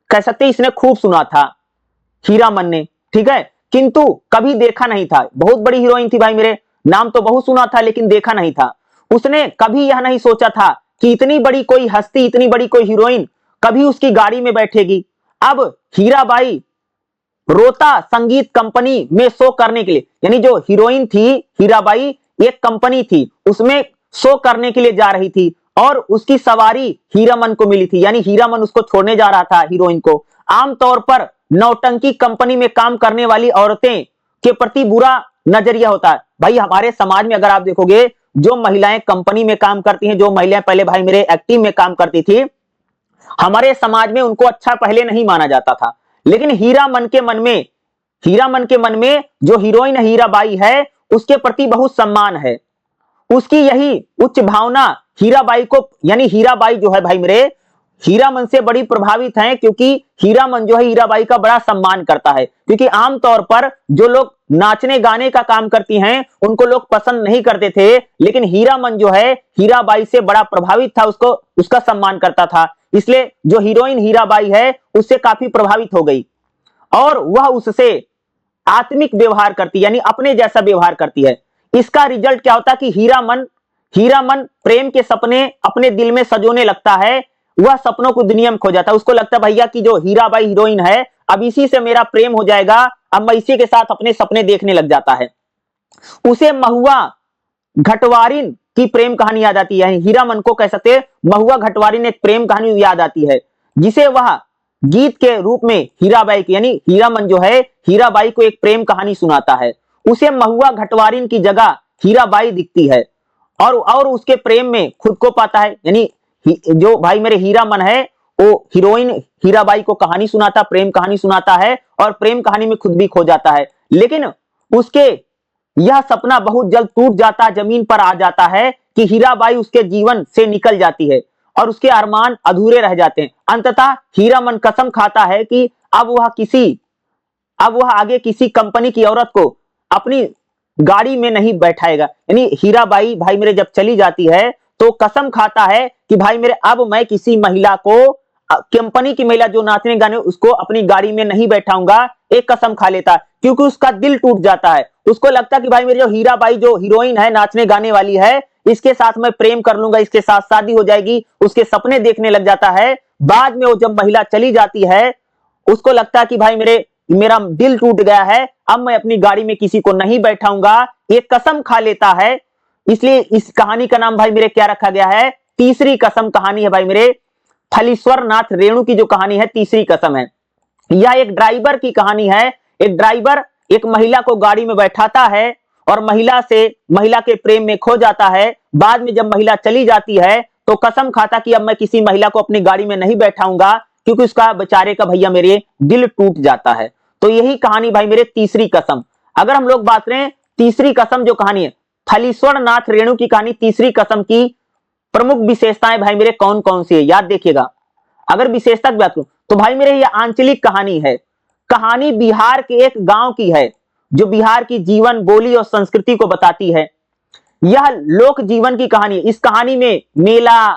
कह सकते इसने खूब सुना था हीरामन ने, ठीक है, किंतु कभी देखा नहीं था। बहुत बड़ी हीरोइन थी भाई मेरे, नाम तो बहुत सुना था लेकिन देखा नहीं था। उसने कभी यह नहीं सोचा था कि इतनी बड़ी कोई हस्ती, इतनी बड़ी कोई हीरोइन कभी उसकी गाड़ी में बैठेगी। अब हीराबाई रोता संगीत कंपनी में शो करने के लिए, यानी जो हीरोइन थी हीराबाई एक कंपनी थी, उसमें शो करने के लिए जा रही थी और उसकी सवारी हीरामन को मिली थी, यानी हीरामन उसको छोड़ने जा रहा था हीरोइन को। आमतौर पर नौटंकी कंपनी में काम करने वाली औरतें के प्रति बुरा नजरिया होता है। भाई हमारे समाज में अगर आप देखोगे, जो महिलाएं कंपनी में काम करती हैं, जो महिलाएं पहले भाई मेरे एक्टिव में काम करती थी, हमारे समाज में उनको अच्छा पहले नहीं माना जाता था। लेकिन हीरामन के मन में जो हीरोइन हीराबाई है उसके प्रति बहुत सम्मान है। उसकी यही उच्च भावना हीराबाई को, यानी हीराबाई जो है भाई मेरे हीरामन से बड़ी प्रभावित हैं, क्योंकि हीरामन जो है हीराबाई का बड़ा सम्मान करता है। क्योंकि आमतौर पर जो लोग नाचने गाने का काम करती हैं उनको लोग पसंद नहीं करते थे, लेकिन हीरामन जो है हीराबाई से बड़ा प्रभावित था, उसको उसका सम्मान करता था। इसलिए जो हीरोइन हीराबाई है उससे काफी प्रभावित हो गई और वह उससे आत्मिक व्यवहार करती, यानी अपने जैसा व्यवहार करती है। इसका रिजल्ट क्या होता है कि हीरामन प्रेम के सपने अपने दिल में सजोने लगता है। वह सपनों को दुनिया में खो जाता है। उसको लगता है भैया कि जो हीराबाई हीरोइन है अब इसी से मेरा प्रेम हो जाएगा, अब मैं इसी के साथ अपने सपने देखने लग जाता है। उसे महुआ घटवारिन की प्रेम कहानी याद आती है। हीरामन को कह सकते महुआ घटवारिन एक प्रेम कहानी याद आती है, जिसे वह गीत के रूप में हीराबाई की, यानी हीरामन जो है हीराबाई को एक प्रेम कहानी सुनाता है। उसे महुआ घटवारिन की जगह हीराबाई दिखती है और उसके प्रेम में खुद को पाता है। यानी जो भाई मेरे हीरामन है वो हीरोइन हीराबाई को कहानी सुनाता, प्रेम कहानी सुनाता है और प्रेम कहानी में खुद भी खो जाता है। लेकिन उसके यह सपना बहुत जल्द टूट जाता, जमीन पर आ जाता है कि हीराबाई उसके जीवन से निकल जाती है और उसके अरमान अधूरे रह जाते हैं। अंततः हीरामन कसम खाता है कि अब वह आगे किसी कंपनी की औरत को अपनी गाड़ी में नहीं बैठाएगा। यानी हीराबाई भाई मेरे जब चली जाती है तो कसम खाता है कि भाई मेरे अब मैं किसी महिला को, कंपनी की महिला जो नाचने गाने, उसको अपनी गाड़ी में नहीं बैठाऊंगा। एक कसम खा लेता है क्योंकि उसका दिल टूट जाता है। उसको लगता है कि भाई मेरी जो हीराबाई जो हीरोइन है नाचने गाने वाली है, इसके साथ मैं प्रेम कर लूंगा, इसके साथ शादी हो जाएगी, उसके सपने देखने लग जाता है। बाद में वो जब महिला चली जाती है उसको लगता है कि भाई मेरा दिल टूट गया है, अब मैं अपनी गाड़ी में किसी को नहीं बैठाऊंगा। ये कसम खा लेता है। इसलिए इस कहानी का नाम भाई मेरे क्या रखा गया है, तीसरी कसम कहानी है भाई मेरे। फलीश्वर नाथ रेणु की जो कहानी है तीसरी कसम है। यह एक ड्राइवर की कहानी है। एक ड्राइवर एक महिला को गाड़ी में बैठाता है और महिला के प्रेम में खो जाता है। बाद में जब महिला चली जाती है तो कसम खाता कि अब मैं किसी महिला को अपनी गाड़ी में नहीं बैठाऊंगा, क्योंकि उसका बेचारे का भैया मेरे दिल टूट जाता है। तो यही कहानी भाई मेरे तीसरी कसम। अगर हम लोग बात करें तीसरी कसम जो कहानी है, थलीश्वर नाथ रेणु की कहानी, तीसरी कसम की प्रमुख विशेषताएं भाई मेरे कौन कौन सी है, याद देखिएगा। अगर विशेषता की बात करूं तो भाई मेरे ये आंचलिक कहानी है। कहानी बिहार के एक गांव की है, जो बिहार की जीवन, बोली और संस्कृति को बताती है। यह लोक जीवन की कहानी है। इस कहानी में मेला,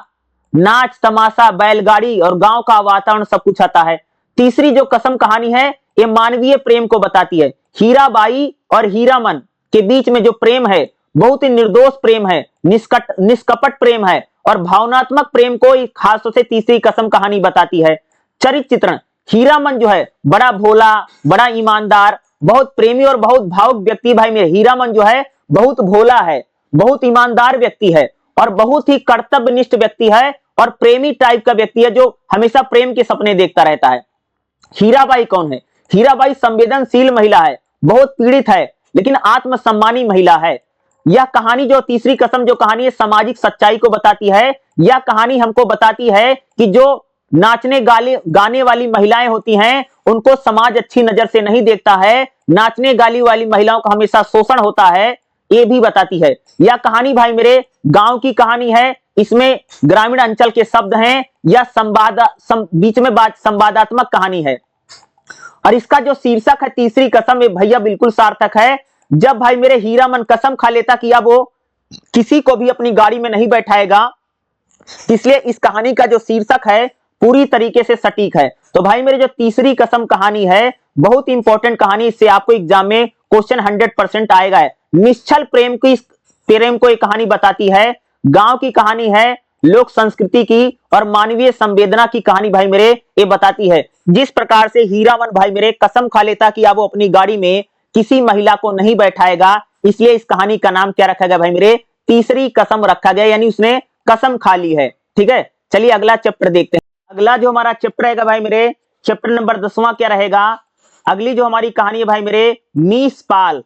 नाच, तमाशा, बैलगाड़ी और गांव का वातावरण सब कुछ आता है। तीसरी जो कसम कहानी है, ये मानवीय प्रेम को बताती है। हीराबाई और हीरामन के बीच में जो प्रेम है, बहुत ही निर्दोष प्रेम है, निष्कपट प्रेम है, और भावनात्मक प्रेम को खास तौर से तीसरी कसम कहानी बताती है। चरित्र चित्रण, हीरामन जो है बड़ा भोला, बड़ा ईमानदार, बहुत प्रेमी और बहुत भावुक व्यक्ति भाई मेरे। हीरामन जो है बहुत भोला है, बहुत ईमानदार व्यक्ति है, और बहुत ही कर्तव्यनिष्ठ व्यक्ति है, और प्रेमी टाइप का व्यक्ति है, जो हमेशा प्रेम के सपने देखता रहता है। हीराबाई कौन है? हीराबाई संवेदनशील महिला है, बहुत पीड़ित है, लेकिन आत्मसम्मानी महिला है। यह कहानी जो तीसरी कसम जो कहानी है, सामाजिक सच्चाई को बताती है। यह कहानी हमको बताती है कि जो नाचने गाने वाली महिलाएं होती हैं, उनको समाज अच्छी नजर से नहीं देखता है। नाचने गाली वाली महिलाओं का हमेशा शोषण होता है, ये भी बताती है। यह कहानी भाई मेरे गांव की कहानी है। इसमें ग्रामीण अंचल के शब्द हैं। यह बीच में संवादात्मक कहानी है। और इसका जो शीर्षक है तीसरी कसम, ये भैया बिल्कुल सार्थक है। जब भाई मेरे हीरामन कसम खा लेता कि अब वो किसी को भी अपनी गाड़ी में नहीं बैठाएगा, इसलिए इस कहानी का जो शीर्षक है पूरी तरीके से सटीक है। तो भाई मेरे जो तीसरी कसम कहानी है, बहुत इंपॉर्टेंट कहानी, इससे आपको एग्जाम में क्वेश्चन 100% आएगा। है निश्चल प्रेम को एक कहानी बताती है। गांव की कहानी है, लोक संस्कृति की और मानवीय संवेदना की कहानी भाई मेरे ये बताती है। जिस प्रकार से हीरामन भाई मेरे कसम खा लेता कि अब वो अपनी गाड़ी में किसी महिला को नहीं बैठाएगा, इसलिए इस कहानी का नाम क्या रखा गया भाई मेरे? तीसरी कसम रखा गया, यानी उसने कसम खा ली है। ठीक है, चलिए अगला चैप्टर देखते हैं। अगला जो हमारा चैप्टर रहेगा भाई मेरे, चैप्टर नंबर 10वां क्या रहेगा? अगली जो हमारी कहानी है भाई मेरे, मीस पाल,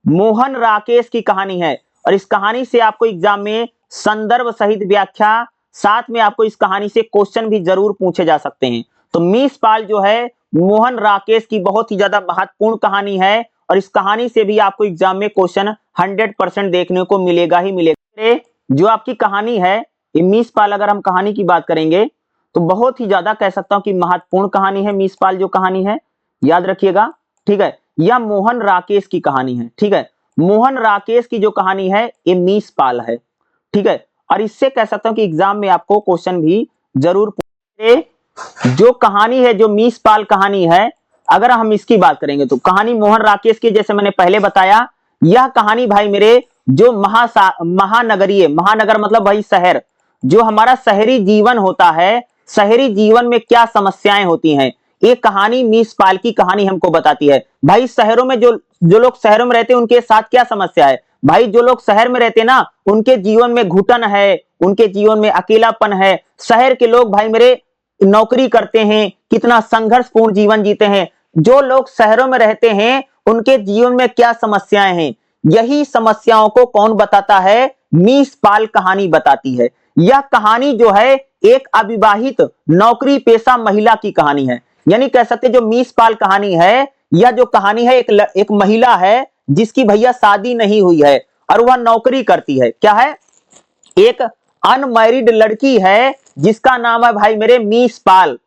मोहन राकेश की कहानी है। और इस कहानी से आपको एग्जाम में संदर्भ सहित व्याख्या, साथ में आपको इस कहानी से क्वेश्चन भी जरूर पूछे जा सकते हैं। तो मीस पाल जो है मोहन राकेश की बहुत ही ज्यादा महत्वपूर्ण कहानी है, और इस कहानी से भी आपको एग्जाम में क्वेश्चन 100% देखने को मिलेगा ही मिलेगा। जो आपकी कहानी है ये मीस पाल, अगर हम कहानी की बात करेंगे तो बहुत ही ज्यादा कह सकता हूं कि महत्वपूर्ण कहानी है। मीस पाल जो कहानी है, याद रखिएगा। ठीक है, यह मोहन राकेश की कहानी है। ठीक है, मोहन राकेश की जो कहानी है ये मीस पाल है। ठीक है, और इससे कह सकता हूं कि एग्जाम में आपको क्वेश्चन भी जरूर पूछे। जो कहानी है, जो मीस पाल कहानी है, अगर हम इसकी बात करेंगे तो कहानी मोहन राकेश की, जैसे मैंने पहले बताया, यह कहानी भाई मेरे जो महानगरीय, महानगर मतलब भाई शहर, जो हमारा शहरी जीवन होता है, शहरी जीवन में क्या समस्याएं होती हैं, ये कहानी मीस पाल की कहानी हमको बताती है। भाई शहरों में जो लोग शहरों में रहते हैं, उनके साथ क्या समस्या है? भाई जो लोग शहर में रहते हैं ना, उनके जीवन में घुटन है, उनके जीवन में अकेलापन है। शहर के लोग भाई मेरे नौकरी करते हैं, कितना संघर्षपूर्ण जीवन जीते हैं। जो लोग शहरों में रहते हैं, उनके जीवन में क्या समस्याएं हैं, यही समस्याओं को कौन बताता है? मीस पाल कहानी बताती है। यह कहानी जो है एक अविवाहित नौकरी पेशा महिला की कहानी है। यानी कह सकते हैं जो मीस पाल कहानी है, यह जो कहानी है एक महिला है जिसकी भैया शादी नहीं हुई है, और वह नौकरी करती है। क्या है? एक अनमैरिड लड़की है जिसका नाम है भाई मेरे मीस पाल,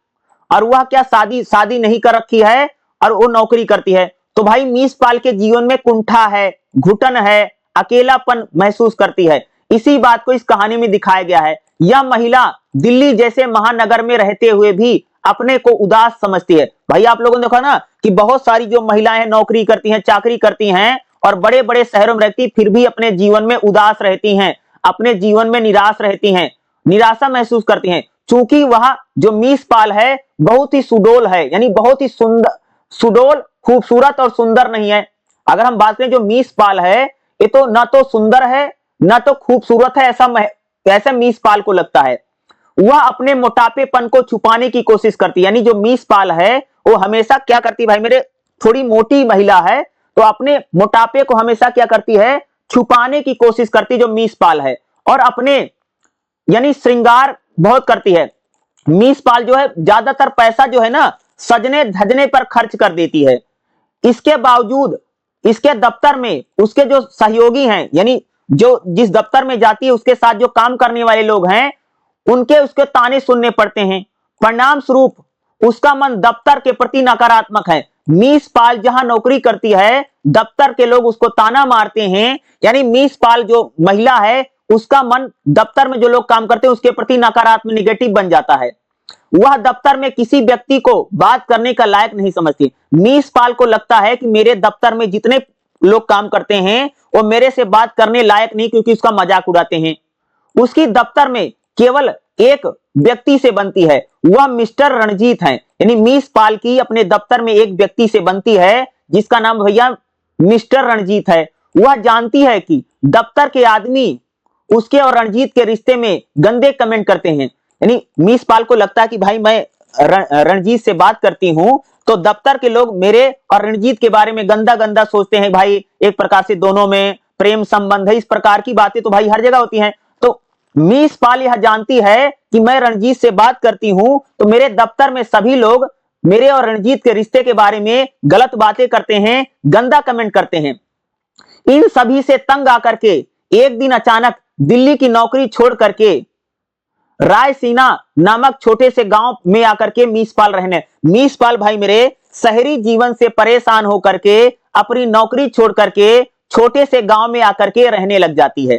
और वह क्या शादी नहीं कर रखी है, और वो नौकरी करती है। तो भाई मीस पाल के जीवन में कुंठा है, घुटन है, अकेलापन महसूस करती है। इसी बात को इस कहानी में दिखाया गया है। यह महिला दिल्ली जैसे महानगर में रहते हुए भी अपने को उदास समझती है। भाई आप लोगों ने देखा ना कि बहुत सारी जो महिलाएं नौकरी करती हैं, चाकरी करती हैं, और बड़े बड़े शहरों में रहती, फिर भी अपने जीवन में उदास रहती हैं, अपने जीवन में निराश रहती हैं, निराशा महसूस करती हैं। चूंकि वह जो मीस पाल है बहुत ही सुडोल है, यानी बहुत ही सुडोल, खूबसूरत और सुंदर नहीं है। अगर हम बात करें जो मीस पाल है, ये तो ना तो सुंदर है ना तो खूबसूरत है, ऐसा मीस पाल को लगता है। वह अपने मोटापेपन को छुपाने की कोशिश करती है। यानी जो मीस पाल है वो हमेशा क्या करती है भाई मेरे, थोड़ी मोटी महिला है, तो अपने मोटापे को हमेशा क्या करती है? छुपाने की कोशिश करती जो मीस पाल है, और अपने यानी श्रृंगार बहुत करती है। मीस पाल जो है ज्यादातर पैसा जो है ना सजने धजने पर खर्च कर देती है। इसके बावजूद इसके दफ्तर में उसके जो सहयोगी हैं, यानी जो जिस दफ्तर में जाती है उसके साथ जो काम करने वाले लोग हैं, उनके उसके ताने सुनने पड़ते हैं। परिणाम स्वरूप उसका मन दफ्तर के प्रति नकारात्मक है। मीस पाल जहां नौकरी करती है, दफ्तर के लोग उसको ताना मारते हैं, यानी मीस पाल जो महिला है उसका मन दफ्तर में जो लोग काम करते हैं उसके प्रति नकारात्मक निगेटिव बन जाता है। वह दफ्तर में किसी व्यक्ति को बात करने का लायक नहीं समझती। मीस पाल को लगता है कि मेरे दफ्तर में जितने लोग काम करते हैं वो मेरे से बात करने लायक नहीं, क्योंकि उसका मजाक उड़ाते हैं। उसकी दफ्तर में केवल एक व्यक्ति से बनती है, वह मिस्टर रणजीत है। यानी मीस पाल की अपने दफ्तर में एक व्यक्ति से बनती है जिसका नाम भैया मिस्टर रणजीत है। वह जानती है कि दफ्तर के आदमी उसके और रणजीत के रिश्ते में गंदे कमेंट करते हैं। यानी मीस पाल को लगता है कि भाई मैं रणजीत से बात करती हूं तो दफ्तर के लोग मेरे और रणजीत के बारे में गंदा गंदा सोचते हैं। भाई एक प्रकार से दोनों में प्रेम संबंध है, इस प्रकार की बातें तो भाई हर जगह होती हैं। तो मीस पाल यह जानती है कि मैं रणजीत से बात करती हूं तो मेरे दफ्तर में सभी लोग मेरे और रणजीत के रिश्ते के बारे में गलत बातें करते हैं, गंदा कमेंट करते हैं। इन सभी से तंग आकर के एक दिन अचानक दिल्ली की नौकरी छोड़ करके रायसीना नामक छोटे से गांव में आकर के मीस पाल भाई मेरे शहरी जीवन से परेशान होकर के अपनी नौकरी छोड़ करके छोटे से गांव में आकर के रहने लग जाती है।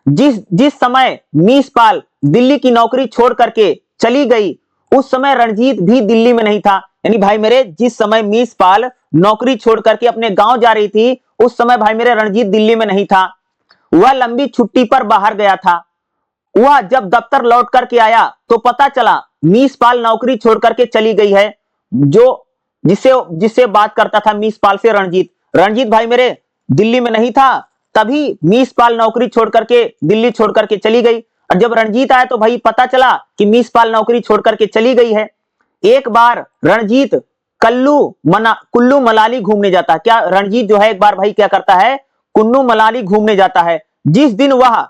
जिस समय मीस पाल दिल्ली की नौकरी छोड़ करके चली गई उस समय रणजीत भी दिल्ली में नहीं था। यानी भाई मेरे जिस समय मीस पाल नौकरी छोड़ करके अपने गांव जा रही थी उस समय भाई मेरे रणजीत दिल्ली में नहीं था, वह लंबी छुट्टी पर बाहर गया था। वह जब दफ्तर लौट करके आया तो पता चला मीस पाल नौकरी छोड़ करके चली गई है। जो जिससे बात करता था मीस पाल से रणजीत भाई मेरे दिल्ली में नहीं था, तभी मीस पाल नौकरी छोड़ करके दिल्ली छोड़ करके चली गई। और जब रणजीत आया तो भाई पता चला कि मीस पाल नौकरी छोड़ करके चली गई है। एक बार रणजीत कुल्लू मनाली घूमने जाता है। क्या रणजीत जो है एक बार भाई क्या करता है, कुल्लू मनाली घूमने जाता है। जिस दिन वह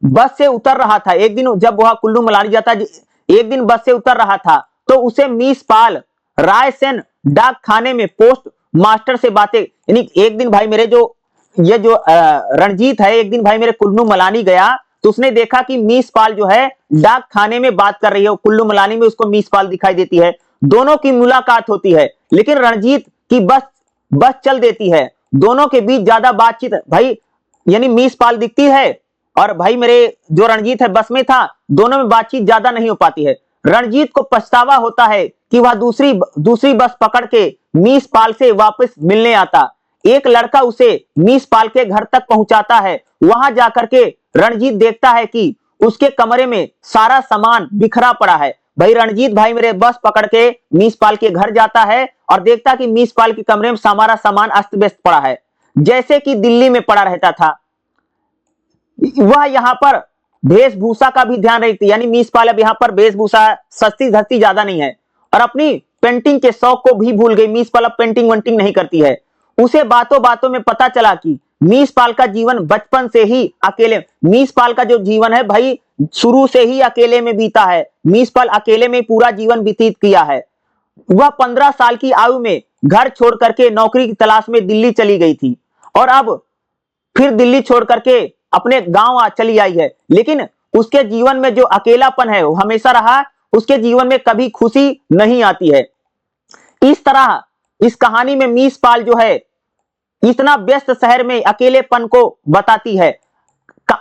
बस से उतर रहा था, एक दिन जब वह कुल्लू मनाली जाता है, एक दिन बस से उतर रहा था तो उसे मीस पाल रायसेन डाक खाने में पोस्ट मास्टर से बातें, यानी एक दिन भाई मेरे जो रणजीत है एक दिन भाई मेरे कुल्लू मनाली गया तो उसने देखा कि मीस पाल जो है डाक खाने में बात कर रही है। कुल्लू मनाली में उसको मीस पाल दिखाई देती है, दोनों की मुलाकात होती है, लेकिन रणजीत की बस चल देती है। दोनों के बीच ज्यादा बातचीत भाई, यानी मीस पाल दिखती है और भाई मेरे जो रणजीत है बस में था, दोनों में बातचीत ज्यादा नहीं हो पाती है। रणजीत को पछतावा होता है कि वह दूसरी बस पकड़ के मीस पाल से वापस मिलने आता। एक लड़का उसे मीस पाल के घर तक पहुंचाता है। वहां जाकर के रणजीत देखता है कि उसके कमरे में सारा सामान बिखरा पड़ा है। भाई रणजीत भाई मेरे बस पकड़ के मीस पाल के घर जाता है और देखता कि मीस पाल के कमरे में सारा सामान अस्त व्यस्त पड़ा है, जैसे कि दिल्ली में पड़ा रहता था। वह यहाँ पर वेशभूषा का भी ध्यान रखती, यानी मीस पाल अब यहाँ पर वेशभूषा सस्ती धस्ती ज्यादा नहीं है और अपनी पेंटिंग के शौक को भी भूल गई। मीस पाल अब पेंटिंग वेंटिंग नहीं करती है। उसे बातों बातों में पता चला कि मीस पाल का जीवन बचपन से ही अकेले, मीस पाल का जो जीवन है भाई शुरू से ही अकेले में बीता है। मीस पाल अकेले में पूरा जीवन व्यतीत किया है। वह 15 साल की आयु में घर छोड़ करके नौकरी की तलाश में दिल्ली चली गई थी और अब फिर दिल्ली छोड़ करके अपने गांव चली आई है। लेकिन उसके जीवन में जो अकेलापन है वो हमेशा रहा, उसके जीवन में कभी खुशी नहीं आती है। इस तरह इस कहानी में मीस पाल जो है इतना व्यस्त शहर में अकेलेपन को बताती है।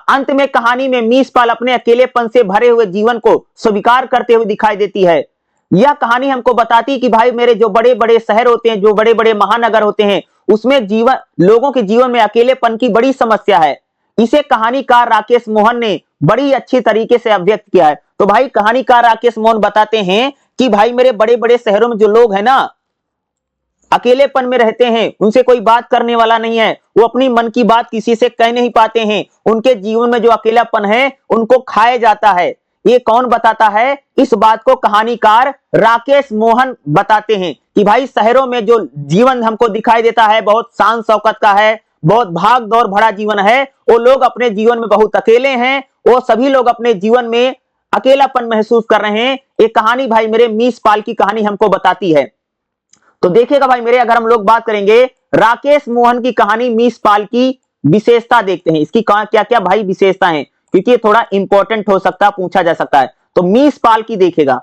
अंत में कहानी में मीस पाल अपने अकेलेपन से भरे हुए जीवन को स्वीकार करते हुए दिखाई देती है। यह कहानी हमको बताती कि भाई मेरे जो बड़े बड़े शहर होते हैं, जो बड़े बड़े महानगर होते हैं, उसमें लोगों के जीवन में अकेलेपन की बड़ी समस्या है। इसे कहानीकार राकेश मोहन ने बड़ी अच्छी तरीके से अभिव्यक्त किया है। तो भाई कहानीकार राकेश मोहन बताते हैं कि भाई मेरे बड़े बड़े शहरों में जो लोग हैं ना अकेलेपन में रहते हैं, उनसे कोई बात करने वाला नहीं है, वो अपनी मन की बात किसी से कह नहीं पाते हैं। उनके जीवन में जो अकेलापन है उनको खाया जाता है। ये कौन बताता है? इस बात को कहानीकार राकेश मोहन बताते हैं कि भाई शहरों में जो जीवन हमको दिखाई देता है बहुत शान शौकत का है, बहुत भाग दौड़ भरा जीवन है, वो लोग अपने जीवन में बहुत अकेले हैं, वो सभी लोग अपने जीवन में अकेलापन महसूस कर रहे हैं। एक कहानी भाई मेरे मीस पाल की कहानी हमको बताती है। तो देखिएगा भाई मेरे, अगर हम लोग बात करेंगे राकेश मोहन की कहानी मीस पाल की विशेषता देखते हैं, इसकी क्या क्या भाई विशेषता है, क्योंकि ये थोड़ा इंपॉर्टेंट हो सकता है, पूछा जा सकता है। तो मीस पाल की देखिएगा,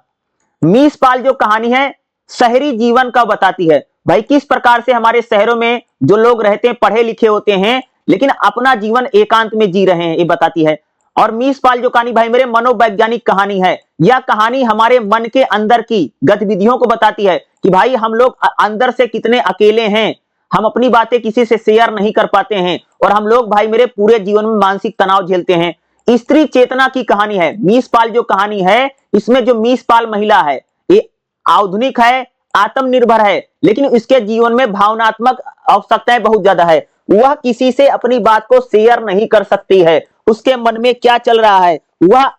मीस पाल जो कहानी है शहरी जीवन का बताती है। भाई किस प्रकार से हमारे शहरों में जो लोग रहते हैं, पढ़े लिखे होते हैं, लेकिन अपना जीवन एकांत में जी रहे हैं, ये बताती है। और मीस पाल जो कहानी भाई मेरे मनोवैज्ञानिक कहानी है। यह कहानी हमारे मन के अंदर की गतिविधियों को बताती है कि भाई हम लोग अंदर से कितने अकेले हैं, हम अपनी बातें किसी से शेयर नहीं कर पाते हैं, और हम लोग भाई मेरे पूरे जीवन में मानसिक तनाव झेलते हैं। स्त्री चेतना की कहानी है मीस पाल जो कहानी है। इसमें जो मीस पाल महिला है ये आधुनिक है, आत्मनिर्भर है, लेकिन इसके जीवन में भावनात्मक आवश्यकताएं बहुत ज्यादा है। वह किसी से अपनी बात को शेयर नहीं कर सकती है, उसके मन में क्या चल रहा है वह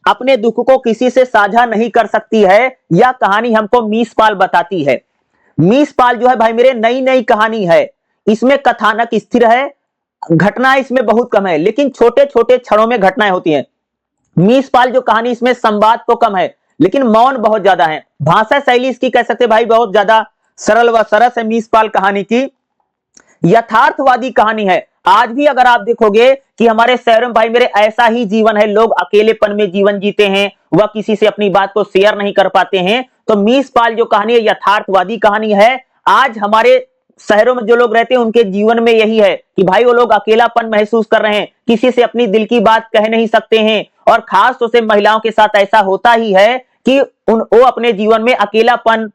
अपने दुख को किसी से साझा नहीं कर सकती है। यह कहानी हमको मीस पाल बताती है। मीस पाल जो है भाई मेरे नई नई कहानी है, इसमें कथानक स्थिर है, घटनाएं इसमें बहुत कम है, लेकिन छोटे छोटे क्षणों में घटनाएं होती हैं। मीस पाल जो कहानी, इसमें संवाद तो कम है लेकिन मौन बहुत ज्यादा है। भाषा शैली इसकी कह सकते भाई बहुत ज्यादा सरल व सरस है मीस पाल कहानी की। यथार्थवादी कहानी है। आज भी अगर आप देखोगे कि हमारे शहरों में भाई मेरे ऐसा ही जीवन है, लोग अकेलेपन में जीवन जीते हैं, वह किसी से अपनी बात को शेयर नहीं कर पाते हैं। तो मीस पाल जो कहानी है यथार्थवादी कहानी है। आज हमारे शहरों में जो लोग रहते हैं उनके जीवन में यही है कि भाई वो लोग अकेलापन महसूस कर रहे हैं, किसी से अपनी दिल की बात कह नहीं सकते हैं, और खास तौर से महिलाओं के साथ ऐसा होता ही है कि वो अपने जीवन में अकेलापन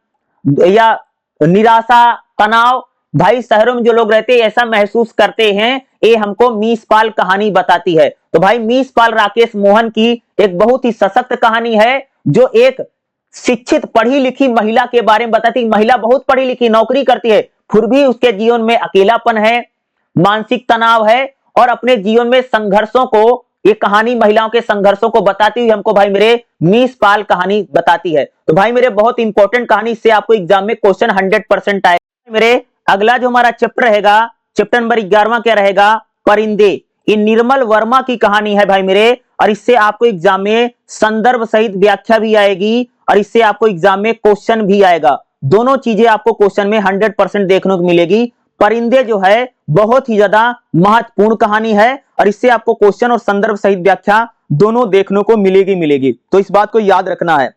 या निराशा, तनाव, भाई शहरों में जो लोग रहते हैं ऐसा महसूस करते हैं। ये हमको मीस पाल कहानी बताती है। तो भाई मीस पाल राकेश मोहन की एक बहुत ही सशक्त कहानी है, जो एक शिक्षित पढ़ी लिखी महिला के बारे में बताती है। महिला बहुत पढ़ी लिखी, नौकरी करती है, फिर भी उसके जीवन में अकेलापन है, मानसिक तनाव है, और अपने जीवन में संघर्षों को, ये कहानी महिलाओं के संघर्षों को बताती हुई हमको भाई मेरे मीस पाल कहानी बताती है। तो भाई मेरे बहुत इंपॉर्टेंट कहानी, इससे आपको एग्जाम में क्वेश्चन 100% आएगा। मेरे अगला जो हमारा चैप्टर रहेगा, चैप्टर नंबर 11वां क्या रहेगा, परिंदे। ये निर्मल वर्मा की कहानी है भाई मेरे, और इससे आपको एग्जाम में संदर्भ सहित व्याख्या भी आएगी, और इससे आपको एग्जाम में क्वेश्चन भी आएगा। दोनों चीजें आपको क्वेश्चन में 100% देखने को मिलेगी। परिंदे जो है बहुत ही ज्यादा महत्वपूर्ण कहानी है, और इससे आपको क्वेश्चन और संदर्भ सहित व्याख्या दोनों देखने को मिलेगी। तो इस बात को याद रखना है,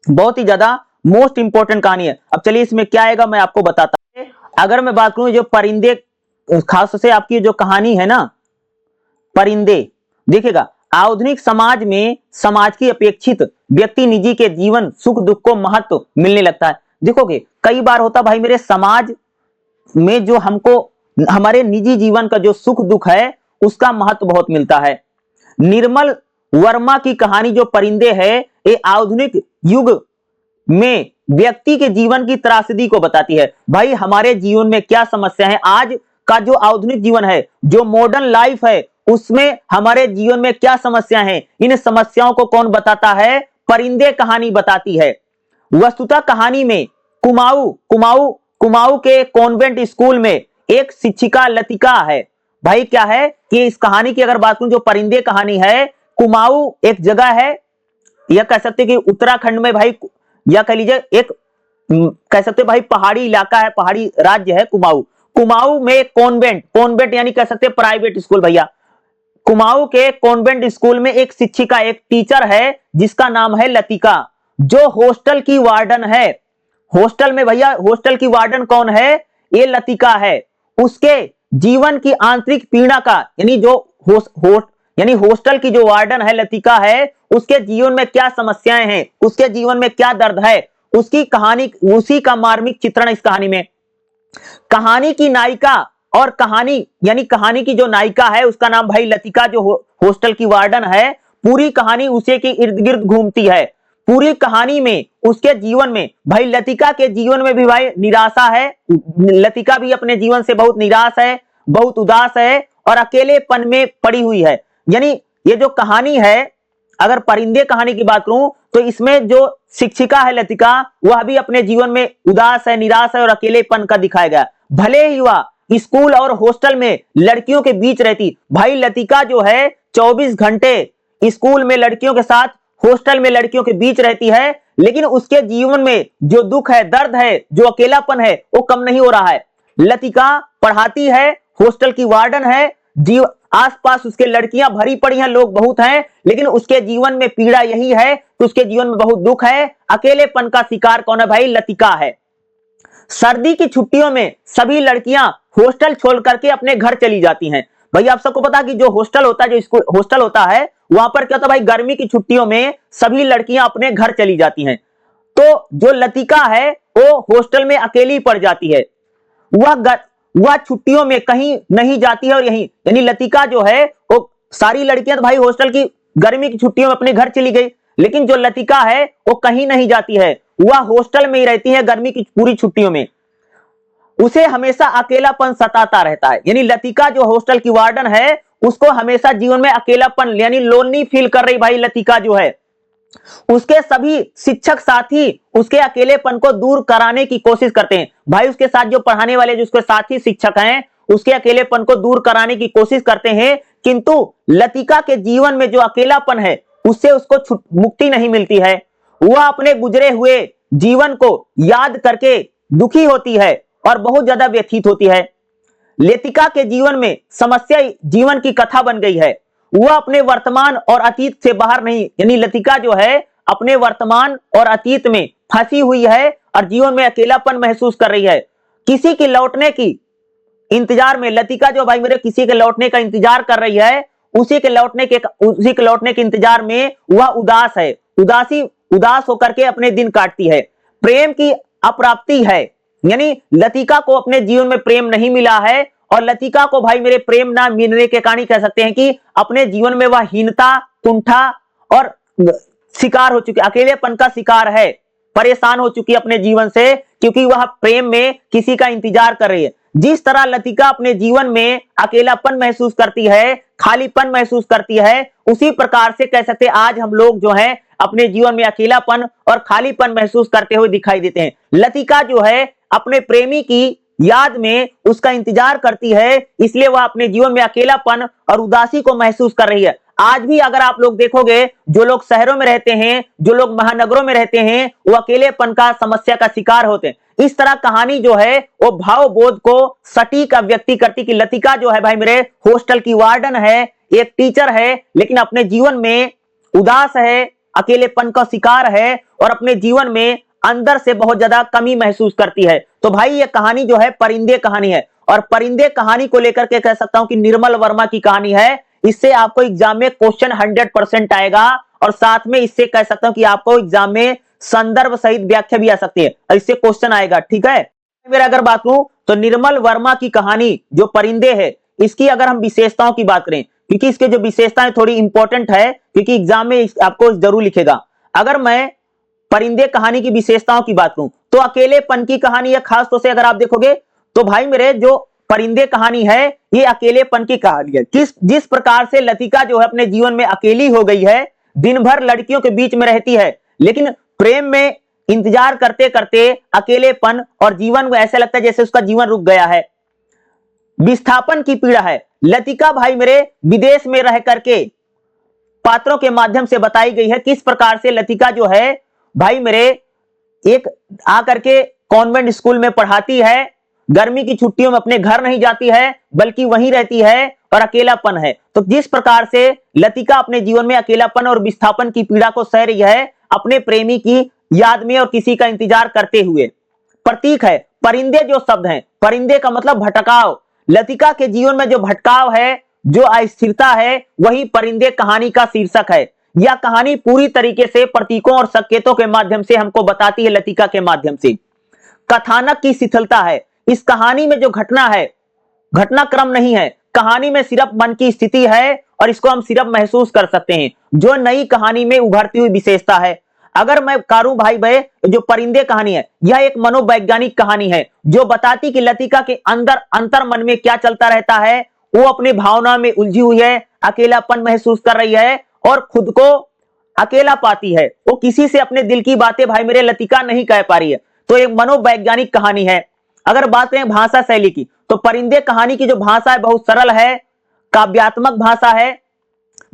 बहुत ही ज्यादा मोस्ट इंपॉर्टेंट कहानी है। अब चलिए इसमें क्या आएगा मैं आपको बताता हूं। अगर मैं बात करूं जो परिंदे, खास से आपकी जो कहानी है ना परिंदे, देखिएगा आधुनिक समाज में समाज की अपेक्षित व्यक्ति निजी के जीवन सुख दुख को महत्व मिलने लगता है। देखोगे कई बार होता भाई मेरे समाज में जो हमको हमारे निजी जीवन का जो सुख दुख है उसका महत्व बहुत मिलता है। निर्मल वर्मा की कहानी जो परिंदे है, ये आधुनिक युग में व्यक्ति के जीवन की त्रासदी को बताती है। भाई हमारे जीवन में क्या समस्या है, आज का जो आधुनिक जीवन है, जो मॉडर्न लाइफ है, उसमें हमारे जीवन में क्या समस्या है, इन समस्याओं को कौन बताता है, परिंदे कहानी बताती है। वस्तुतः कहानी में कुमाऊं के कॉन्वेंट स्कूल में एक शिक्षिका लतिका है। भाई क्या है कि इस कहानी की अगर बात करूं, जो परिंदे कहानी है, कुमाऊं एक जगह है, यह कह सकते कि उत्तराखंड में भाई, या कह लीजिए एक कह सकते भाई पहाड़ी इलाका है, पहाड़ी राज्य है कुमाऊं में एक कॉन्वेंट यानी कह सकते प्राइवेट स्कूल। भैया कुमाऊं के कॉन्वेंट स्कूल में एक शिक्षिका, एक टीचर है जिसका नाम है लतिका, जो हॉस्टल की वार्डन है। हॉस्टल में भैया, हॉस्टल की वार्डन कौन है, ये लतिका है। उसके जीवन की आंतरिक पीड़ा का, यानी जो यानी हॉस्टल की जो वार्डन है लतिका है, उसके जीवन में क्या समस्याएं हैं, उसके जीवन में क्या दर्द है, उसकी कहानी, उसी का मार्मिक चित्रण इस कहानी में। कहानी की नायिका और कहानी यानी कहानी की जो नायिका है उसका नाम भाई लतिका, जो हॉस्टल की वार्डन है, पूरी कहानी उसी के इर्द गिर्द घूमती है। पूरी कहानी में उसके जीवन में भाई लतिका के जीवन में भी भाई निराशा है, लतिका भी अपने जीवन से बहुत निराश है, बहुत उदास है, और अकेलेपन में पड़ी हुई है। यानी ये जो कहानी है, अगर परिंदे कहानी की बात करूं तो इसमें जो शिक्षिका है लतिका, वह भी अपने जीवन में उदास है, निराश है और अकेलेपन का दिखाया गया। भले ही वह स्कूल और हॉस्टल में लड़कियों के बीच रहती। भाई लतिका जो है 24 घंटे स्कूल में लड़कियों के साथ, हॉस्टल में लड़कियों के बीच रहती है, लेकिन उसके जीवन में जो दुख है, दर्द है, जो अकेलापन है, वो कम नहीं हो रहा है। लतिका पढ़ाती है, हॉस्टल की वार्डन है, आसपास उसके लड़कियां भरी पड़ी हैं, लोग बहुत हैं, लेकिन उसके जीवन में पीड़ा यही है कि उसके जीवन में बहुत दुख है। अकेलेपन का शिकार कौन है भाई? लतिका है। सर्दी की छुट्टियों में सभी लड़कियां हॉस्टल छोड़ करके अपने घर चली जाती हैं। भाई आप सबको पता कि जो हॉस्टल होता है, जो स्कूल हॉस्टल होता है, वहां पर क्या होता है भाई? गर्मी की छुट्टियों में सभी लड़कियां अपने घर चली जाती हैं। तो जो लतिका है वो हॉस्टल में अकेली पड़ जाती है। वह छुट्टियों में कहीं नहीं जाती है, और यही यानी लतिका जो है वो, सारी लड़कियां तो भाई हॉस्टल की गर्मी की छुट्टियों में अपने घर चली गई, लेकिन जो लतिका है वो कहीं नहीं जाती है, वह हॉस्टल में ही रहती है गर्मी की पूरी छुट्टियों में। उसे हमेशा अकेलापन सताता रहता है। यानी लतिका जो हॉस्टल की वार्डन है, उसको हमेशा जीवन में अकेलापन यानी लोनली फील कर रही भाई लतिका जो है। उसके सभी शिक्षक साथी उसके अकेलेपन को दूर कराने की कोशिश करते हैं। भाई उसके साथ जो पढ़ाने वाले जो उसके साथी शिक्षक हैं, उसके अकेलेपन को दूर कराने की कोशिश करते हैं, किंतु लतिका के जीवन में जो अकेलापन है उससे उसको मुक्ति नहीं मिलती है। वह अपने गुजरे हुए जीवन को याद करके दुखी होती है और बहुत ज्यादा व्यथित होती है। लतिका के जीवन में समस्या जीवन की कथा बन गई है। वह अपने वर्तमान और अतीत से बाहर नहीं, यानी लतिका जो है अपने वर्तमान और अतीत में फंसी हुई है और जीवन में अकेलापन महसूस कर रही है। किसी के लौटने की इंतजार में लतिका जो भाई मेरे किसी के लौटने का इंतजार कर रही है, उसी के लौटने के इंतजार में वह उदास है। उदास होकर के अपने दिन काटती है। प्रेम की अप्राप्ति है, यानी लतिका को अपने जीवन में प्रेम नहीं मिला है, और लतिका को भाई मेरे प्रेम ना मिलने के कारण कह सकते हैं कि अपने जीवन में वह हीनता, कुंठा और शिकार हो चुकी, अकेलेपन का शिकार है, परेशान हो चुकी अपने जीवन से, क्योंकि वह प्रेम में किसी का इंतजार कर रही है। जिस तरह लतिका अपने जीवन में अकेलापन महसूस करती है, खालीपन महसूस करती है, उसी प्रकार से कह सकते हैं आज हम लोग जो हैं अपने जीवन में अकेलापन और खालीपन महसूस करते हुए दिखाई देते हैं। लतिका जो है अपने प्रेमी की याद में उसका इंतजार करती है, इसलिए वह अपने जीवन में अकेलापन और उदासी को महसूस कर रही है। आज भी अगर आप लोग देखोगे, जो लोग शहरों में रहते हैं, जो लोग महानगरों में रहते हैं, वो अकेलेपन का समस्या का शिकार होते हैं। इस तरह कहानी जो है वो भाव बोध को सटीक अभिव्यक्ति करती कि लतिका जो है भाई मेरे हॉस्टल की वार्डन है, एक टीचर है, लेकिन अपने जीवन में उदास है, अकेलेपन का शिकार है और अपने जीवन में अंदर से बहुत ज्यादा कमी महसूस करती है। तो भाई ये कहानी जो है परिंदे कहानी है, और परिंदे कहानी को लेकर के कह सकता हूं कि निर्मल वर्मा की कहानी है। इससे आपको एग्जाम में क्वेश्चन 100% आएगा, और साथ में इससे कह सकता हूं कि आपको एग्जाम में संदर्भ सहित व्याख्या भी आ सकती है, और इससे क्वेश्चन आएगा। ठीक है, मेरा अगर बात करूं तो निर्मल वर्मा की कहानी जो परिंदे है, इसकी अगर हम विशेषताओं की बात करें, क्योंकि इसके जो विशेषताएं थोड़ी इंपॉर्टेंट है, क्योंकि एग्जाम में आपको जरूर लिखेगा। अगर मैं परिंदे कहानी की विशेषताओं की बात करूं तो अकेलेपन की कहानी है। खास तौर से अगर आप देखोगे तो भाई मेरे जो परिंदे कहानी है ये अकेलेपन की कहानी है। जिस प्रकार से लतिका जो है अपने जीवन में अकेली हो गई है, दिन भर लड़कियों के बीच में रहती है, लेकिन प्रेम में इंतजार करते करते अकेलेपन और जीवन को ऐसा लगता है जैसे उसका जीवन रुक गया है। विस्थापन की पीड़ा है। लतिका भाई मेरे विदेश में रह करके पात्रों के माध्यम से बताई गई है किस प्रकार से लतिका जो है भाई मेरे एक आकर के कॉन्वेंट स्कूल में पढ़ाती है, गर्मी की छुट्टियों में अपने घर नहीं जाती है, बल्कि वहीं रहती है और अकेलापन है। तो जिस प्रकार से लतिका अपने जीवन में अकेलापन और विस्थापन की पीड़ा को सह रही है अपने प्रेमी की याद में और किसी का इंतजार करते हुए। प्रतीक है परिंदे जो शब्द है, परिंदे का मतलब भटकाव। लतिका के जीवन में जो भटकाव है, जो अस्थिरता है, वही परिंदे कहानी का शीर्षक है। यह कहानी पूरी तरीके से प्रतीकों और संकेतों के माध्यम से हमको बताती है लतिका के माध्यम से। कथानक की शिथिलता है। इस कहानी में जो घटना है, घटनाक्रम नहीं है, कहानी में सिर्फ मन की स्थिति है और इसको हम सिर्फ महसूस कर सकते हैं, जो नई कहानी में उभरती हुई विशेषता है। अगर मैं कारूं भाई भाई जो परिंदे कहानी है, यह एक मनोवैज्ञानिक कहानी है जो बताती कि लतिका के अंदर अंतर मन में क्या चलता रहता है। वो अपनी भावना में उलझी हुई है, अकेलापन महसूस कर रही है और खुद को अकेला पाती है। वो किसी से अपने दिल की बातें भाई मेरे लतिका नहीं कह पा रही है। तो एक मनोवैज्ञानिक कहानी है। अगर बात करें भाषा शैली की, तो परिंदे कहानी की जो भाषा है बहुत सरल है, काव्यात्मक भाषा है,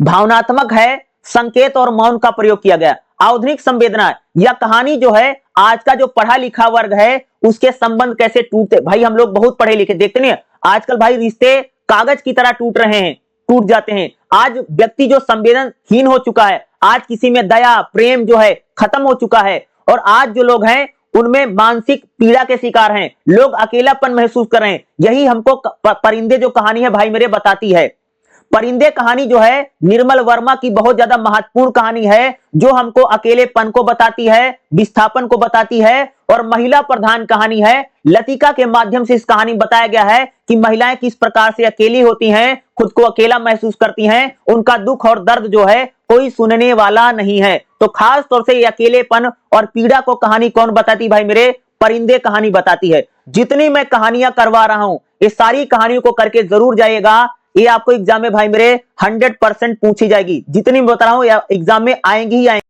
भावनात्मक है, संकेत और मौन का प्रयोग किया गया। आधुनिक संवेदना, यह कहानी जो है आज का जो पढ़ा लिखा वर्ग है उसके संबंध कैसे टूटते, भाई हम लोग बहुत पढ़े लिखे, देखते नहीं आजकल भाई रिश्ते कागज की तरह टूट रहे हैं, टूट जाते हैं। आज व्यक्ति जो संवेदनहीन हो चुका है, आज किसी में दया प्रेम जो है खत्म हो चुका है, और आज जो लोग हैं उनमें मानसिक पीड़ा के शिकार हैं, लोग अकेलापन महसूस कर रहे हैं। यही हमको परिंदे जो कहानी है भाई मेरे बताती है। परिंदे कहानी जो है निर्मल वर्मा की बहुत ज्यादा महत्वपूर्ण कहानी है, जो हमको अकेलेपन को बताती है, विस्थापन को बताती है, और महिला प्रधान कहानी है। लतिका के माध्यम से इस कहानी में बताया गया है कि महिलाएं किस प्रकार से अकेली होती हैं, खुद को अकेला महसूस करती हैं, उनका दुख और दर्द जो है कोई सुनने वाला नहीं है। तो खास तौर से ये अकेलेपन और पीड़ा को कहानी कौन बताती भाई मेरे, परिंदे कहानी बताती है। जितनी मैं कहानियां करवा रहा हूं ये सारी कहानियों को करके जरूर जाइएगा, ये आपको एग्जाम में भाई मेरे 100% पूछी जाएगी। जितनी मैं बता रहा हूं एग्जाम में आएंगी ही आएंगी।